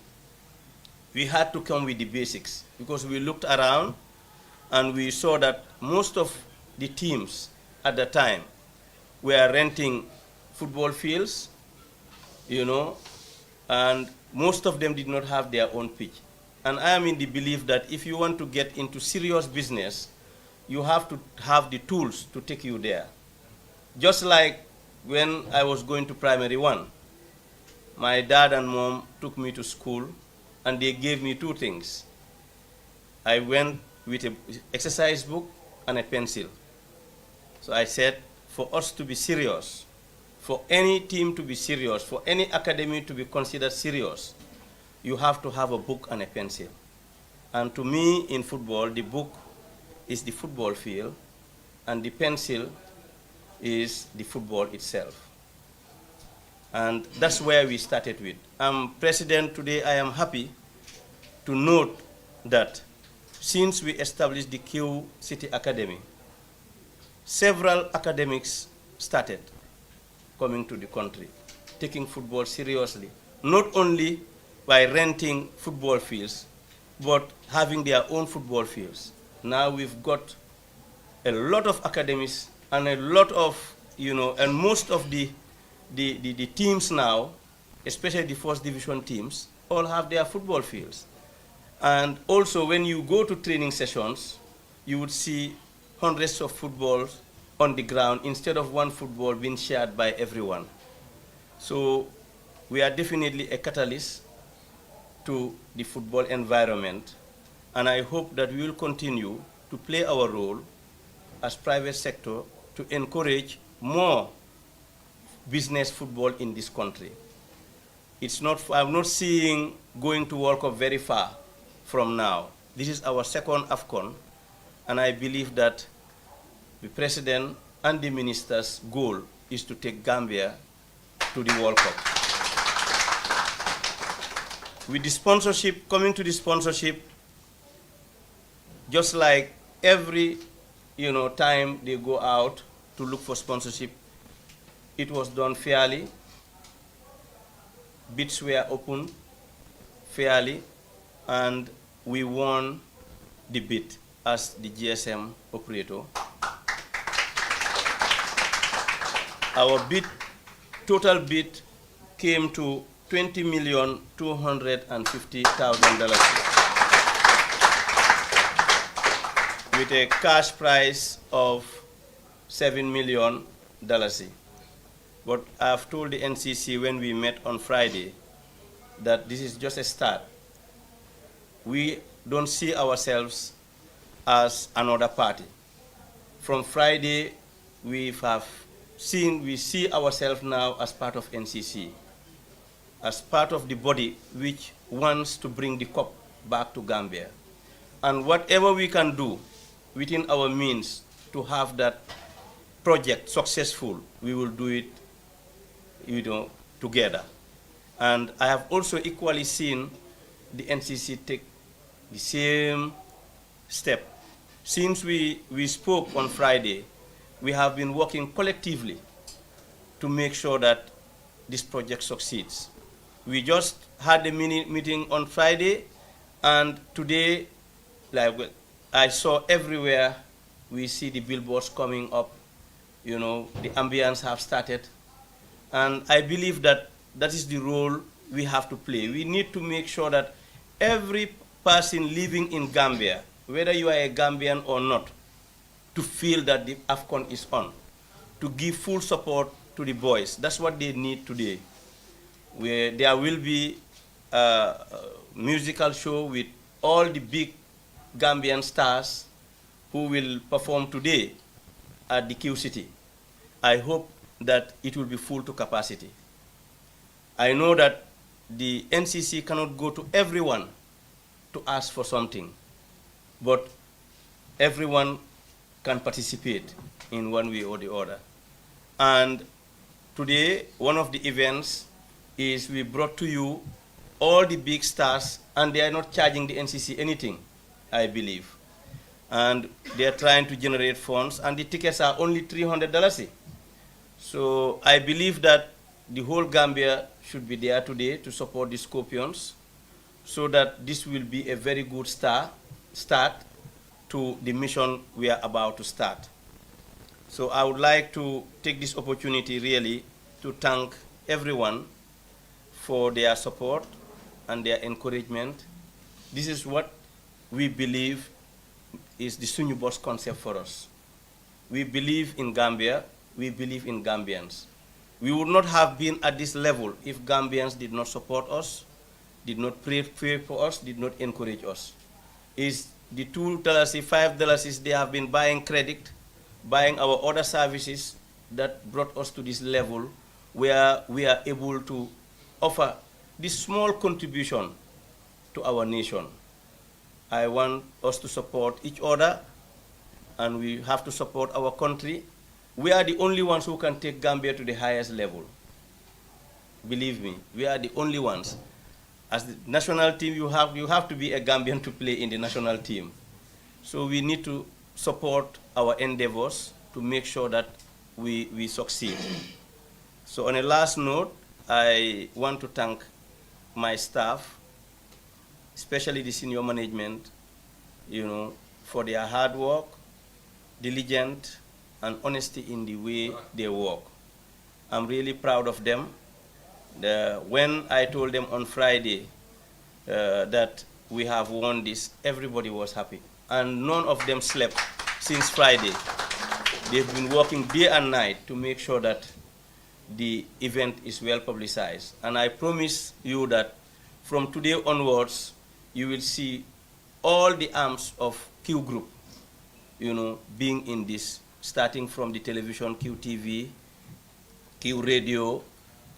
we had to come with the basics, because we looked around and we saw that most of the teams at the time were renting football fields, and most of them did not have their own pitch. And I am in the belief that if you want to get into serious business, you have to have the tools to take you there. Just like when I was going to primary one, my dad and mom took me to school and they gave me two things. I went with an exercise book and a pencil. So I said, for us to be serious, for any team to be serious, for any academy to be considered serious, you have to have a book and a pencil. And to me, in football, the book is the football field, and the pencil is the football itself. And that's where we started with. President, today I am happy to note that since we established the Q City Academy, several academics started coming to the country, taking football seriously, not only by renting football fields, but having their own football fields. Now we've got a lot of academies and a lot of, and most of the teams now, especially the first division teams, all have their football fields. And also when you go to training sessions, you would see hundreds of footballs on the ground instead of one football being shared by everyone. So we are definitely a catalyst to the football environment, and I hope that we will continue to play our role as private sector to encourage more business football in this country. I'm not seeing going to World Cup very far from now. This is our second Afcon, and I believe that the President and the Minister's goal is to take Gambia to the World Cup. With the sponsorship, coming to the sponsorship, just like every time they go out to look for sponsorship, it was done fairly. Bids were opened fairly, and we won the bid as the GSM operator. Our bid, total bid, came to $20,250,000 with a cash price of $7 million. But I've told the NCC when we met on Friday that this is just a start. We don't see ourselves as another party. From Friday, we see ourselves now as part of NCC, as part of the body which wants to bring the cup back to Gambia. And whatever we can do within our means to have that project successful, we will do it together. And I have also equally seen the NCC take the same step. Since we spoke on Friday, we have been working collectively to make sure that this project succeeds. We just had a meeting on Friday, and today, like I saw everywhere, we see the billboards coming up, the ambience have started. And I believe that that is the role we have to play. We need to make sure that every person living in Gambia, whether you are a Gambian or not, to feel that the Afcon is on, to give full support to the boys. That's what they need today. Where there will be a musical show with all the big Gambian stars who will perform today at the Q City. I hope that it will be full to capacity. I know that the NCC cannot go to everyone to ask for something, but everyone can participate in one way or the other. And today, one of the events is we brought to you all the big stars, and they are not charging the NCC anything, I believe. And they are trying to generate funds, and the tickets are only $300. So I believe that the whole Gambia should be there today to support the Scorpions, so that this will be a very good start to the mission we are about to start. So I would like to take this opportunity really to thank everyone for their support and their encouragement. This is what we believe is the Sunyu Boss concept for us. We believe in Gambia, we believe in Gambians. We would not have been at this level if Gambians did not support us, did not pray for us, did not encourage us. Is the $2, $5 they have been buying credit, buying our other services that brought us to this level where we are able to offer this small contribution to our nation. I want us to support each other, and we have to support our country. We are the only ones who can take Gambia to the highest level. Believe me, we are the only ones. As the national team, you have to be a Gambian to play in the national team. So we need to support our endeavors to make sure that we succeed. So on a last note, I want to thank my staff, especially the senior management, for their hard work, diligence, and honesty in the way they work. I'm really proud of them. When I told them on Friday that we have won this, everybody was happy. And none of them slept since Friday. They've been working day and night to make sure that the event is well publicized. And I promise you that from today onwards, you will see all the arms of Q Group, being in this, starting from the television, QTV, Q Radio,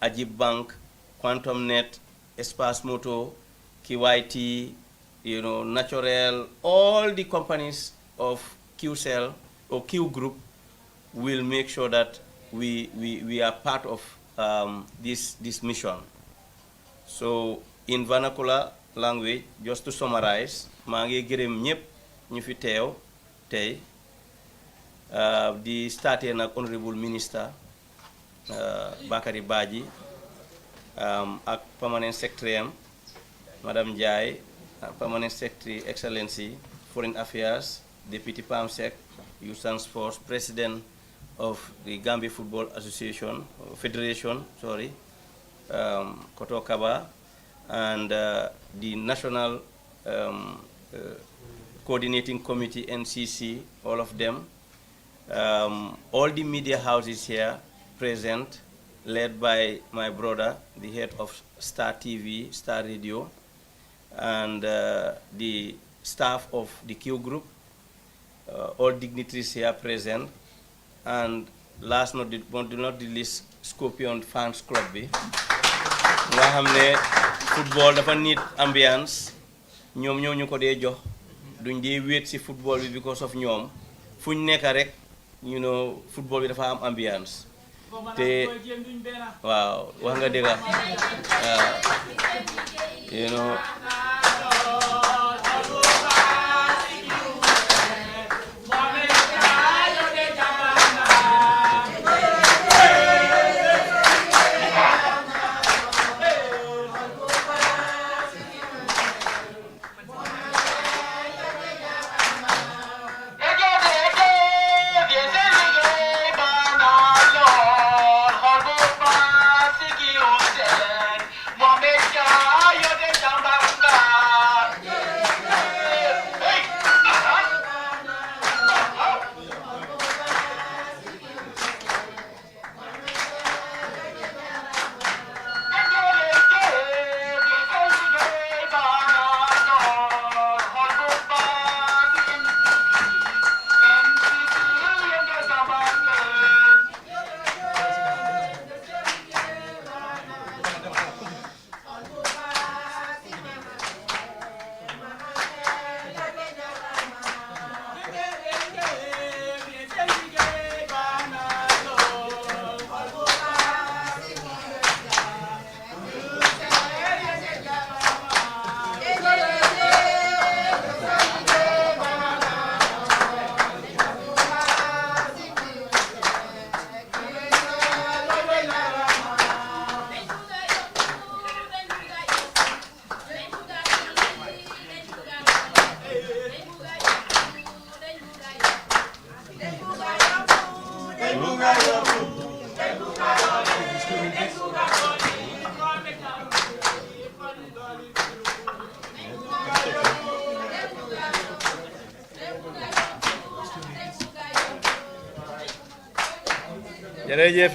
Ajib Bank, Quantum Net, Espace Moto, QYT, Natural, all the companies of Qcell or Q Group will make sure that we are part of this mission. So in vernacular language, just to summarize, maa ngi gërëm ñëpp ñu fi teew tey di starté nag honorable minister Bakary Badji ak permanent secretary Madame Ndiaye, permanent secretary Excellency Foreign Affairs, Deputy Pamsec, Youth and Sports, President of the Gambia Football Association, Federation, sorry, Koto Kaba, and the National Coordinating Committee, NCC, all of them. All the media houses here present, led by my brother, the head of Star TV, Star Radio, and the staff of the Q Group, all dignitaries here present, and last but not the least, Scorpion Fans Club bi nga xamné football dafa need ambiance, ñom ñoo ñu ko dé jox, duñ dé wét ci football bi because of ñom fuñ nekk rek football bi dafa am ambiance té waaw wax nga dégg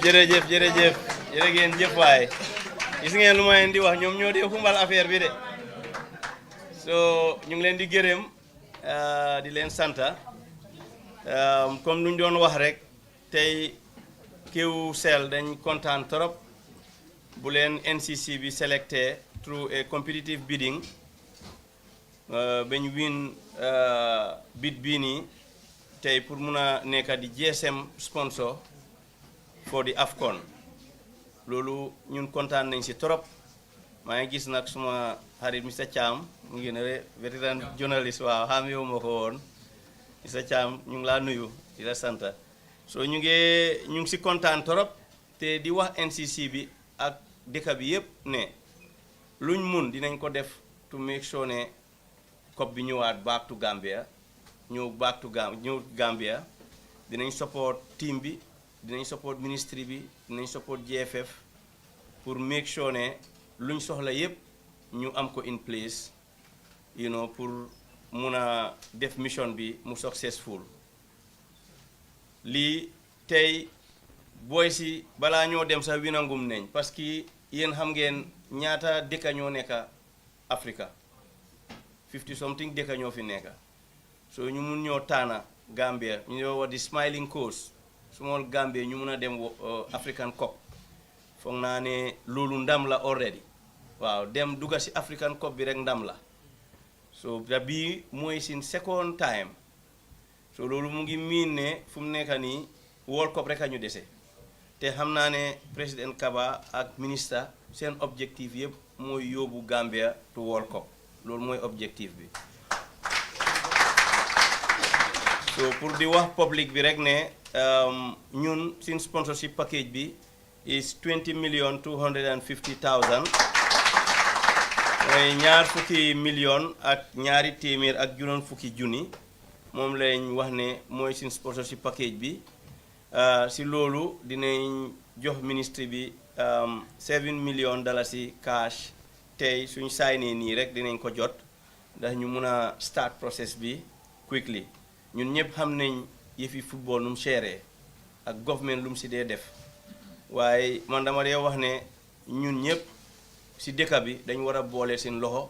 jërëjëf waay gis ngeen lu ma leen di wax ñoom ñoo di xumbal affaire bi de so ñu ngi leen di gërëm di leen santa comme luñ doon wax rek tey Qcell dañ kontaan trop bu leen NCC bi selecté through a competitive bidding bañ win bid bii nii tey pour mun a nekk di GSM sponsor for the Afcon loolu ñun kontaan nañ si trop maa ngi gis nag suma xarit Mr Cham mu ngi ne vétéran journaliste waaw xamewu ma ko woon Mr Cham ñu ngi laa nuyu di la sant so ñu ngi si kontaan trop te di wax NCC bi ak dëkk bi yëpp ne luñ mun dinañ ko def to make sure ne COP bi ñëwaat back to Gambia ñëw Gambia dinañ support team bi dinañ support ministry bi dinañ support GFF pour make sure ne luñ soxla yépp ñu am ko in place you know pour mun a def mission bi mu successful lii tey booy si balaa ñoo dem sax winangum nañ parce que yéen xam ngeen ñaata dëkka ñoo nekka Africa 50 something dëkka ñoo fi nekka so ñu mun ñoo taana Gambia ñu ñoo wax di Smiling Coast small Gambia ñu mun a dem African Cup foog naa ne loolu ndam la already waaw dem dugga si African Cup bi rek ndam la so da bii mooy sin second time so loolu mu ngi miin ne fu mu nekk nii World Cup rek a ñu dese te xam naa ne président Kaba ak ministre seen objectif yëpp mooy yóbbu Gambia to World Cup loolu mooy objectif bi so pour di wax public bi rek ne ñun sin sponsorship package bi is 20,250,000 mooy ñaar fukki million ak ñaari téeméer ak juróom fukki junni moom lañ wax ne mooy sin sponsorship package bi si loolu dinañ jox ministre bi 7 million dalasi cash tey suñ saynee nii rek dinañ ko jot ndax ñu mun a start process bi quickly ñun ñëpp xam nañ yëfi football nu mu seeree ak government lu mu si dee def waaye man dama dee wax ne ñun ñëpp si dëkk bi dañ war a boole seen loxo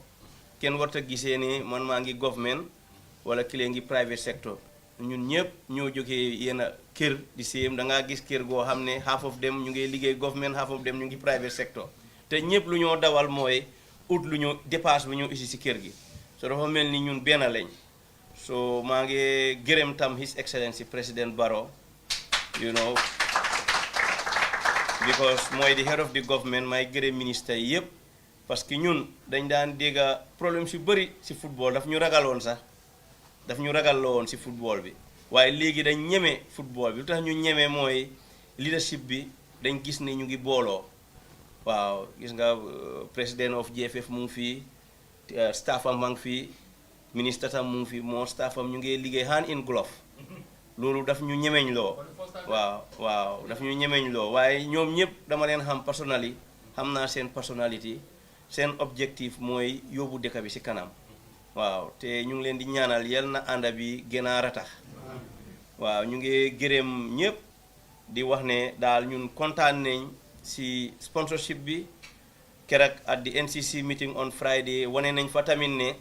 kenn warta gisee ne man maa ngi government wala kilee ngi private sector ñun ñëpp ñoo jógee yenn kër di séem da ngaa gis kër goo xam ne half of them ñu ngi liggéey government half of them ñu ngi private sector te ñëpp lu ñoo dawal mooy ut lu ñu dépasse bu ñu isi si kër gi so dafa mel ni ñun benn lañ so maa ngi gërëm tam His Excellency President Barrow you know because mooy the head of the government may gërëm ministre yi yëpp parce que ñun dañ daan dégga problème si bëri si football daf ñu ragaloon sax daf ñu ragal la woon si football bi waaye léegi dañ ñeme football bi lu tax ñu ñeme mooy leadership bi dañ gis ne ñu ngi booloo waaw gis nga président of GFF mu ngi fii staffam ma ngi fii ministre tam mu ngi fii moo staffam ñu ngi liggéey hand in glove loolu daf ñu ñemeñ loo waaw daf ñu ñemeñ loo waaye ñoom ñëpp dama leen xam personnally xam naa seen personnalité seen objectif mooy yóbbu dëkk bi si kanam waaw te ñu ngi leen di ñaanal yal na ànda bi gën a ratax waaw ñu ngi gërëm ñëpp di wax ne daal ñun kontaan nañ si sponsorship bi keroog at the NCC meeting on Friday wane nañ fa tamit ne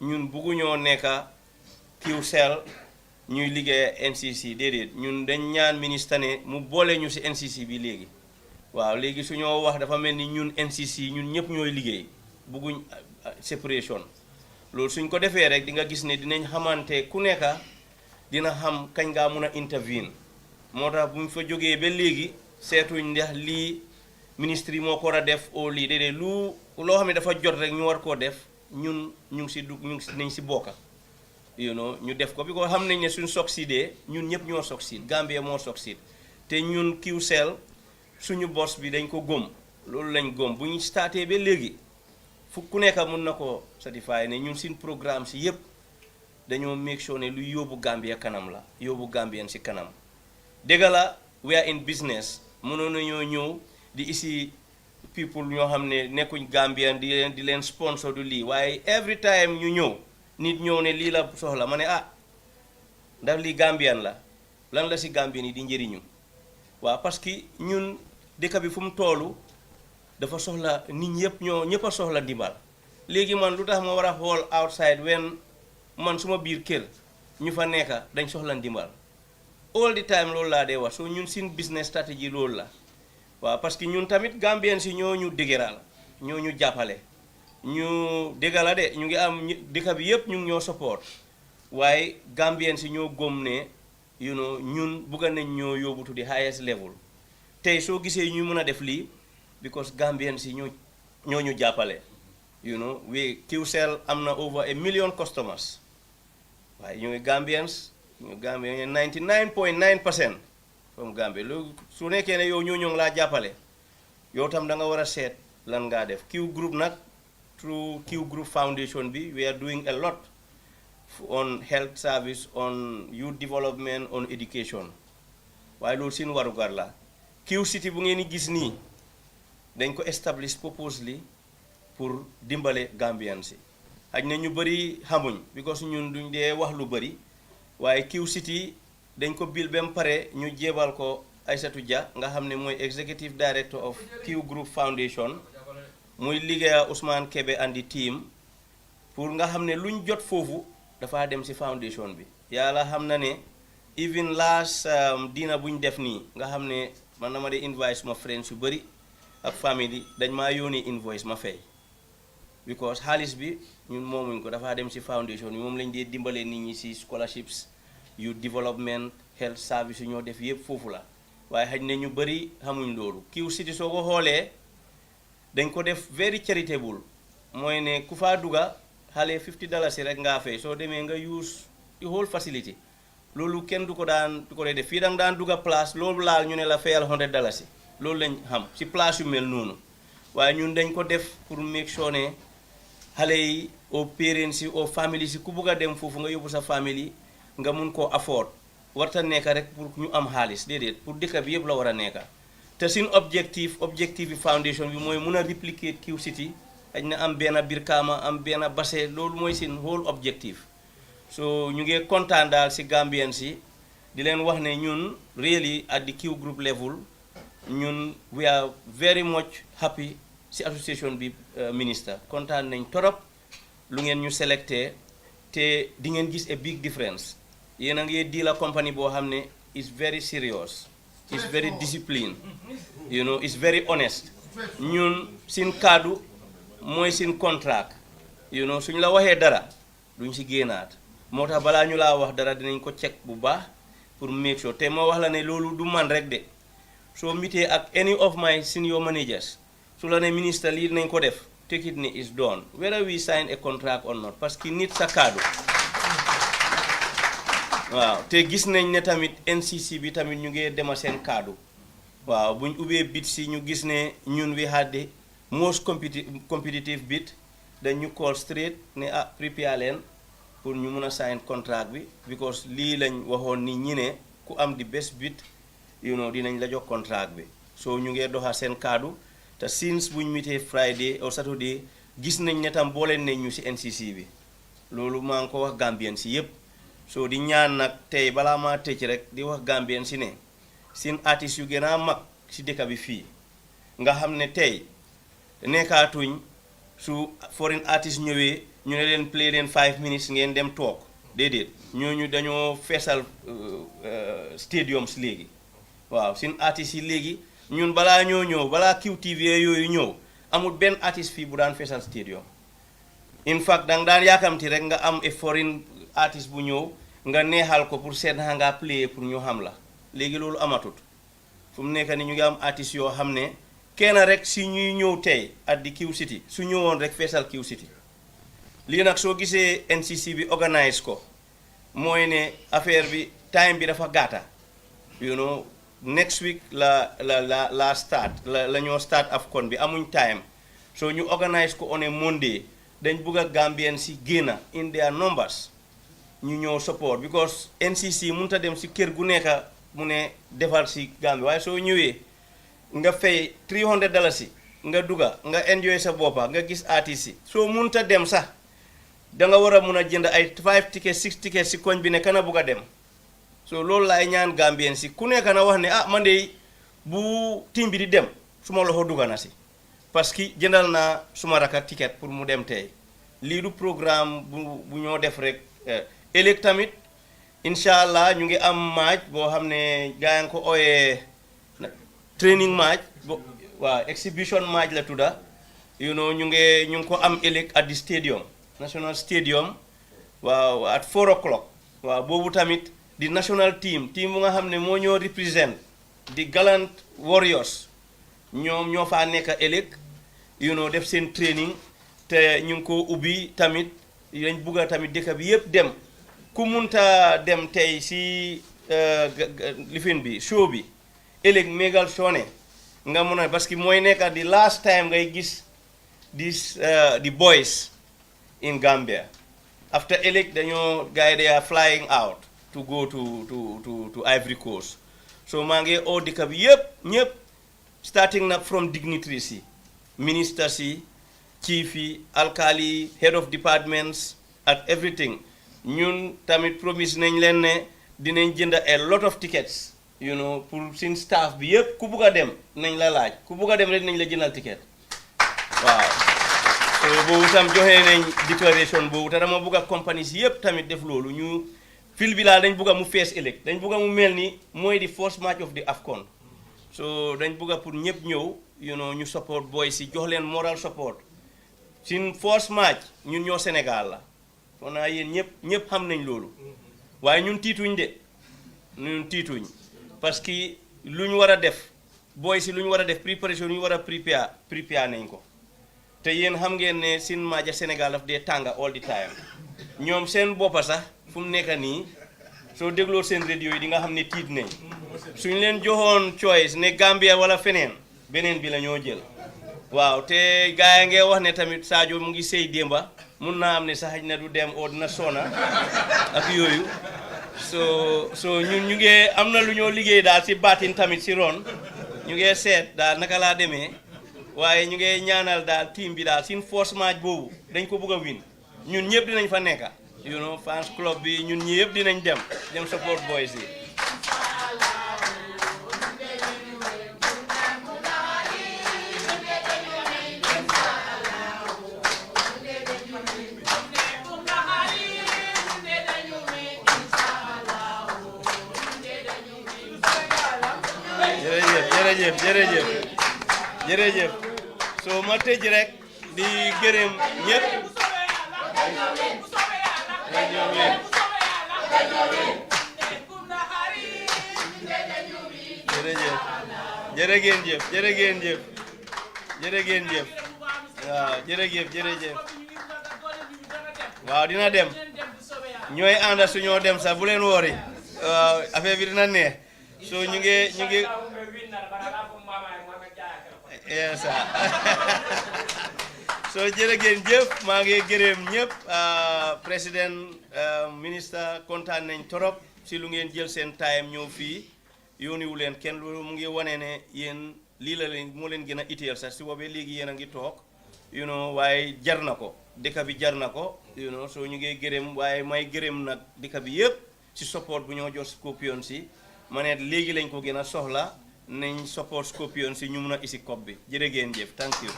ñun bugguñoo nekka Qcell ñuy liggéey NCC déedéet ñun dañ ñaan ministre ne mu boole ñu si NCC bi léegi waaw léegi suñoo wax dafa mel ni ñun NCC ñun ñëpp ñooy liggéey bugguñ séparation loolu suñ ko defee rek di nga gis ne dinañ xamante ku nekka dina xam kañ ngaa mun a intervene moo tax bu ñu fa jógee ba léegi seetuñ ndax lii ministre yi moo ko war a def au lii déedéet loo xam ne dafa jot rek ñu war koo def ñun ñu ngi si nañ si bokka you know ñu def ko bi ko xam nañ ne suñ succeedee ñun ñëpp ñoo succeed Gambia moo succeed te ñun Qcell suñu boss bi dañ ko gëm loolu lañ gëm bu ñu starté ba léegi fu ku nekk mun na ko certifié ne ñun suñ programme si yëpp dañoo make sure ne lu yóbbu Gambia kanam la yóbbu Gambien si kanam dégg la we are in business mënoon nañoo ñëw di isi people ñoo xam ne nekkuñ Gambien di leen sponsor du lii waaye every time ñu ñëw nit ñëw ne lii la soxla ma ne ndax lii Gambien la lan la si Gambien yi di njëriñu waaw parce que ñun dëkk bi fu mu toolu dafa soxla nit ñëpp a soxla ndimbal léegi man lu tax ma war a xool outside when man suma biir kër ñu fa nekka dañ soxla ndimbal all the time loolu laa dee wax so ñun sin business strategy loolu la waaw parce que ñun tamit Gambien si ñoo ñu dëgëral ñoo ñu jàppale ñu dégala de ñu ngi am dëkk bi yëpp ñu ngi ñoo support waaye Gambien si ñoo gom ne you know ñun bugga nañ ñoo yóbbu to the highest level tey soo gisee ñu mën a def lii because Gambien si ñoo ñu jàppale you know Qcell am na over 1 million customers waaye ñu ngi Gambians ñu Gambien 99.9% from Gambia loolu su nekkee ne yow ñoo ngi laa jàppale yow tam da nga war a seet lan ngaa def Q group nag through Q Group Foundation bi we are doing a lot on health service, on youth development, on education. Waaye loolu seen warugar la Q City bu ngeen gis nii dañ ko establish purposely pour dimbale Gambians si xaj na ñu bëri xamuñ because ñun duñ dee wax lu bëri waaye Q City dañ ko bil ba mu pare ñu jébal ko Aïssatou Dia nga xam ne mooy executive director of Q Group Foundation muy liggéeya Ousmane Kebe and the team pour nga xam ne luñ jot foofu dafa dem ci foundation bi yàlla xam na ne even last dina buñ def nii nga xam ne man dama de invoice ma friends yu bëri ak famille dañ maa yónnee invoice ma fay because xaalis bi ñun moomuñ ko dafa dem ci foundation bi moom lañ dee dimbalee nit ñi ci scholarships youth development health service yu ñoo def yëpp foofu la waaye xaj ne ñu bëri xamuñ loolu Q City soo ko xoolee dañ ko def very charitable mooy ne ku faa duga xale $50 rek ngaa fay soo demee nga use the whole facility loolu kenn du ko dee def fii danga daan duga place loolu laal ñu ne la fayal $100 loolu lañ xam ci place yu mel noonu waaye ñun dañ ko def pour make sure ne xale yi au parents yi au family si ku bugg a dem foofu nga yóbbu sa family nga mun koo afford warta nekka rek pour ñu am xaalis déedéet pour dëkk bi yëpp la war a nekka te suñ objectif bi foundation bi mooy mun a replicate Q City xëy na am benn Brikama am benn Basse loolu mooy seen whole objectif so ñu ngi kontaan daal si Gambians si di leen wax ne ñun really at the Q group level ñun we are very much happy si association bi minister kontaan nañ torop lu ngeen ñu selecté te di ngeen gis a big difference yéen a ngi deal a company boo xam ne is very serious is very disciplined you know is very honest ñun sin kaddu mooy sin contract you know suñ la waxee dara duñ si génnaat moo tax balaa ñu laa wax dara dinañ ko check bu baax pour make sure te ma wax la ne loolu du man rek de soo mitee ak any of my senior managers su la ne ministre lii dinañ ko def take it ne is done whether we sign a contract or not parce que nit sa kaddu waaw te gis nañ ne tamit NCC bi tamit ñu ngi dema seen kaddu waaw buñ ubbee bit si ñu gis ne ñun we had the most competitive bit dañ ñu call straight ne prepare leen pour ñu mun a sign contract bi because lii lañ waxoon ni ñi ne ku am the best bit you know dinañ la jox contract bi so ñu ngi doxa seen kaddu te since buñ mitee Friday or Saturday gis nañ ne tam booleen nañ ñu si NCC bi loolu maa ngi ko wax Gambien si yëpp so di ñaan nag tey balaa maa tëj rek di wax Gambien si ne seen artistes yu gën a mag si dëkk bi fii nga xam ne tey nekkaatuñ su foreign artist ñëwee ñu ne leen play leen 5 minutes ngeen dem toog déedéet ñooñu dañoo feesal stadiums léegi waaw seen artistes yi léegi ñun balaa ñoo ñëw balaa QTV yooyu ñëw amul benn artiste fii bu daan feesal stadium in fact danga daan yaakamti rek nga am a foreign artiste bu ñëw nga neexal ko pour seet na nga play pour ñu xam la léegi loolu amatut fu mu nekk ni ñu ngi am artistes yoo xam ne kenn rek si ñuy ñëw tey at di Q City su ñëwoon rek feesal Q City lii nag soo gisee NCC bi organise ko mooy ne affaire bi time bi dafa gàtta you know next week la start la ñoo start Afcon bi amuñ time so ñu organise ko on a Monday dañ bugg a Gambien si génna in their numbers ñu ñëw support because NCC mënut a dem si kër gu nekk mu ne defal si Gambie waaye soo ñëwee nga fay $300 nga duga nga enjoy sa boppa nga gis artiste yi soo mënut a dem sax da nga war a mun a jënd ay 5 tickets 6 tickets si koñ bi ne kana bugg a dem so loolu laay ñaan Gambien si ku nekk na wax ne man de bu team bi di dem suma loxo duga na si parce que jëndal naa suma raka ticket pour mu dem tey lii du programme bu ñoo def rek ëllëg tamit incha allah ñu ngi am match boo xam ne gaa ngi ko ooyee training match waaw exhibition match la tudda you know ñu ngi ko am ëllëg at the stadium national stadium waaw at 4 o'clock waaw boobu tamit di national team bu nga xam ne moo ñoo represent di Gallant Warriors ñoom ñoo faa nekk ëllëg you know def seen training te ñu ngi ko ubbi tamit dañ bugga tamit dëkk bi yëpp dem ku munta dem tey si lifin bi show bi ëllëg mégal soone nga mun a parce que mooy nekk di last time ngay gis the boys in Gambia after ëllëg dañoo guys they are flying out to go to Ivory Coast so maa ngi oo dëkk bi yëpp ñëpp starting nag from dignitaries yi ministers yi chief yi alkali head of departments at everything ñun tamit promise nañ leen ne dinañ jënd a lot of tickets you know pour seen staff bi yëpp ku bugg a dem nañ la laaj ku bugg a dem rek nañ la jëndal ticket waaw so boobu tam joxe nañ declaration boobu te dama bugg a compagnie si yëpp tamit def loolu ñu fil bi daal dañ bugg a mu fees ëllëg dañ bugg a mu mel ni mooy di first match of the Afcon so dañ bugg a pour ñëpp ñëw you know ñu support boys si jox leen moral support sin first match ñun ñoo Sénégal la kon naa yéen ñëpp xam nañ loolu waaye ñun tiituñ de ñun tiituñ parce que lu ñu war a def booy si lu ñu war a def préparation lu ñu war a prepare nañ ko te yéen xam ngeen ne sin maaja Sénégal daf dee tànga all the time ñoom seen boppa sax fu mu nekk nii soo dégloo seen radio yi di nga xam ne tiit nañ suñ leen joxoon choice ne Gambia wala feneen beneen bi la ñoo jël waaw te gars yi ngay wax ne tamit Sadio mu ngi sëy démba mun naa am ne sax xaj na du dem oo dina sona ak yooyu so ñun ñu ngi am na lu ñoo liggéey daal si baatin tamit si ron ñu ngi seet daal naka laa demee waaye ñu ngi ñaanal daal team bi daal sin first match boobu dañ ko bëgg a win ñun ñëpp dinañ fa nekka you know fans club bi ñun ñi yëpp dinañ dem support boys yi jërëjëf so ma tëj rek di gërëm ñëpp jërëjëf waaw jërëjëf waaw dina dem ñooy ànda su ñoo dem sax bu leen woori waaw affaire bi dina neex so ñu ngi yes so jërëjëf maa ngi gërëm ñëpp président ministre kontaan nañ torop si lu ngeen jël seen time ñëw fii yóoniwu leen kenn loolu mu ngi wane ne yéen lii la leen moo leen gën a itteel sax si boobee léegi yéen a ngi toog you know waaye jar na ko dëkk bi jar na ko you know so ñu ngi gërëm waaye may gërëm nag dëkk bi yëpp si support bu ñoo jox Scorpions si ma ne léegi lañ ko gën a soxla nañ support Scorpions si ñu mun a isi COP bi jërëjëf thank you.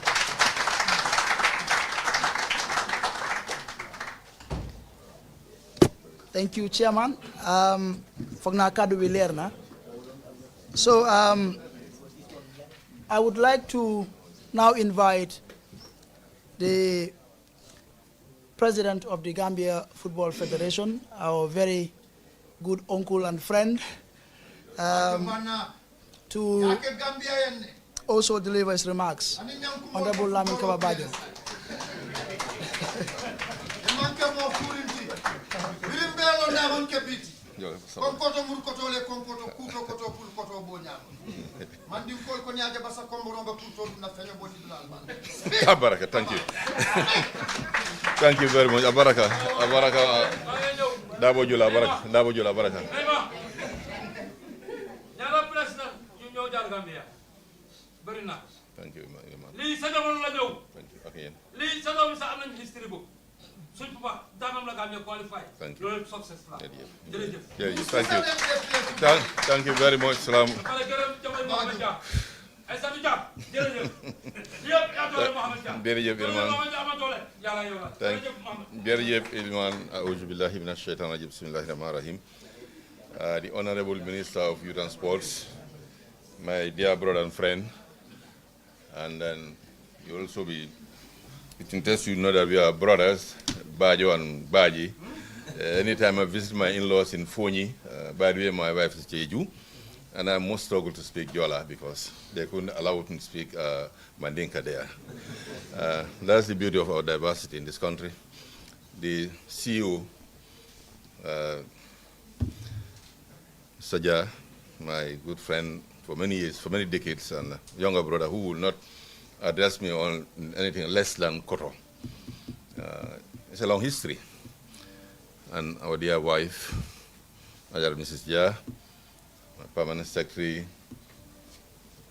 Thank you, Chairman. Foog naa kàddu bi leer na. So I would like to now invite the President of the Gambia Football Federation, our very good uncle and friend, to also deliver his remarks. Honorable Lamin Kababajo. konkoto mur koto le konkoto kuto koto pul koto bonya mandi kol ko nyaaje basa komboro ba kuto na feño bodi dulal man Abaraka, thank you. Thank you very much. Abaraka, Dabo Jula, Abaraka. Nyala president ñu ñoo jaar Gambia bari na Thank you, Imam. li sa jamono la ñëw Thank you. Okay. li sa doom sa am nañ history bu suñ papa daanam la Gambia qualify loolu success la jërëjëf Thank you. Thank you very much. Salam. jërëjëf Ilman. A'udhu billahi minash shaitan rajim. Bismillahir rahmanir rahim. The Honorable Minister of Youth and Sports, my dear brother and friend, and then you also be It interests you to know that we are brothers, Bajo and Baji. Anytime I visit my in-laws in Fonyi, by the way, my wife is Jeju, and I most struggle to speak Yola because they couldn't allow me to speak Mandinka there. That's the beauty of our diversity in this country. The CEO, Saja, my good friend for many years, for many decades, and younger brother who will not address me on anything less than Koto. It's a long history. And our dear wife, Mrs. Jia, my permanent secretary,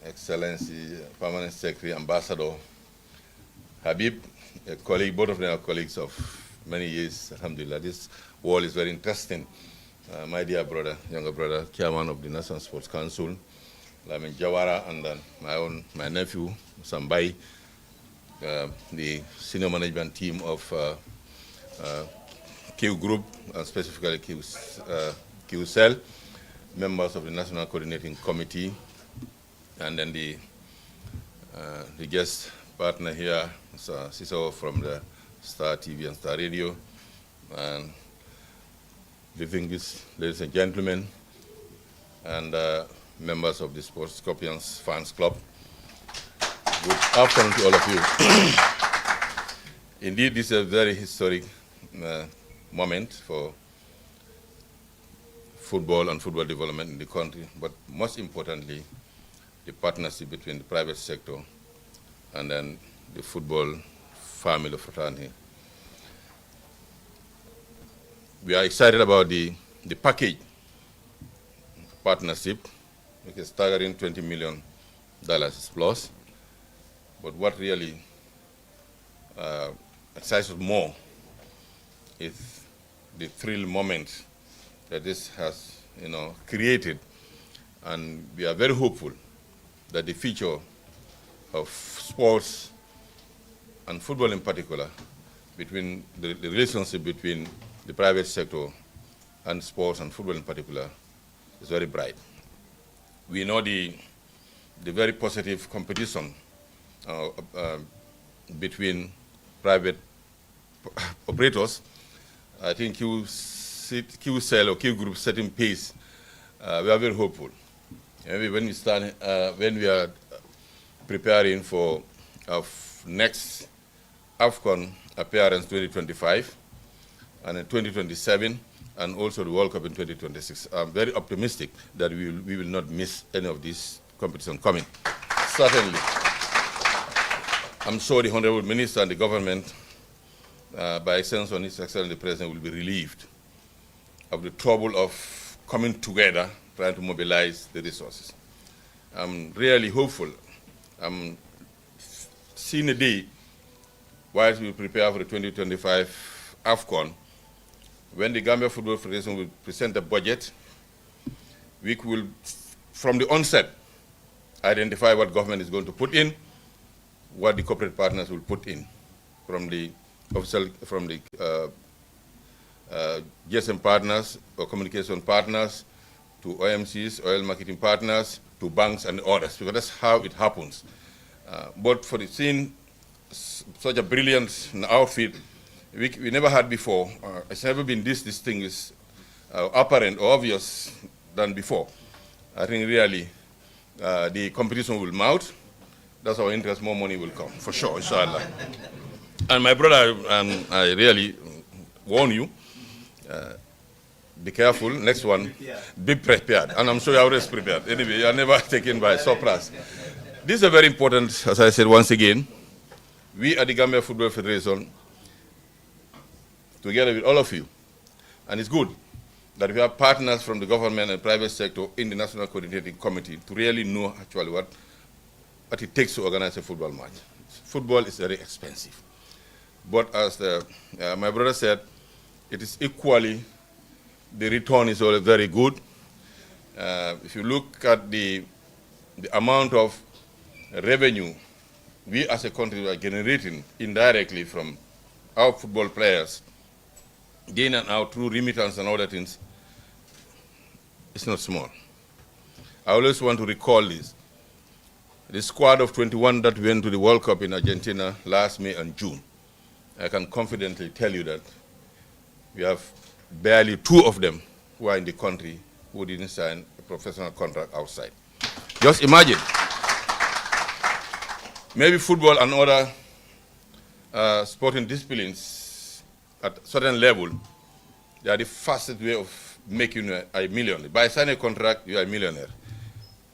Excellency, permanent secretary, Ambassador Habib, a colleague, both of them are colleagues of many years, alhamdulillah. This wall is very interesting. My dear brother, younger brother, chairman of the National Sports Council, Lamin Jawara, and my nephew, Sambai, the senior management team of Q Group, and specifically Qcell, members of the National Coordinating Committee, and then the guest partner here, Ciso from the Star TV and Star Radio, and distinguished ladies and gentlemen, and members of the Sports Scorpions Fans Club. Good afternoon to all of you. Indeed, this is a very historic moment for football and football development in the country, but most importantly, the partnership between the private sector and then the football family fraternity. We are excited about the package partnership, which is staggering $20 million plus. But what really excites us more is the thrill moment that this has, created, and we are very hopeful that the future of sports and football in particular, between the relationship between the private sector and sports and football in particular, is very bright. We know the very positive competition between private operators. I think Qcell or Q Group setting pace. We are very hopeful. Maybe when we are preparing for our next Afcon appearance 2025 and in 2027, and also the World Cup in 2026, I'm very optimistic that we will not miss any of this competition coming. Certainly. I'm sure the Honorable Minister and the government, by extension His Excellency the President, will be relieved of the trouble of coming together, trying to mobilize the resources. I'm really hopeful. I'm seeing a day whilst we prepare for the 2025 Afcon, when the Gambia Football Federation will present a budget, we will, from the onset, identify what government is going to put in, what the corporate partners will put in, from the GSM partners or communication partners to OMCs, oil marketing partners, to banks and others, because that's how it happens. But for seeing such a brilliant outfit, we never had before. It's never been this distinguished, apparent or obvious than before. I think really the competition will mount. That's our interest, more money will come, for sure, inshallah. And my brother, I really warn you, be careful, next one, be prepared. And I'm sure you're always prepared. Anyway, you're never taken by surprise. This is very important, as I said once again. We at the Gambia Football Federation, together with all of you, and it's good that we have partners from the government and private sector in the National Coordinating Committee to really know actually what it takes to organize a football match. Football is very expensive. But as my brother said, it is equally, the return is always very good. If you look at the amount of revenue we as a country are generating indirectly from our football players, in and out through remittance and other things, it's not small. I always want to recall this. The squad of 21 that went to the World Cup in Argentina last May and June, I can confidently tell you that we have barely 2 of them who are in the country who didn't sign a professional contract outside. Just imagine. Maybe football and other sporting disciplines at a certain level, they are the fastest way of making a million. By signing a contract, you are a millionaire.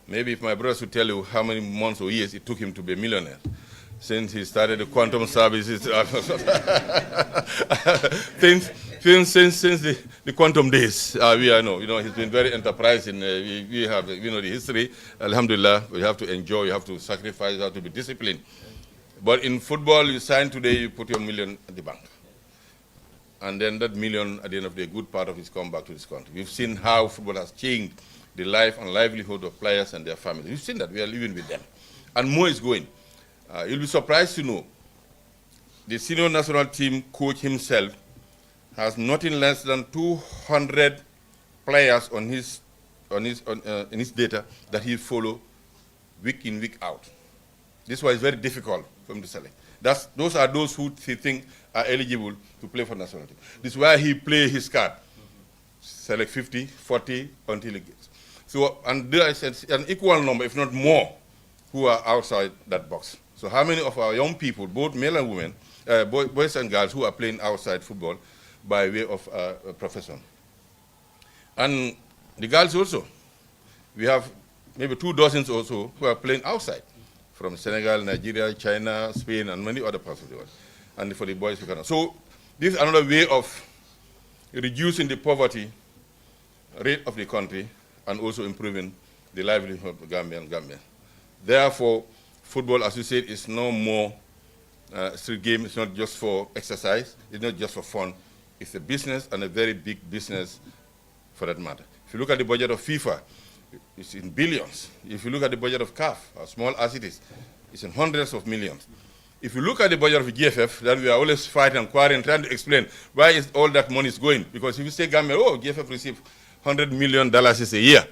Maybe if my brothers would tell you how many months or years it took him to be a millionaire, since he started the quantum services, since the quantum days, we are he's been very enterprising. We have, the history. Alhamdulillah, we have to enjoy, you have to sacrifice, you have to be disciplined. But in football, you sign today, you put your million at the bank. And then that million, at the end of the day, a good part of it come back to this country. We've seen how football has changed the life and livelihood of players and their families. We've seen that. We are living with them. And more is going. You'll be surprised to know the senior national team coach himself has nothing less than 200 players in his data that he follow week in, week out. This is why it's very difficult for him to select. Those are those who he think are eligible to play for national team. This is why he play his card. Select 50, 40 until he gets. So, and there is an equal number, if not more, who are outside that box. So how many of our young people, both male and women, boys and girls, who are playing outside football by way of a profession? And the girls also. We have maybe 2 dozens or so who are playing outside, from Senegal, Nigeria, China, Spain, and many other parts of the world. And for the boys, we cannot. So this is another way of reducing the poverty rate of the country and also improving the livelihood of Gambian. Therefore, football, as you said, is no more a street game. It's not just for exercise. It's not just for fun. It's a business, and a very big business for that matter. If you look at the budget of FIFA, it's in billions. If you look at the budget of CAF, as small as it is, it's in hundreds of millions. If you look at the budget of GFF, that we are always fighting and quarreling, trying to explain why is all that money is going. Because if you say Gambia, GFF receives $100 million a year,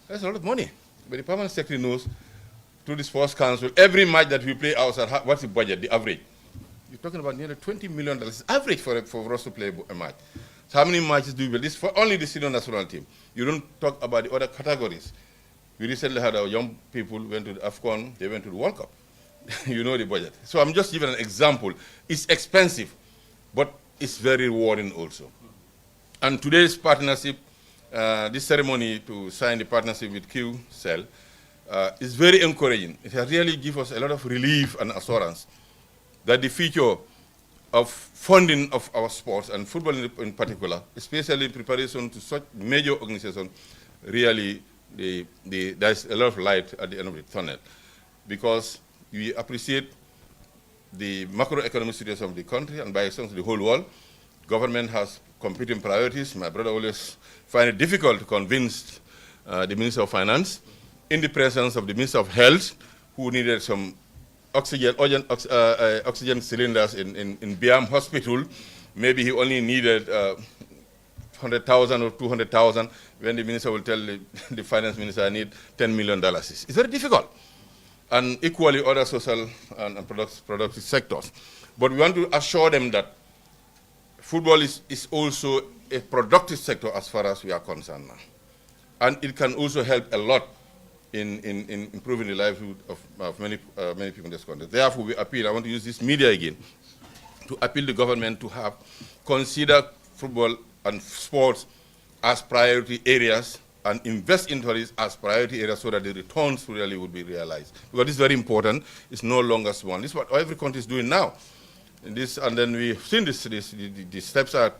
that's a lot of money. But the permanent secretary knows, through this sports council, every match that we play outside, what's the budget, the average? You're talking about nearly $20 million average for us to play a match. So how many matches do we build? This is for only the senior national team. You don't talk about the other categories. We recently had our young people went to the Afcon, they went to the World Cup. You know the budget. So I'm just giving an example. It's expensive, but it's very rewarding also. And today's partnership, this ceremony to sign the partnership with Qcell is very encouraging. It has really given us a lot of relief and assurance that the future of funding of our sports and football in particular, especially in preparation to such major organizations, really there's a lot of light at the end of the tunnel, because we appreciate the macroeconomic situation of the country and by extension the whole world. Government has competing priorities. My brother always finds it difficult to convince the Minister of Finance, in the presence of the Minister of Health, who needed some oxygen cylinders in Biam Hospital. Maybe he only needed 100,000 or 200,000, when the minister will tell the finance minister, I need $10 million. It's very difficult. And equally other social and productive sectors. But we want to assure them that football is also a productive sector as far as we are concerned now. And it can also help a lot in improving the livelihood of many people in this country. Therefore, we appeal, I want to use this media again, to appeal the government to consider football and sports as priority areas and invest into it as priority areas so that the returns really would be realized. Because this is very important. It's no longer small. This is what every country is doing now. And then we've seen the steps that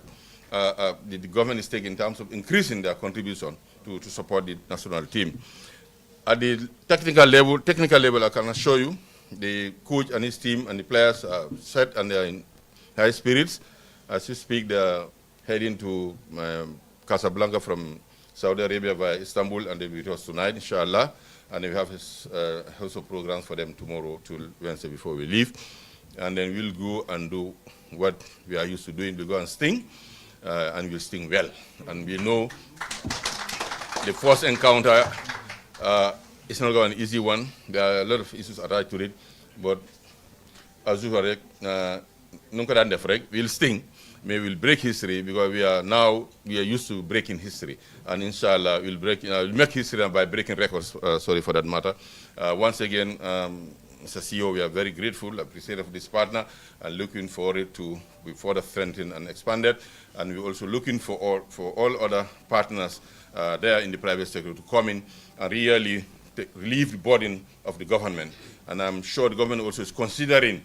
the government is taking in terms of increasing their contribution to support the national team. At the technical level, I can assure you, the coach and his team and the players are set and they are in high spirits. As we speak, they are heading to Casablanca from Saudi Arabia via Istanbul, and they'll be with us tonight, inshallah. And we have also programs for them tomorrow till Wednesday before we leave. And then we'll go and do what we are used to doing. We'll go and sting, and we'll sting well. And we know the first encounter, it's not going to be an easy one. There are a lot of issues attached to it. But as you correct, we'll sting. Maybe we'll break history because we are used to breaking history, and inshallah we'll make history by breaking records. Sorry for that matter. Once again, Mr. CEO, we are very grateful, appreciative of this partner, and looking for it to be further strengthened and expanded. And we're also looking for all other partners there in the private sector to come in and really relieve the burden of the government. And I'm sure the government also is considering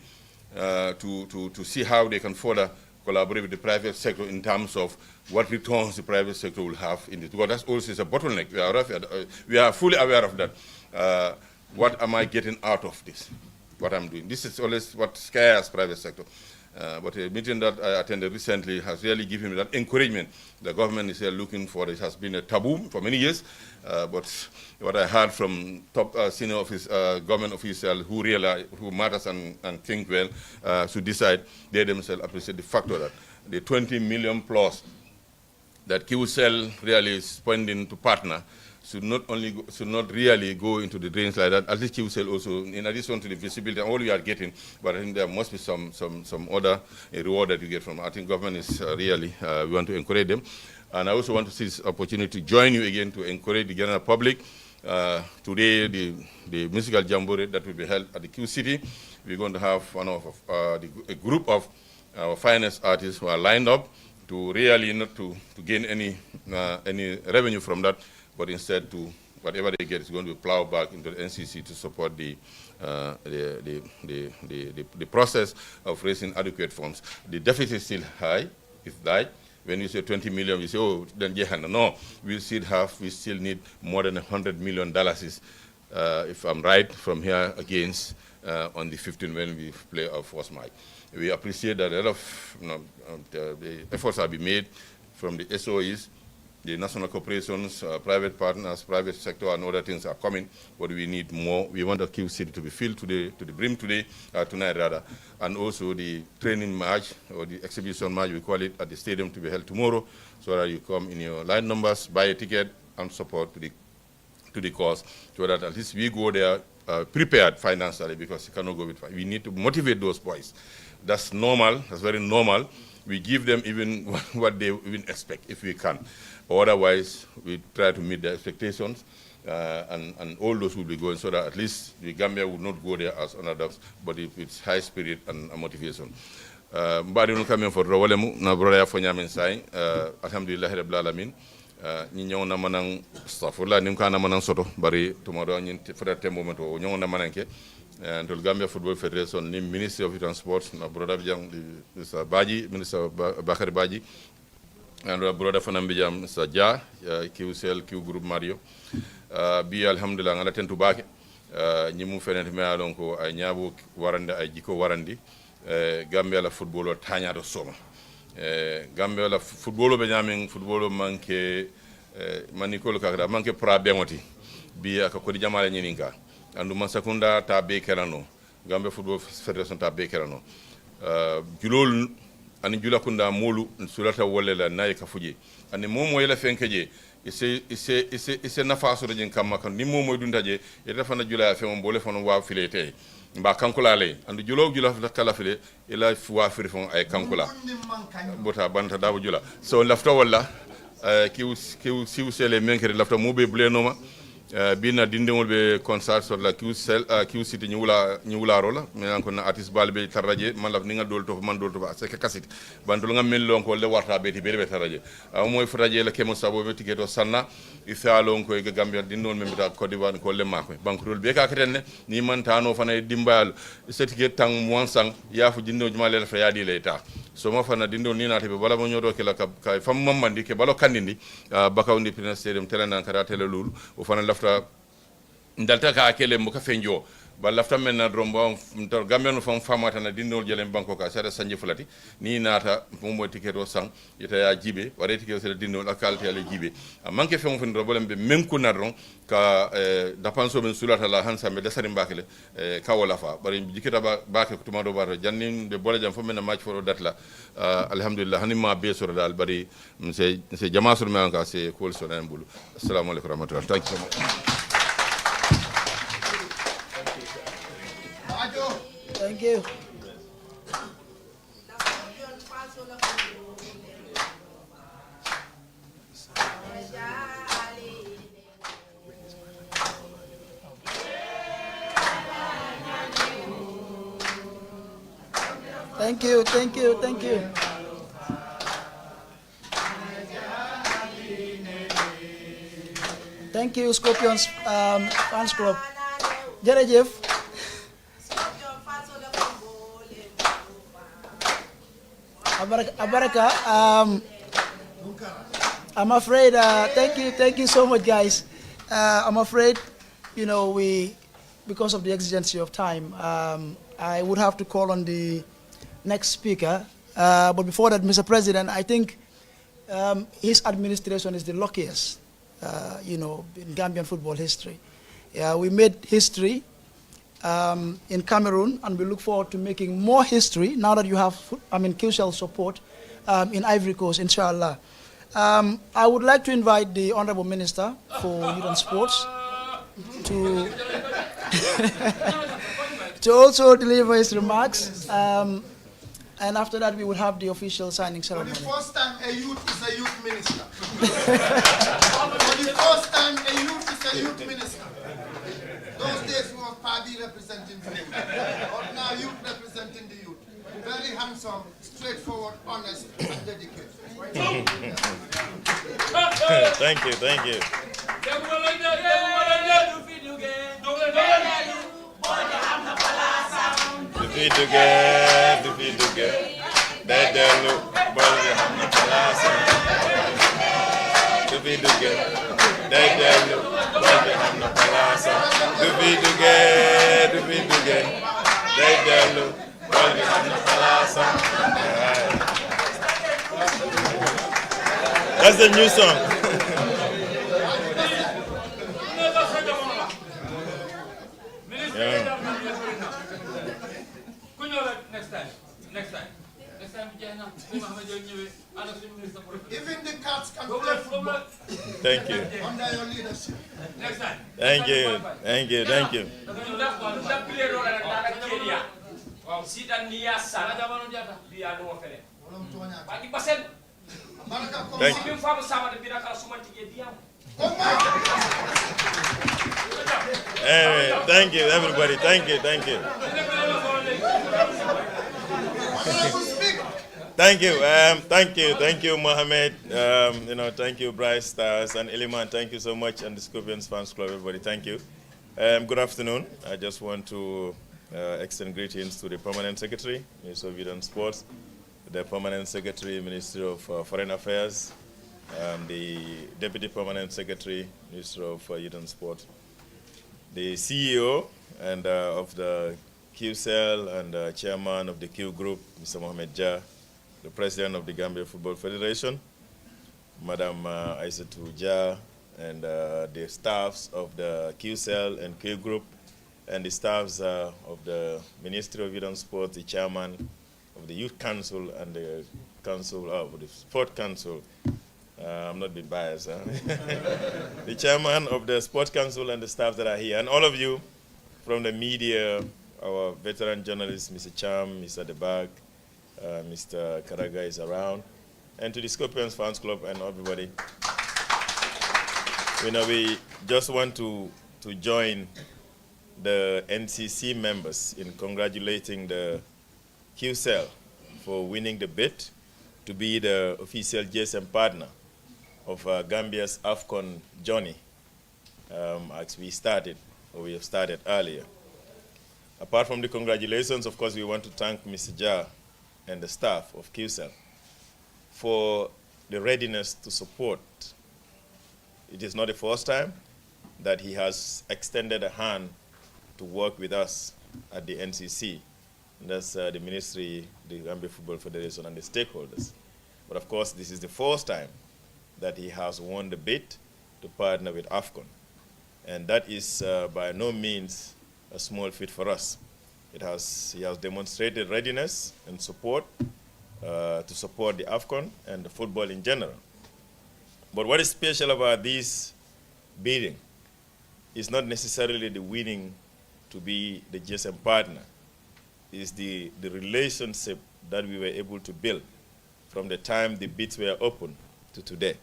to see how they can further collaborate with the private sector in terms of what returns the private sector will have in it. Because that's also a bottleneck. We are fully aware of that. What am I getting out of this? What I'm doing? This is always what scares private sector. But a meeting that I attended recently has really given me that encouragement. The government is here looking for it. It has been a taboo for many years. But what I heard from top senior government officials who matters and think well to decide, they themselves appreciate the factor that the 20 million plus that Qcell really is spending to partner should not really go into the drains like that. At least Qcell also, in addition to the visibility, all we are getting, but I think there must be some other reward that you get from. I think government is really, we want to encourage them. And I also want to see this opportunity to join you again to encourage the general public. Today, the musical jamboree that will be held at the Q City, we're going to have a group of our finest artists who are lined up to really not to gain any revenue from that, but instead to whatever they get is going to be plowed back into the NCC to support the process of raising adequate funds. The deficit is still high. It's high. When you say 20 million, we say, oh, then Jehan. No, we still need more than $100 million, if I'm right, from here against on the 15th when we play our first match. We appreciate that a lot of the efforts have been made from the SOEs, the national corporations, private partners, private sector, and other things are coming, but we need more. We want the Q City to be filled today, to the brim tonight rather, and also the training match or the exhibition match, we call it, at the stadium to be held tomorrow, so that you come in your line numbers, buy a ticket, and support to the cause, so that at least we go there prepared financially, because you cannot go with. We need to motivate those boys. That's normal. That's very normal. We give them even what they even expect, if we can. Otherwise, we try to meet their expectations, and all those will be going, so that at least the Gambia would not go there as underdogs, but with high spirit and motivation. Mbadi no kamen for rawalemu na brother fo nyamen sai alhamdulillah rabbil alamin ni ñew na manang astaghfirullah nim kana manang soto bari tumado ñin frère momento ñew na mananke and the Gambia Football Federation ni Ministry of Youth and Sports na brother Bijang Mr. Baji, Minister Bakari Baji, and brother Fanambi Jam Mr. Ja Qcell Q Group Mario bi alhamdulillah ngala tentu bake ñi mu fenete me alon ko ay ñaabo warande ay jiko warandi Gambia la football tanya do soma Gambia la football be ñamen football manke manikol kakra manke problème bi aka ko di jamale ñininka andu masakunda ta be kerano Gambia Football Federation ta be kerano julol ani julakunda molu sulata wolle la nay ka fuje ani momo yela fenkeje ise nafa so de kamma kan ni momo dundaje e defana jula fe mon bole fon wa filete mba kankula le andu julo la kala file ila wa firi fon ay kankula bota banta dawo jula so lafta walla kiw sele menkere lafta mo be blenoma bina dindingol be concert sur la Qcell Q City ni wula rola mais encore na artiste balbe taraje man la ni nga dol to man dol to ba c'est que kasiti bandul nga mel lon ko le warta beti be taraje moy futaje la kemo sabo be tiketo sanna ifalon ko e Gambia dindol men bita Côte d'Ivoire ko le mako bankrol be ka katenne ni man tano fana dimbal certificat tang monsang ya fu dindo juma le fa yadi le ta so mo fana dindo ni nati be bala mo nyodo ke la ka fam mamandi ke balo kandindi bakawndi Prince Stadium telena kara tele lulu o fana ndalta ka akele mbuka fenjo ba lafta men na drombo to Gambia no fam famata na dindol jelen banko ka sada sanje fulati ni nata mo tiketo sang yeta ya jibe ware tiketo sele dindol akalte ale jibe manke fam fen do bolem be menku nadron ka dapanso men sulata la hansa me desari mbakele ka wala fa bari jikita ba ke to mado bar jannin be bola jam fo men match fo datla alhamdulillah hanima be sura dal bari c'est jama sur me anka c'est cool so nan bulu assalamu alaykum rahmatullah thank you so much. Thank you. Thank you, thank you, thank you. Thank you, Scorpions Fans Club. Jerejef. Abaraka, I'm afraid, thank you so much, guys. I'm afraid, you know, because of the exigency of time, I would have to call on the next speaker. But before that, Mr. President, I think his administration is the luckiest, you know, in Gambian football history. We made history in Cameroon, and we look forward to making more history now that you have, Qcell support in Ivory Coast, inshallah. I would like to invite the Honorable Minister for Youth and Sports to, to also deliver his remarks. And after that, we will have the official signing ceremony. For the first time, a youth is a youth minister. For the first time, a youth is a youth minister. Those days, we was Paddy representing the youth. But now, youth representing the youth. Very handsome, straightforward, honest, and dedicated. Thank you, thank you. Defeat again. That look, but we have no palasa. Defeat again. That look, but we have no palasa. Defeat again. That look, but we have no palasa. That's the new song. Yeah. Even the cats can play football. Thank you. Under your leadership. Thank you. Thank you, everybody. Thank you. Thank you, Mohammed. Thank you, Bryce, Stars, and Iliman. Thank you so much, and the Scorpions Fans Club, everybody. Thank you. Good afternoon. I just want to extend greetings to the Permanent Secretary, Minister of Youth and Sports, the Permanent Secretary, Minister of Foreign Affairs, the Deputy Permanent Secretary, Minister of Youth and Sports, the CEO and of the Qcell and Chairman of the Q Group, Mr. Mohamed Jah, the President of the Gambia Football Federation, Madam Aissatou Jah, and the staffs of the Qcell and Q Group, and the staffs of the Ministry of Youth and Sports, the Chairman of the Youth Council and the Council of the Sport Council. I'm not being biased. Huh? The Chairman of the Sports Council and the staff that are here, and all of you from the media, our veteran journalists, Mr. Cham, Mr. Debag, Mr. Karaga is around, and to the Scorpions Fans Club and everybody. We just want to join the NCC members in congratulating the Qcell for winning the bid to be the official GSM partner of Gambia's Afcon journey, as we have started earlier. Apart from the congratulations, of course, we want to thank Mr. Jah and the staff of Qcell for the readiness to support. It is not the first time that he has extended a hand to work with us at the NCC. That's the Ministry, the Gambia Football Federation, and the stakeholders. But of course, this is the first time that he has won the bid to partner with Afcon. And that is by no means a small feat for us. He has demonstrated readiness and support to support the Afcon and the football in general. But what is special about this bidding is not necessarily the winning to be the GSM partner. It's the relationship that we were able to build from the time the bids were open to today.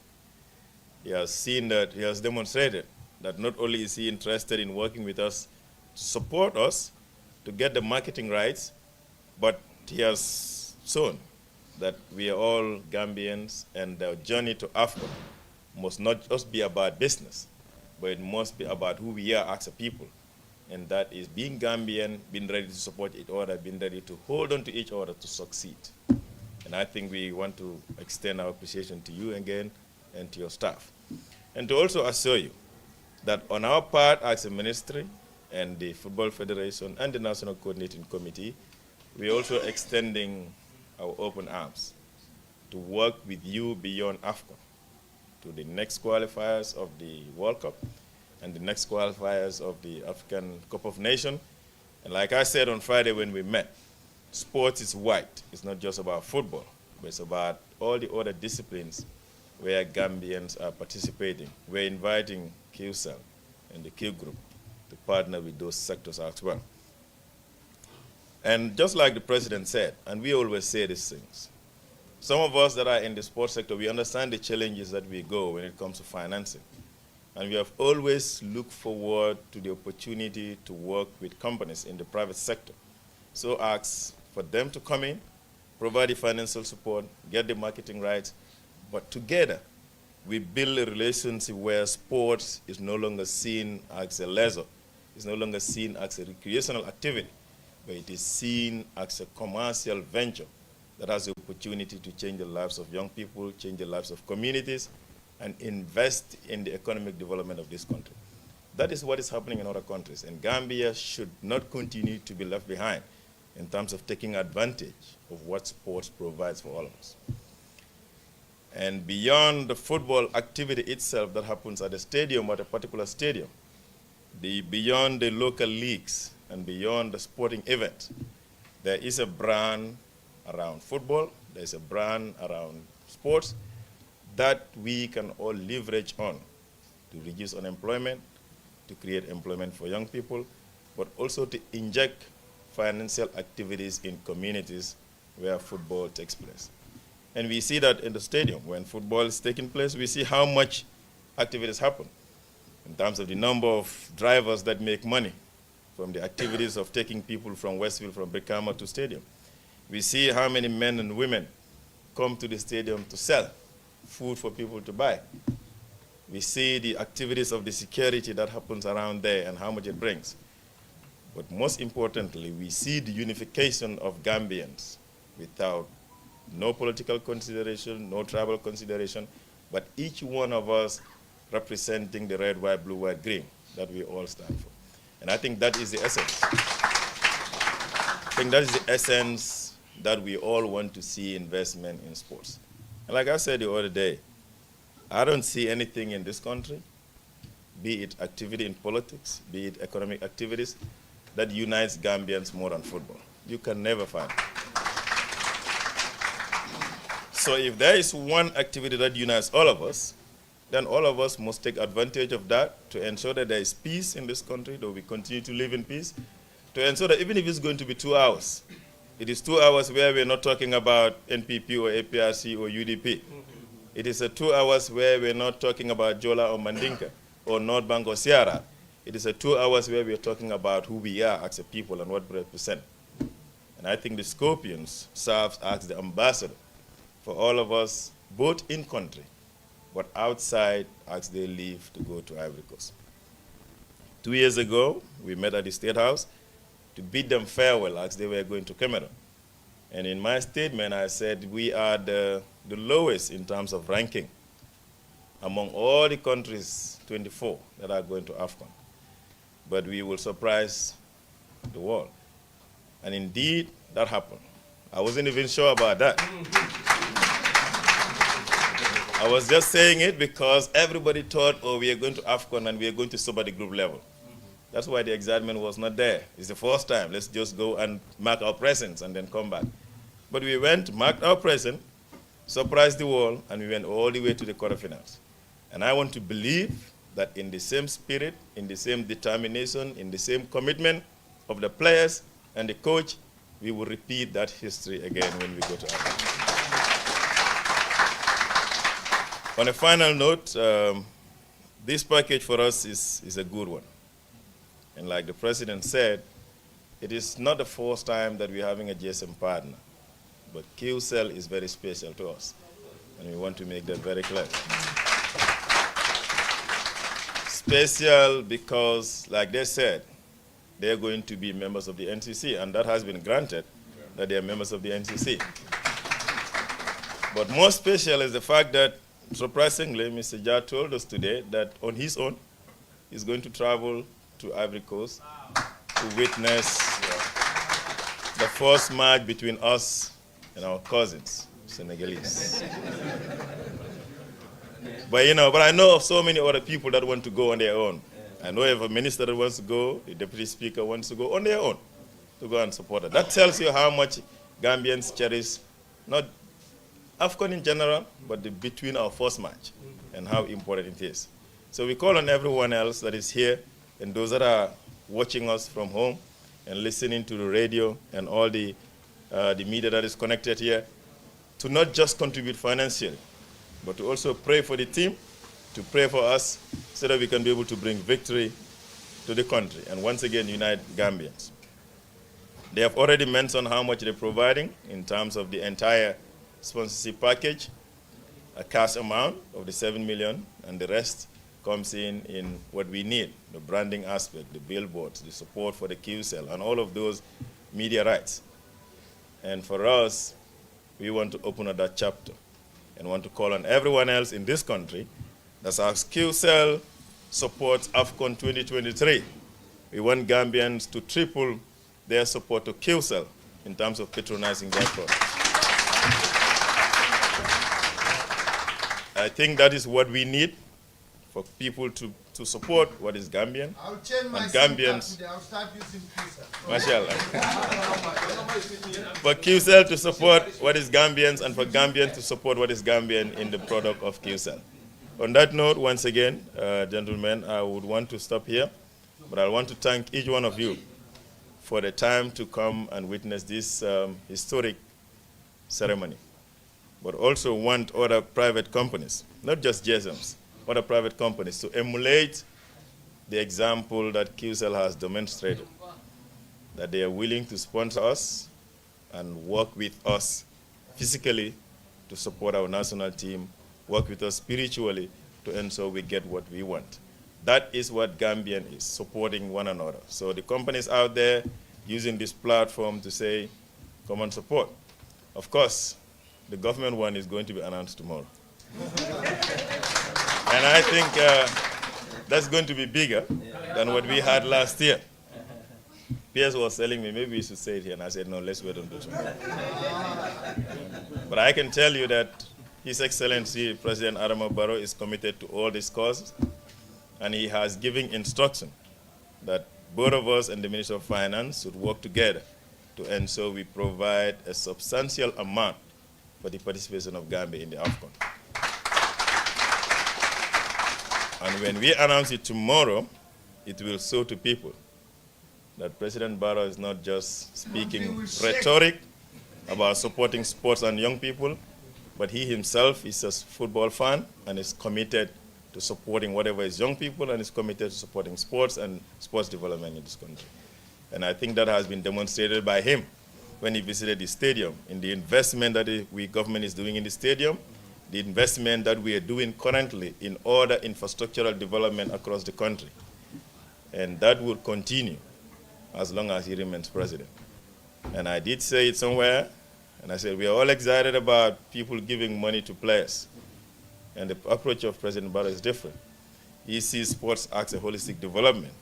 He has seen that, he has demonstrated that not only is he interested in working with us to support us, to get the marketing rights, but he has shown that we are all Gambians and the journey to Afcon must not just be about business, but it must be about who we are as a people. And that is being Gambian, being ready to support each other, being ready to hold on to each other to succeed. And I think we want to extend our appreciation to you again and to your staff. And to also assure you that on our part as a ministry and the Football Federation and the National Coordinating Committee, we are also extending our open arms to work with you beyond Afcon, to the next qualifiers of the World Cup and the next qualifiers of the African Cup of Nations. And like I said on Friday when we met, sports is wide. It's not just about football, but it's about all the other disciplines where Gambians are participating. We're inviting Qcell and the Q Group to partner with those sectors as well. And just like the president said, and we always say these things, some of us that are in the sports sector, we understand the challenges that we go when it comes to financing. And we have always looked forward to the opportunity to work with companies in the private sector. So ask for them to come in, provide the financial support, get the marketing rights, but together we build a relationship where sports is no longer seen as a leisure, it's no longer seen as a recreational activity, but it is seen as a commercial venture that has the opportunity to change the lives of young people, change the lives of communities, and invest in the economic development of this country. That is what is happening in other countries, and Gambia should not continue to be left behind in terms of taking advantage of what sports provides for all of us. And beyond the football activity itself that happens at a stadium, at a particular stadium, beyond the local leagues and beyond the sporting event, there is a brand around football, there is a brand around sports that we can all leverage on to reduce unemployment, to create employment for young people, but also to inject financial activities in communities where football takes place. And we see that in the stadium. When football is taking place, we see how much activities happen in terms of the number of drivers that make money from the activities of taking people from Westfield, from Brikama to stadium. We see how many men and women come to the stadium to sell food for people to buy. We see the activities of the security that happens around there and how much it brings. But most importantly, we see the unification of Gambians without no political consideration, no tribal consideration, but each one of us representing the red, white, blue, white, green that we all stand for. And I think that is the essence. I think that is the essence that we all want to see investment in sports. And like I said the other day, I don't see anything in this country, be it activity in politics, be it economic activities, that unites Gambians more than football. You can never find it. So if there is one activity that unites all of us, then all of us must take advantage of that to ensure that there is peace in this country, that we continue to live in peace, to ensure that even if it's going to be 2 hours, it is 2 hours where we're not talking about NPP or APRC or UDP. It is 2 hours where we're not talking about Jola or Mandinka or North Bank or Sierra. It is 2 hours where we're talking about who we are as a people and what we represent. And I think the Scorpions serves as the ambassador for all of us, both in country, but outside as they leave to go to Ivory Coast. 2 years ago, we met at the State House to bid them farewell as they were going to Cameroon. And in my statement, I said we are the lowest in terms of ranking among all the countries, 24, that are going to Afcon. But we will surprise the world. And indeed, that happened. I wasn't even sure about that. I was just saying it because everybody thought, oh, we are going to Afcon and we are going to stop at the group level. That's why the excitement was not there. It's the first time. Let's just go and mark our presence and then come back. But we went, marked our presence, surprised the world, and we went all the way to the quarterfinals. And I want to believe that in the same spirit, in the same determination, in the same commitment of the players and the coach, we will repeat that history again when we go to Africa. On a final note, this package for us is a good one. And like the President said, it is not the first time that we're having a GSM partner, but Qcell is very special to us, and we want to make that very clear. Special because, like they said, they're going to be members of the NCC, and that has been granted, that they are members of the NCC. But more special is the fact that, surprisingly, Mr. Jha told us today that on his own, he's going to travel to Ivory Coast to witness the first match between us and our cousins, Senegalese. But I know of so many other people that want to go on their own. I know if a minister that wants to go, the deputy speaker wants to go on their own to go and support it. That tells you how much Gambians cherish, not Afcon in general, but between our first match and how important it is. So we call on everyone else that is here and those that are watching us from home and listening to the radio and all the media that is connected here to not just contribute financially, but to also pray for the team, to pray for us so that we can be able to bring victory to the country and once again unite Gambians. They have already mentioned how much they're providing in terms of the entire sponsorship package, a cash amount of the 7 million, and the rest comes in what we need, the branding aspect, the billboards, the support for the Qcell, and all of those media rights. And for us, we want to open up that chapter and want to call on everyone else in this country that's our Qcell supports Afcon 2023. We want Gambians to triple their support to Qcell in terms of patronizing their product. I think that is what we need for people to support what is Gambian. I'll change my and Gambians. today. I'll start using Qcell. Mashallah. For Qcell to support what is Gambians and for Gambians to support what is Gambian in the product of Qcell. On that note, once again, gentlemen, I would want to stop here, but I want to thank each one of you for the time to come and witness this historic ceremony, but also want other private companies, not just GSMs, other private companies to emulate the example that Qcell has demonstrated, that they are willing to sponsor us and work with us physically to support our national team, work with us spiritually to ensure we get what we want. That is what Gambian is, supporting one another. So the companies out there using this platform to say, come and support. Of course, the government one is going to be announced tomorrow. And I think that's going to be bigger than what we had last year. Piers was telling me, maybe we should say it here, and I said, no, let's wait until tomorrow. But I can tell you that His Excellency President Adama Barrow is committed to all these causes, and he has given instruction that both of us and the Minister of Finance should work together to ensure we provide a substantial amount for the participation of Gambia in the Afcon. And when we announce it tomorrow, it will show to people that President Barrow is not just speaking rhetoric about supporting sports and young people, but he himself is a football fan and is committed to supporting whatever is young people and is committed to supporting sports and sports development in this country. And I think that has been demonstrated by him when he visited the stadium, in the investment that the government is doing in the stadium, the investment that we are doing currently in other infrastructural development across the country. And that will continue as long as he remains president. And I did say it somewhere, and I said we are all excited about people giving money to players. And the approach of President Barrow is different. He sees sports as a holistic development,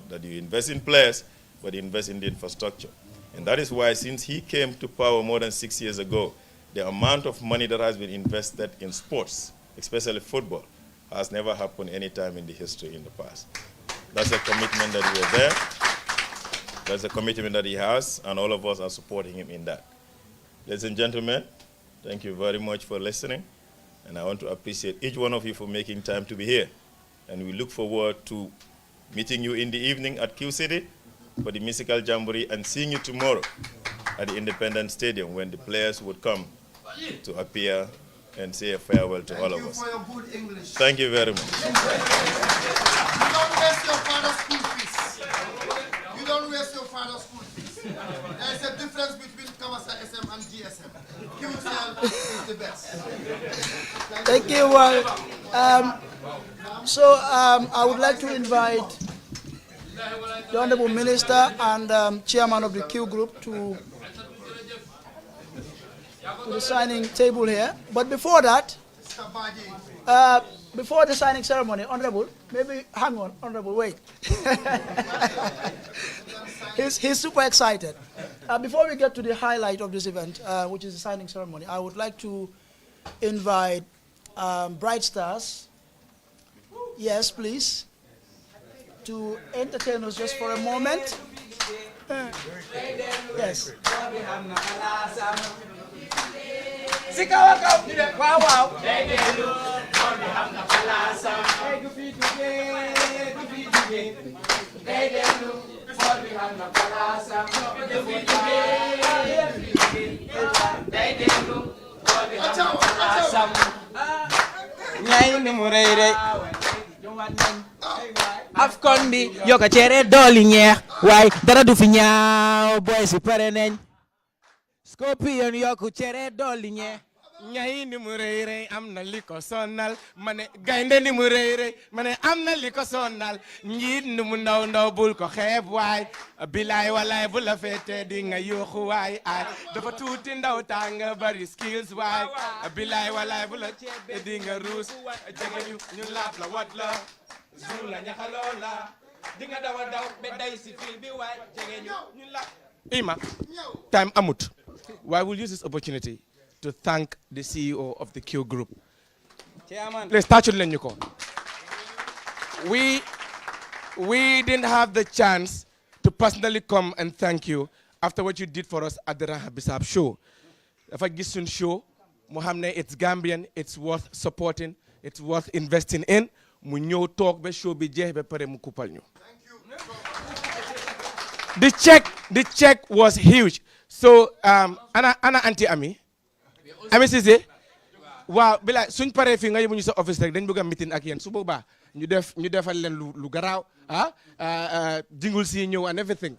that you invest in players, but you invest in the infrastructure. And that is why since he came to power more than 6 years ago, the amount of money that has been invested in sports, especially football, has never happened any time in the history in the past. That's a commitment that we are there. That's a commitment that he has, and all of us are supporting him in that. Ladies and gentlemen, thank you very much for listening. And I want to appreciate each one of you for making time to be here. And we look forward to meeting you in the evening at Q City for the musical jamboree and seeing you tomorrow at the Independence Stadium when the players would come to appear and say a farewell to all of us. Thank you for your good English. Thank you very much. You don't waste your father's school fees. You don't waste your father's school fees. There is a difference between Kawasa SM and GSM. Qcell is the best. Thank you. I would like to invite the Honorable Minister and Chairman of the Q Group to the signing table here. But before that, before the signing ceremony, Honorable, maybe hang on, Honorable, wait. He's super excited. Before we get to the highlight of this event, which is the signing ceremony, I would like to invite Bright Stars, yes, please, to entertain us just for a moment. Yes. Wow, wow. Afcon bi yoko cere doli ñeex way dara du fi ñaaw boy si pare nañ Scorpion yoko cere doli ñeex ñay ni mu rëy rëy am na li ko sonal ma ne gaynde ni mu rëy rëy ma ne am na li ko sonal njiit ni mu ndaw ndaw bul ko xeeb waay bilaay walaay bu la feete di nga yuuxu waay ay dafa tuuti ndaw tàng bari skills waay bilaay walaay bu la ceebe di nga ruus jege ñu laaf la wat la zu la ñaxaloo la di nga daw daw be day si fil bi waay jege ñu laaf ima time amut I will use this opportunity to thank the CEO of the Q Group. Chairman. Please touch it, Lenyuko. We didn't have the chance to personally come and thank you after what you did for us at the Raha Bisab show. If I give you show, Mohammed, it's Gambian, it's worth supporting, it's worth investing in. Munyo talk be show be je be pare mu kupal ñu. The check was huge. So ana anti Ami. Ami Cissé waaw bilaay suñ paree fii nga yóbbu ñu sa office rek dañ bëgg a meeting ak yéen su boobaa ñu defal leen lu garaaw jingul si ñëw and everything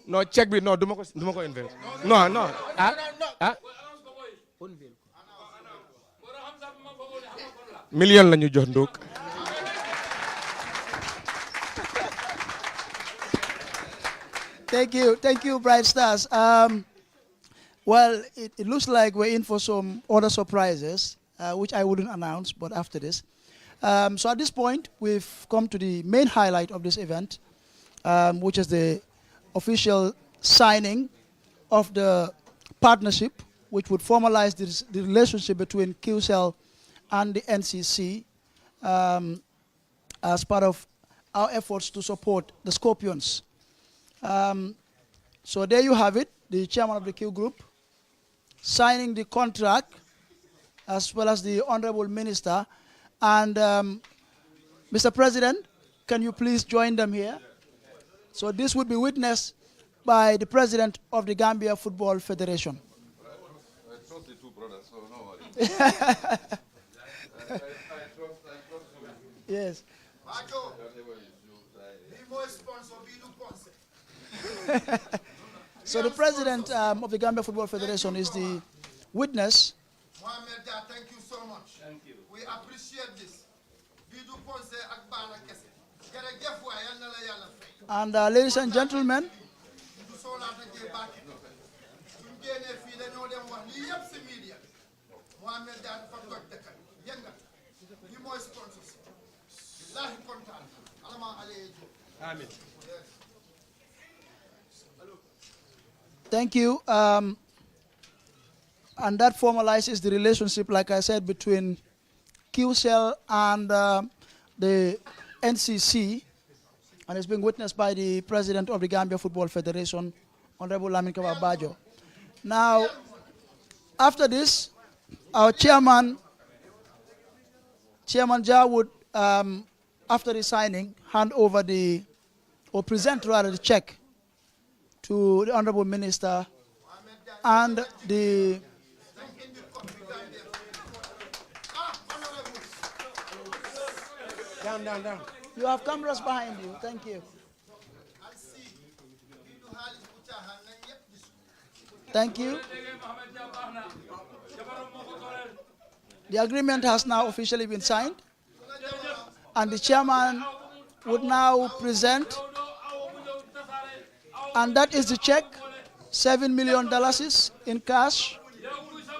non check bi non du ma ko invel non million la ñu jox ndóog Thank you, Bright Stars. Well, it looks like we're in for some other surprises, which I wouldn't announce, but after this. So at this point, we've come to the main highlight of this event, which is the official signing of the partnership, which would formalize the relationship between Qcell and the NCC as part of our efforts to support the Scorpions. So there you have it, the chairman of the Q Group signing the contract, as well as the Honorable Minister. And Mr. President, can you please join them here? So this would be witnessed by the President of the Gambia Football Federation. I trust the two brothers, so no worries. I trust you. Yes. So the President of the Gambia Football Federation is the witness. Mohamed, thank you so much. Thank you. We appreciate this. And ladies and gentlemen, thank you. And that formalizes the relationship, like I said, between Qcell and the Ncc, and it's being witnessed by the President of the Gambia Football Federation, Honorable Lamin Kawabajo. Now, after this, our Chairman Jah would, after the signing, hand over or present rather the check to the Honorable Minister and the Down. You have cameras behind you. Thank you. Thank you. The agreement has now officially been signed, and the chairman would now present, and that is the check, $7 million in cash,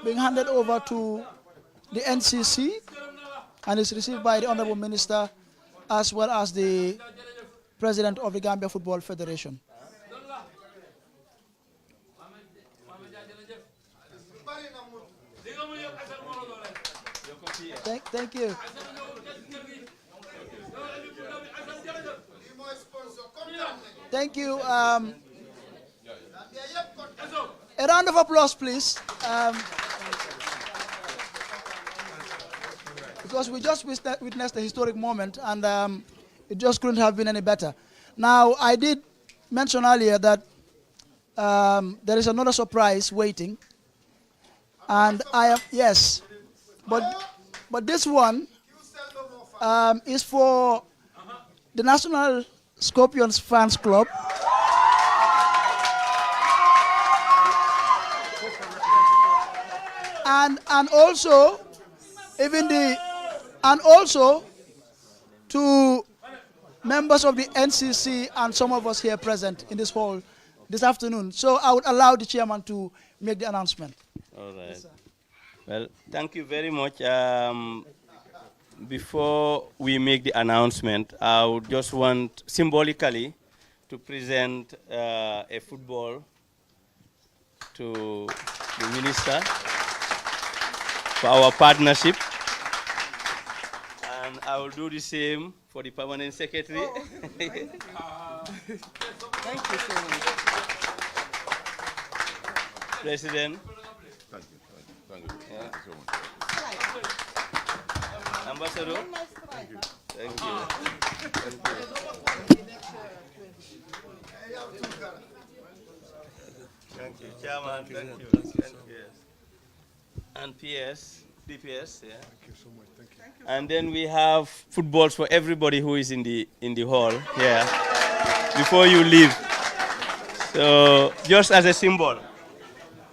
being handed over to the NCC, and is received by the Honorable Minister as well as the President of the Gambia Football Federation. Thank you. Thank you. A round of applause, please. Because we just witnessed a historic moment, and it just couldn't have been any better. Now, I did mention earlier that there is another surprise waiting, and yes, but this one is for the National Scorpions Fans Club. And also to members of the NCC and some of us here present in this hall this afternoon. So I would allow the chairman to make the announcement. All right. Yes, well, thank you very much. Before we make the announcement, I would just want symbolically to present a football to the minister for our partnership. And I will do the same for the permanent secretary. Thank you so much. President. Thank you. Thank you. Yeah. Thank you so much. Ambassador. Thank you. Thank you. Thank you, Chairman. Thank you. And PS, DPS, yeah. Thank you so much. Thank you. And then we have footballs for everybody who is in the hall here before you leave. So just as a symbol.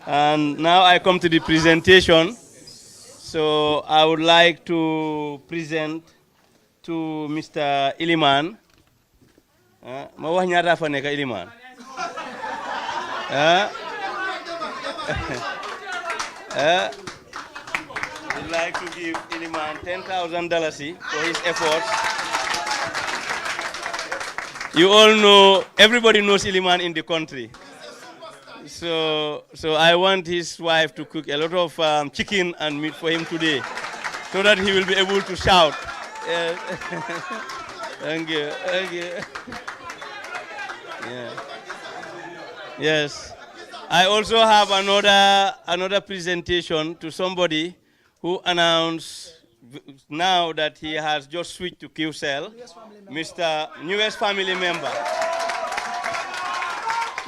And now I come to the presentation. So I would like to present to Mr. Iliman. Ma wax ñaata fa nekk Iliman. We'd like to give Iliman $10,000 for his efforts. You all know, everybody knows Iliman in the country. So I want his wife to cook a lot of chicken and meat for him today, so that he will be able to shout. Thank you. Yeah. Yes. I also have another presentation to somebody who announced now that he has just switched to Qcell, Mr. Newest family member.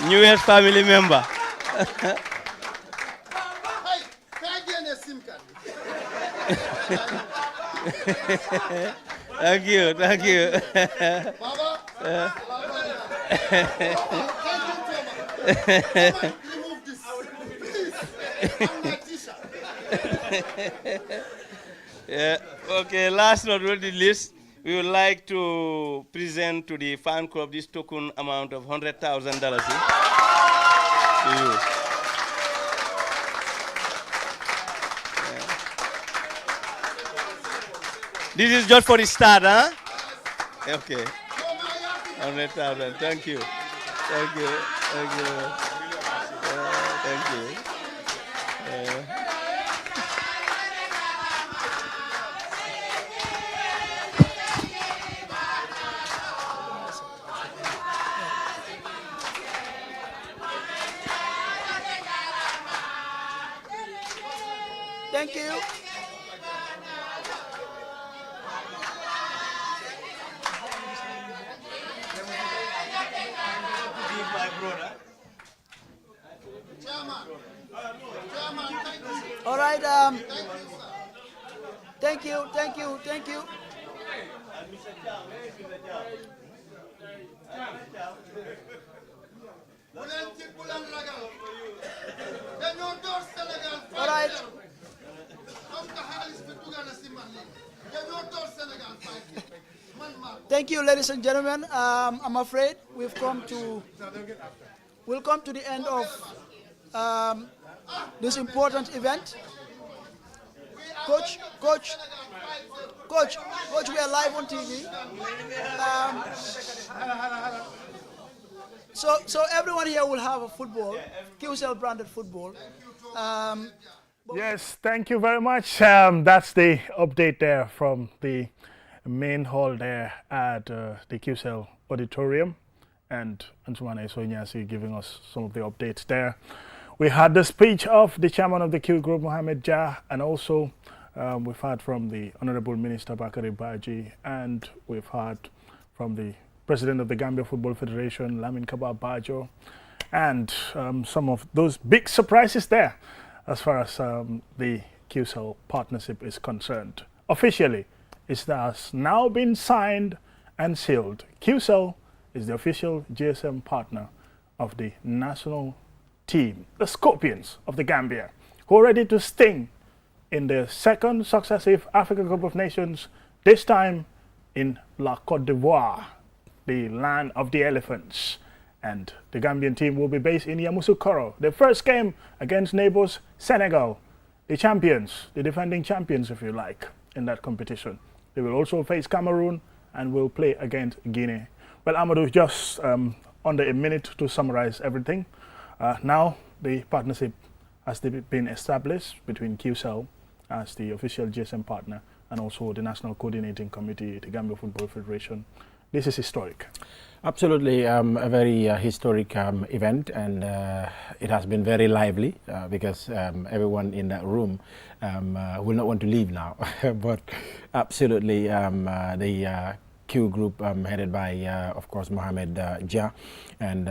Newest family member. Hey, can I get a SIM card? Thank you. Baba. Remove this. Please. I'm my t-shirt. Yeah. Okay, last but not least, we would like to present to the fan club this token amount of $100,000 to you. This is just for the start, huh? Okay. 100,000. Thank you. Thank you. Thank you. All right. Thank you. All right. Thank you, ladies and gentlemen. I'm afraid we'll come to the end of this important event. Coach, we are live on TV. So everyone here will have a football, Qcell branded football. Yes, thank you very much. That's the update there from the main hall there at the Qcell auditorium, and Ncc Ncc giving us some of the updates there. We had the speech of the chairman of the Q Group, Mohamed Jah, and also we've heard from the Honorable Minister Bakari Baji, and we've heard from the President of the Gambia Football Federation, Lamin Kaba Bajo, and some of those big surprises there as far as the Qcell partnership is concerned. Officially, it has now been signed and sealed. Qcell is the official GSM partner of the national team, the Scorpions of the Gambia, who are ready to sting in the second successive African Cup of Nations, this time in La Côte d'Ivoire, the land of the elephants. And the Gambian team will be based in Yamoussoukro. The first game against neighbors Senegal, the champions, the defending champions if you like, in that competition. They will also face Cameroon and will play against Guinea. Well, Amadou, just under a minute to summarize everything. Now the partnership has been established between Qcell as the official GSM partner and also the National Coordinating Committee, the Gambia Football Federation. This is historic. Absolutely, a very historic event, and it has been very lively because everyone in that room will not want to leave now. But absolutely, the Q group headed by, of course, Mohamed Jah and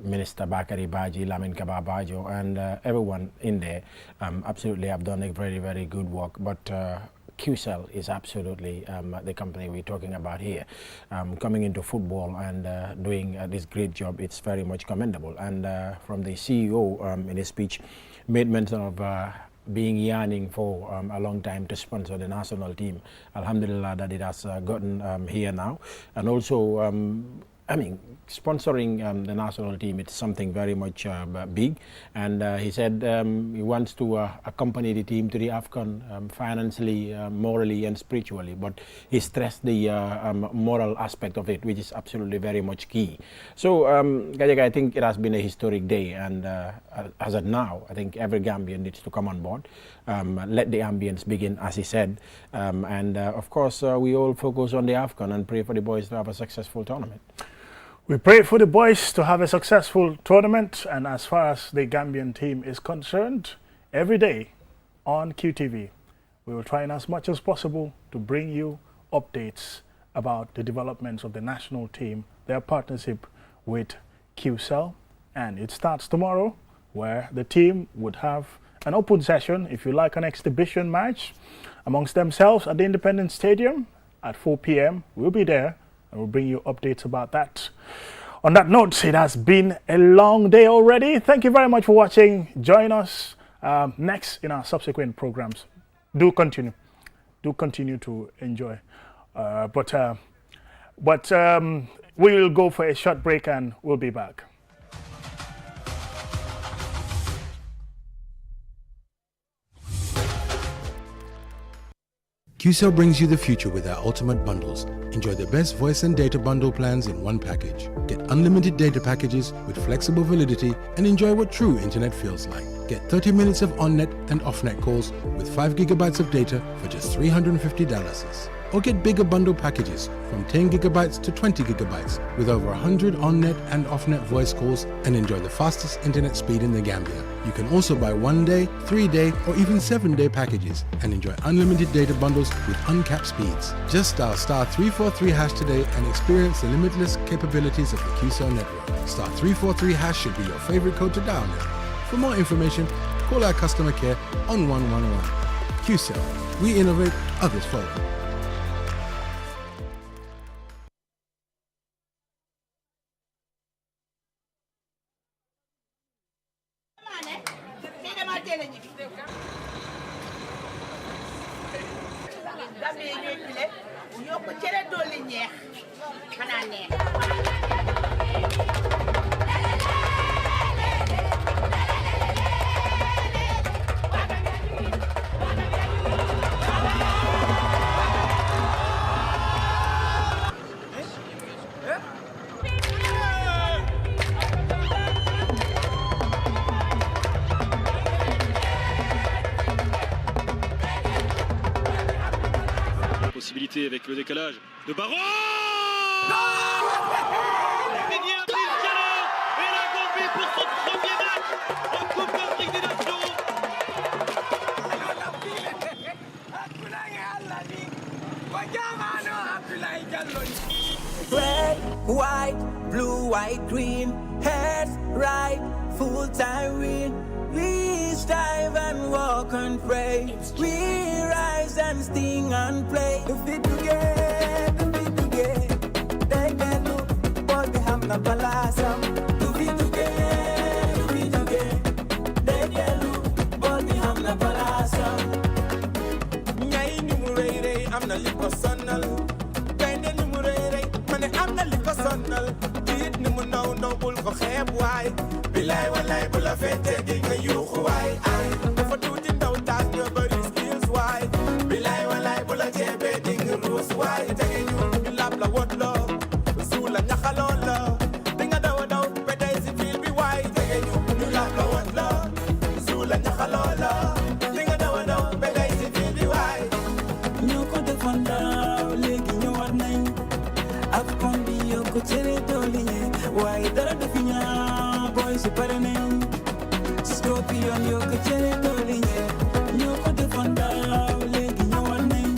Minister Bakari Baji, Lamin Kaba Bajo, and everyone in there absolutely have done a very, very good work. But Qcell is absolutely the company we're talking about here. Coming into football and doing this great job, it's very much commendable. And from the CEO in his speech, made mention of being yearning for a long time to sponsor the national team. Alhamdulillah that it has gotten here now. And also, I mean, sponsoring the national team, it's something very much big. And he said he wants to accompany the team to the Afcon financially, morally and spiritually. But he stressed the moral aspect of it, which is absolutely very much key. So, Gajaga, I think it has been a historic day. And as of now, I think every Gambian needs to come on board. Let the ambience begin, as he said. And of course, we all focus on the Afcon and pray for the boys to have a successful tournament. We pray for the boys to have a successful tournament, and as far as the Gambian team is concerned, every day on QTV, we will try in as much as possible to bring you updates about the developments of the national team, their partnership with Qcell, and it starts tomorrow, where the team would have an open session, if you like, an exhibition match amongst themselves at the Independence Stadium at 4 p.m. We'll be there. And we'll bring you updates about that. On that note, it has been a long day already. Thank you very much for watching. Join us next in our subsequent programs. Do continue to enjoy. But we will go for a short break and we'll be back. Qcell brings you the future with our ultimate bundles. Enjoy the best voice and data bundle plans in one package. Get unlimited data packages with flexible validity and enjoy what true internet feels like. Get 30 minutes of on-net and off-net calls with 5 gigabytes of data for just $350. Or get bigger bundle packages from 10 gigabytes to 20 gigabytes with over 100 on-net and off-net voice calls and enjoy the fastest internet speed in the Gambia. You can also buy 1-day, 3-day or even 7-day packages and enjoy unlimited data bundles with uncapped speeds. Just dial *343# today and experience the limitless capabilities of the Qcell network. *343# should be your favorite code to dial now. For more information, call our customer care on 111. Qcell, we innovate, others follow. teel a ñibbi. Gambie ñooy pile yokk cere dolli ñeex xanaa neex. Possibilité avec le décalage de Baron. Cristiano et la Gambie pour son premier match en Coupe d'Afrique des Nations. Red, white, blue, white, green, heads right, full time win. We strive and walk and pray. We rise and sting and play. Do fit together, do fit together. They can look, but we have no balasam. Do fit together, do fit together. They can look, but we have no balasam. Nyai ni murere, I'm not lipo sonal. Kende ni murere, mane I'm not lipo sonal. Beat ni mu no bul ko xeb way. Bilay walay bula fete di nga yuxu way ay dafa tuuti ndaw taas nga bari skills way bilay walay bula jebe di nga ruus way tege ñu lab la wot lo suula ñaxaloo la di nga daw betay si fil bi way tege ñu lab la wot lo suula ñaxaloo la di nga daw betay si fil bi way ñoo ko defoon daaw léegi ñëwaat nañ Afcon bi yokku cere dooli ñe waaye dara du fi ñaaw boy si pare nañ Scorpion yokku cere dooli ñe ñoo ko defoon daaw léegi ñëwaat nañ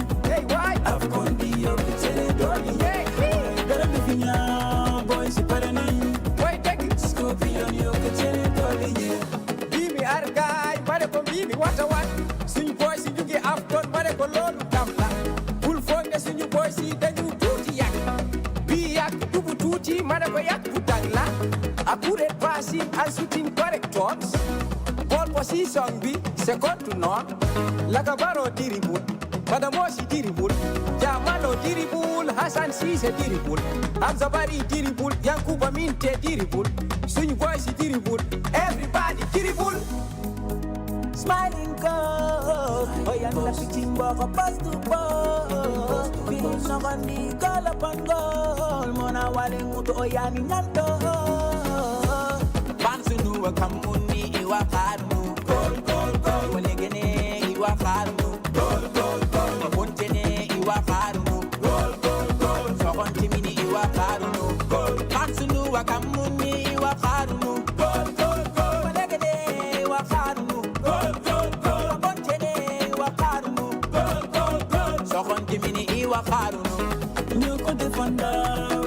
Afcon bi yokku cere dooli ñe waaye dara du fi ñaaw boy si pare nañ Scorpion yokku cere dooli ñe bii mi argaay bare ko bii mi wata wat suñu boy si jóge Afcon bare ko loolu dam la bul foog ne suñu boy si dañu tuuti yàgg bii yàgg dubu tuuti ma ne ko yàgg bu dang la accurate passing and shooting correct shots ball position bi second to none like a baro dribble Badamosi dribble Jamano dribble Hassan Cisse dribble Hamza Bari dribble Yankuba Minte dribble Suñu boys dribble everybody dribble Smiling girl, oh yeah, la pitching ball, pass to ball. Being no one the goal upon goal. Mona wale mutu oh yeah, ni nanto. Bansu nuwa kamuni iwa karmu. Goal, goal, goal. Walegene iwa karmu. Goal, goal, goal. Mabontene iwa karmu. Goal, goal, goal. Sokontimini iwa karmu. Goal. Bansu nuwa kamuni iwa karmu. Goal, goal, goal. Walegene iwa karmu. Ñoko defanda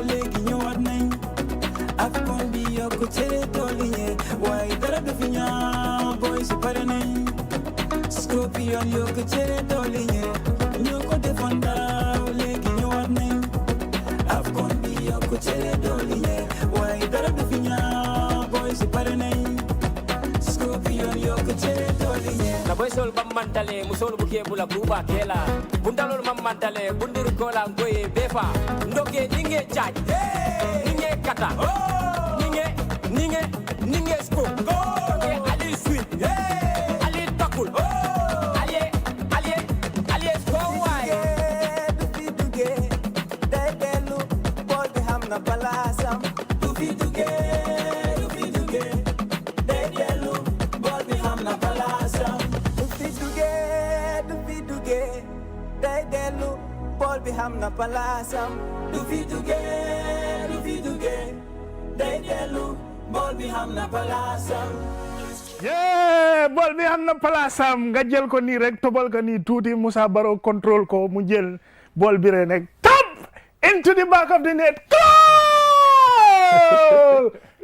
léegi ñëwaat nañ Afcon bi yokku cere dooli ñe waaye dara du fi ñaaw boy si pare nañ Scorpion yokku cere dooli ñe ñoko defanda léegi ñëwaat nañ Afcon bi yokku cere dooli ñe waaye dara du fi ñaaw boy si pare nañ Scorpion yokku cere dooli ñe na boy sol bamantale musol buke bula kuba kela bundalol mamantale bundir kola ngoye befa ndoge ninge charge ninge kata ninge scoop ali sweet ali takul ali score why duge delu bol bi xam na balasam du fi duge delu bol bi xam na balasam du fi duge delu bol bi xam na balasam du fi duge delu bol bi xam na balasam yeah bol bi xam na balasam nga jël ko nii rek tobal ko nii tuuti Musa Barrow control ko mu jël bol bi rek nekk tap into the back of the net. Goal!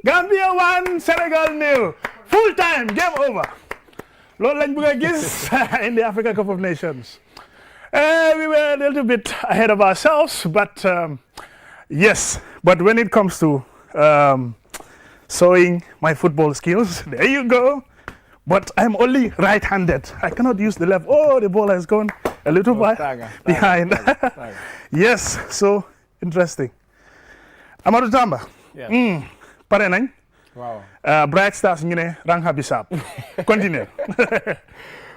Gambia 1 Senegal 0 full time game over. Loolu lañ bëgg a gis in the Africa Cup of Nations. We were a little bit ahead of ourselves, but yes, but when it comes to showing my football skills, there you go. But I'm only right-handed. I cannot use the left. Oh, the ball has gone a little bit behind. Yes, so interesting. Amadou Tamba. Yeah. Pare nañ. Wow. Bright Stars ñu ne Rangha Bissap. Continue.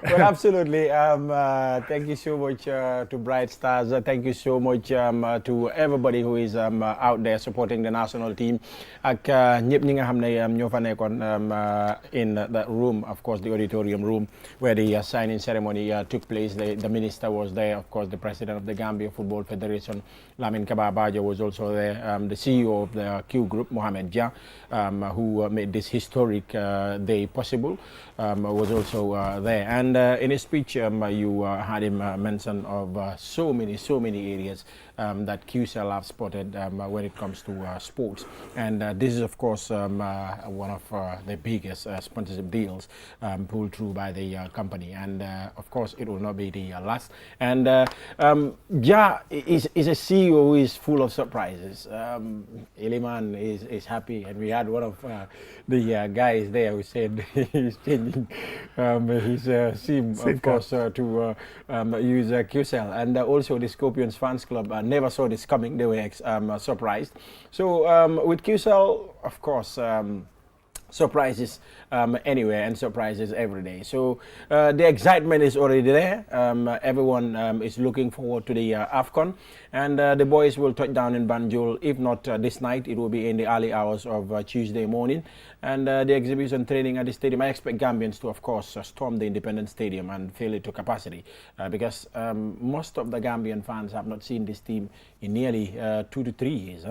Well, absolutely. Thank you so much to Bright Stars. Thank you so much to everybody who is out there supporting the national team. Ak ñëpp ñi nga xam ne ñoo fa nekkoon in that room, of course, the auditorium room where the signing ceremony took place. The minister was there, of course, the president of the Gambia Football Federation, Lamin Kaba Bajo, was also there. The CEO of the Q Group, Mohamed Dia, who made this historic day possible, was also there. And in his speech, you had him mention of so many areas that Qcell have spotted when it comes to sports. And this is, of course, one of the biggest sponsorship deals pulled through by the company. And of course, it will not be the last. And Ja is a CEO who is full of surprises. Iliman is happy, and we had one of the guys there who said he's changing his SIM, of course, to use Qcell. And also the Scorpions fans club never saw this coming. They were surprised. So with Qcell, of course, surprises anywhere and surprises every day. So the excitement is already there. Everyone is looking forward to the Afcon, and the boys will touch down in Banjul. If not this night, it will be in the early hours of Tuesday morning. And the exhibition training at the stadium, I expect Gambians to, of course, storm the Independence Stadium and fill it to capacity, because most of the Gambian fans have not seen this team in nearly 2 to 3 years,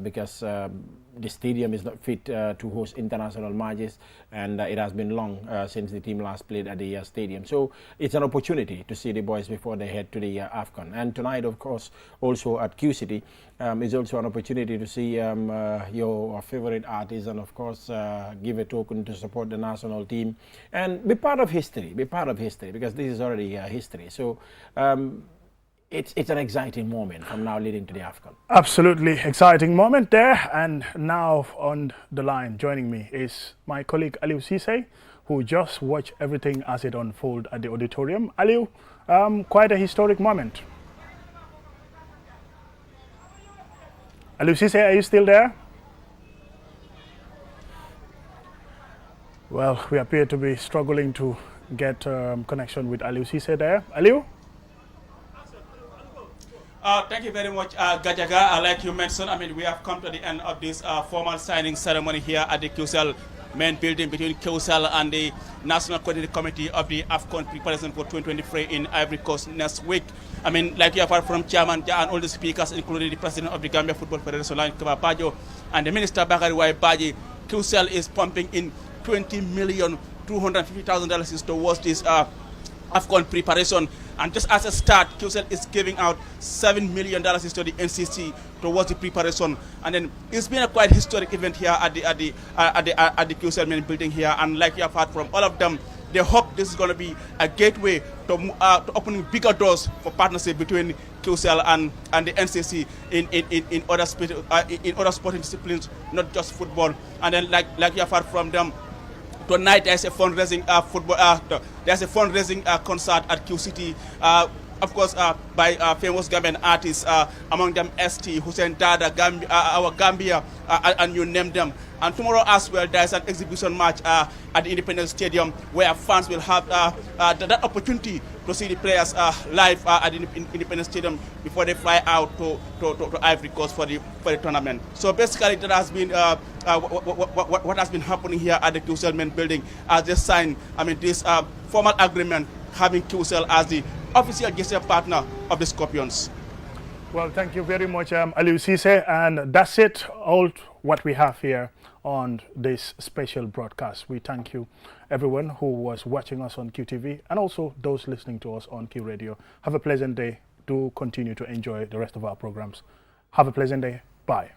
because the stadium is not fit to host international matches, and it has been long since the team last played at the stadium. So it's an opportunity to see the boys before they head to the Afcon. And tonight, of course, also at Q City, is also an opportunity to see your favorite artists, and of course give a token to support the national team and be part of history, because this is already history. So it's an exciting moment from now leading to the Afcon. Absolutely exciting moment there. And now on the line joining me is my colleague Aliou Cisse, who just watched everything as it unfolded at the auditorium. Aliou, quite a historic moment. Aliou Cisse, are you still there? Well, we appear to be struggling to get connection with Aliou Cisse there. Aliou? Thank you very much, Gajaga. Like you mentioned, we have come to the end of this formal signing ceremony here at the Qcell main building between Qcell and the National Coordinating Committee of the Afcon preparation for 2023 in Ivory Coast next week. Like you have heard from Chairman Ja and all the speakers, including the President of the Gambia Football Federation, Lamin Kaba Bajo, and the Minister Bakary Wai Baji, Qcell is pumping in $20,250,000 towards this Afcon preparation. And just as a start, Qcell is giving out $7 million to the Ncc towards the preparation. And then it's been a quite historic event here at the Qcell main building here. And like you have heard from all of them, they hope this is going to be a gateway to opening bigger doors for partnership between Qcell and the Ncc in other sporting disciplines, not just football. And then like you have heard from them, tonight there's a fundraising concert at Q City, of course, by famous Gambian artists, among them ST, Hussein Dada, our Gambia, and you name them. And tomorrow as well, there's an exhibition match at the Independence Stadium where fans will have that opportunity to see the players live at the Independence Stadium before they fly out to Ivory Coast for the tournament. So basically, that has been what has been happening here at the Qcell main building as they sign this formal agreement having Qcell as the official GFF partner of the Scorpions. Well, thank you very much, Aliou Cisse, and that's it, all what we have here on this special broadcast. We thank you, everyone who was watching us on QTV, and also those listening to us on Q Radio. Have a pleasant day. Do continue to enjoy the rest of our programs. Have a pleasant day. Bye.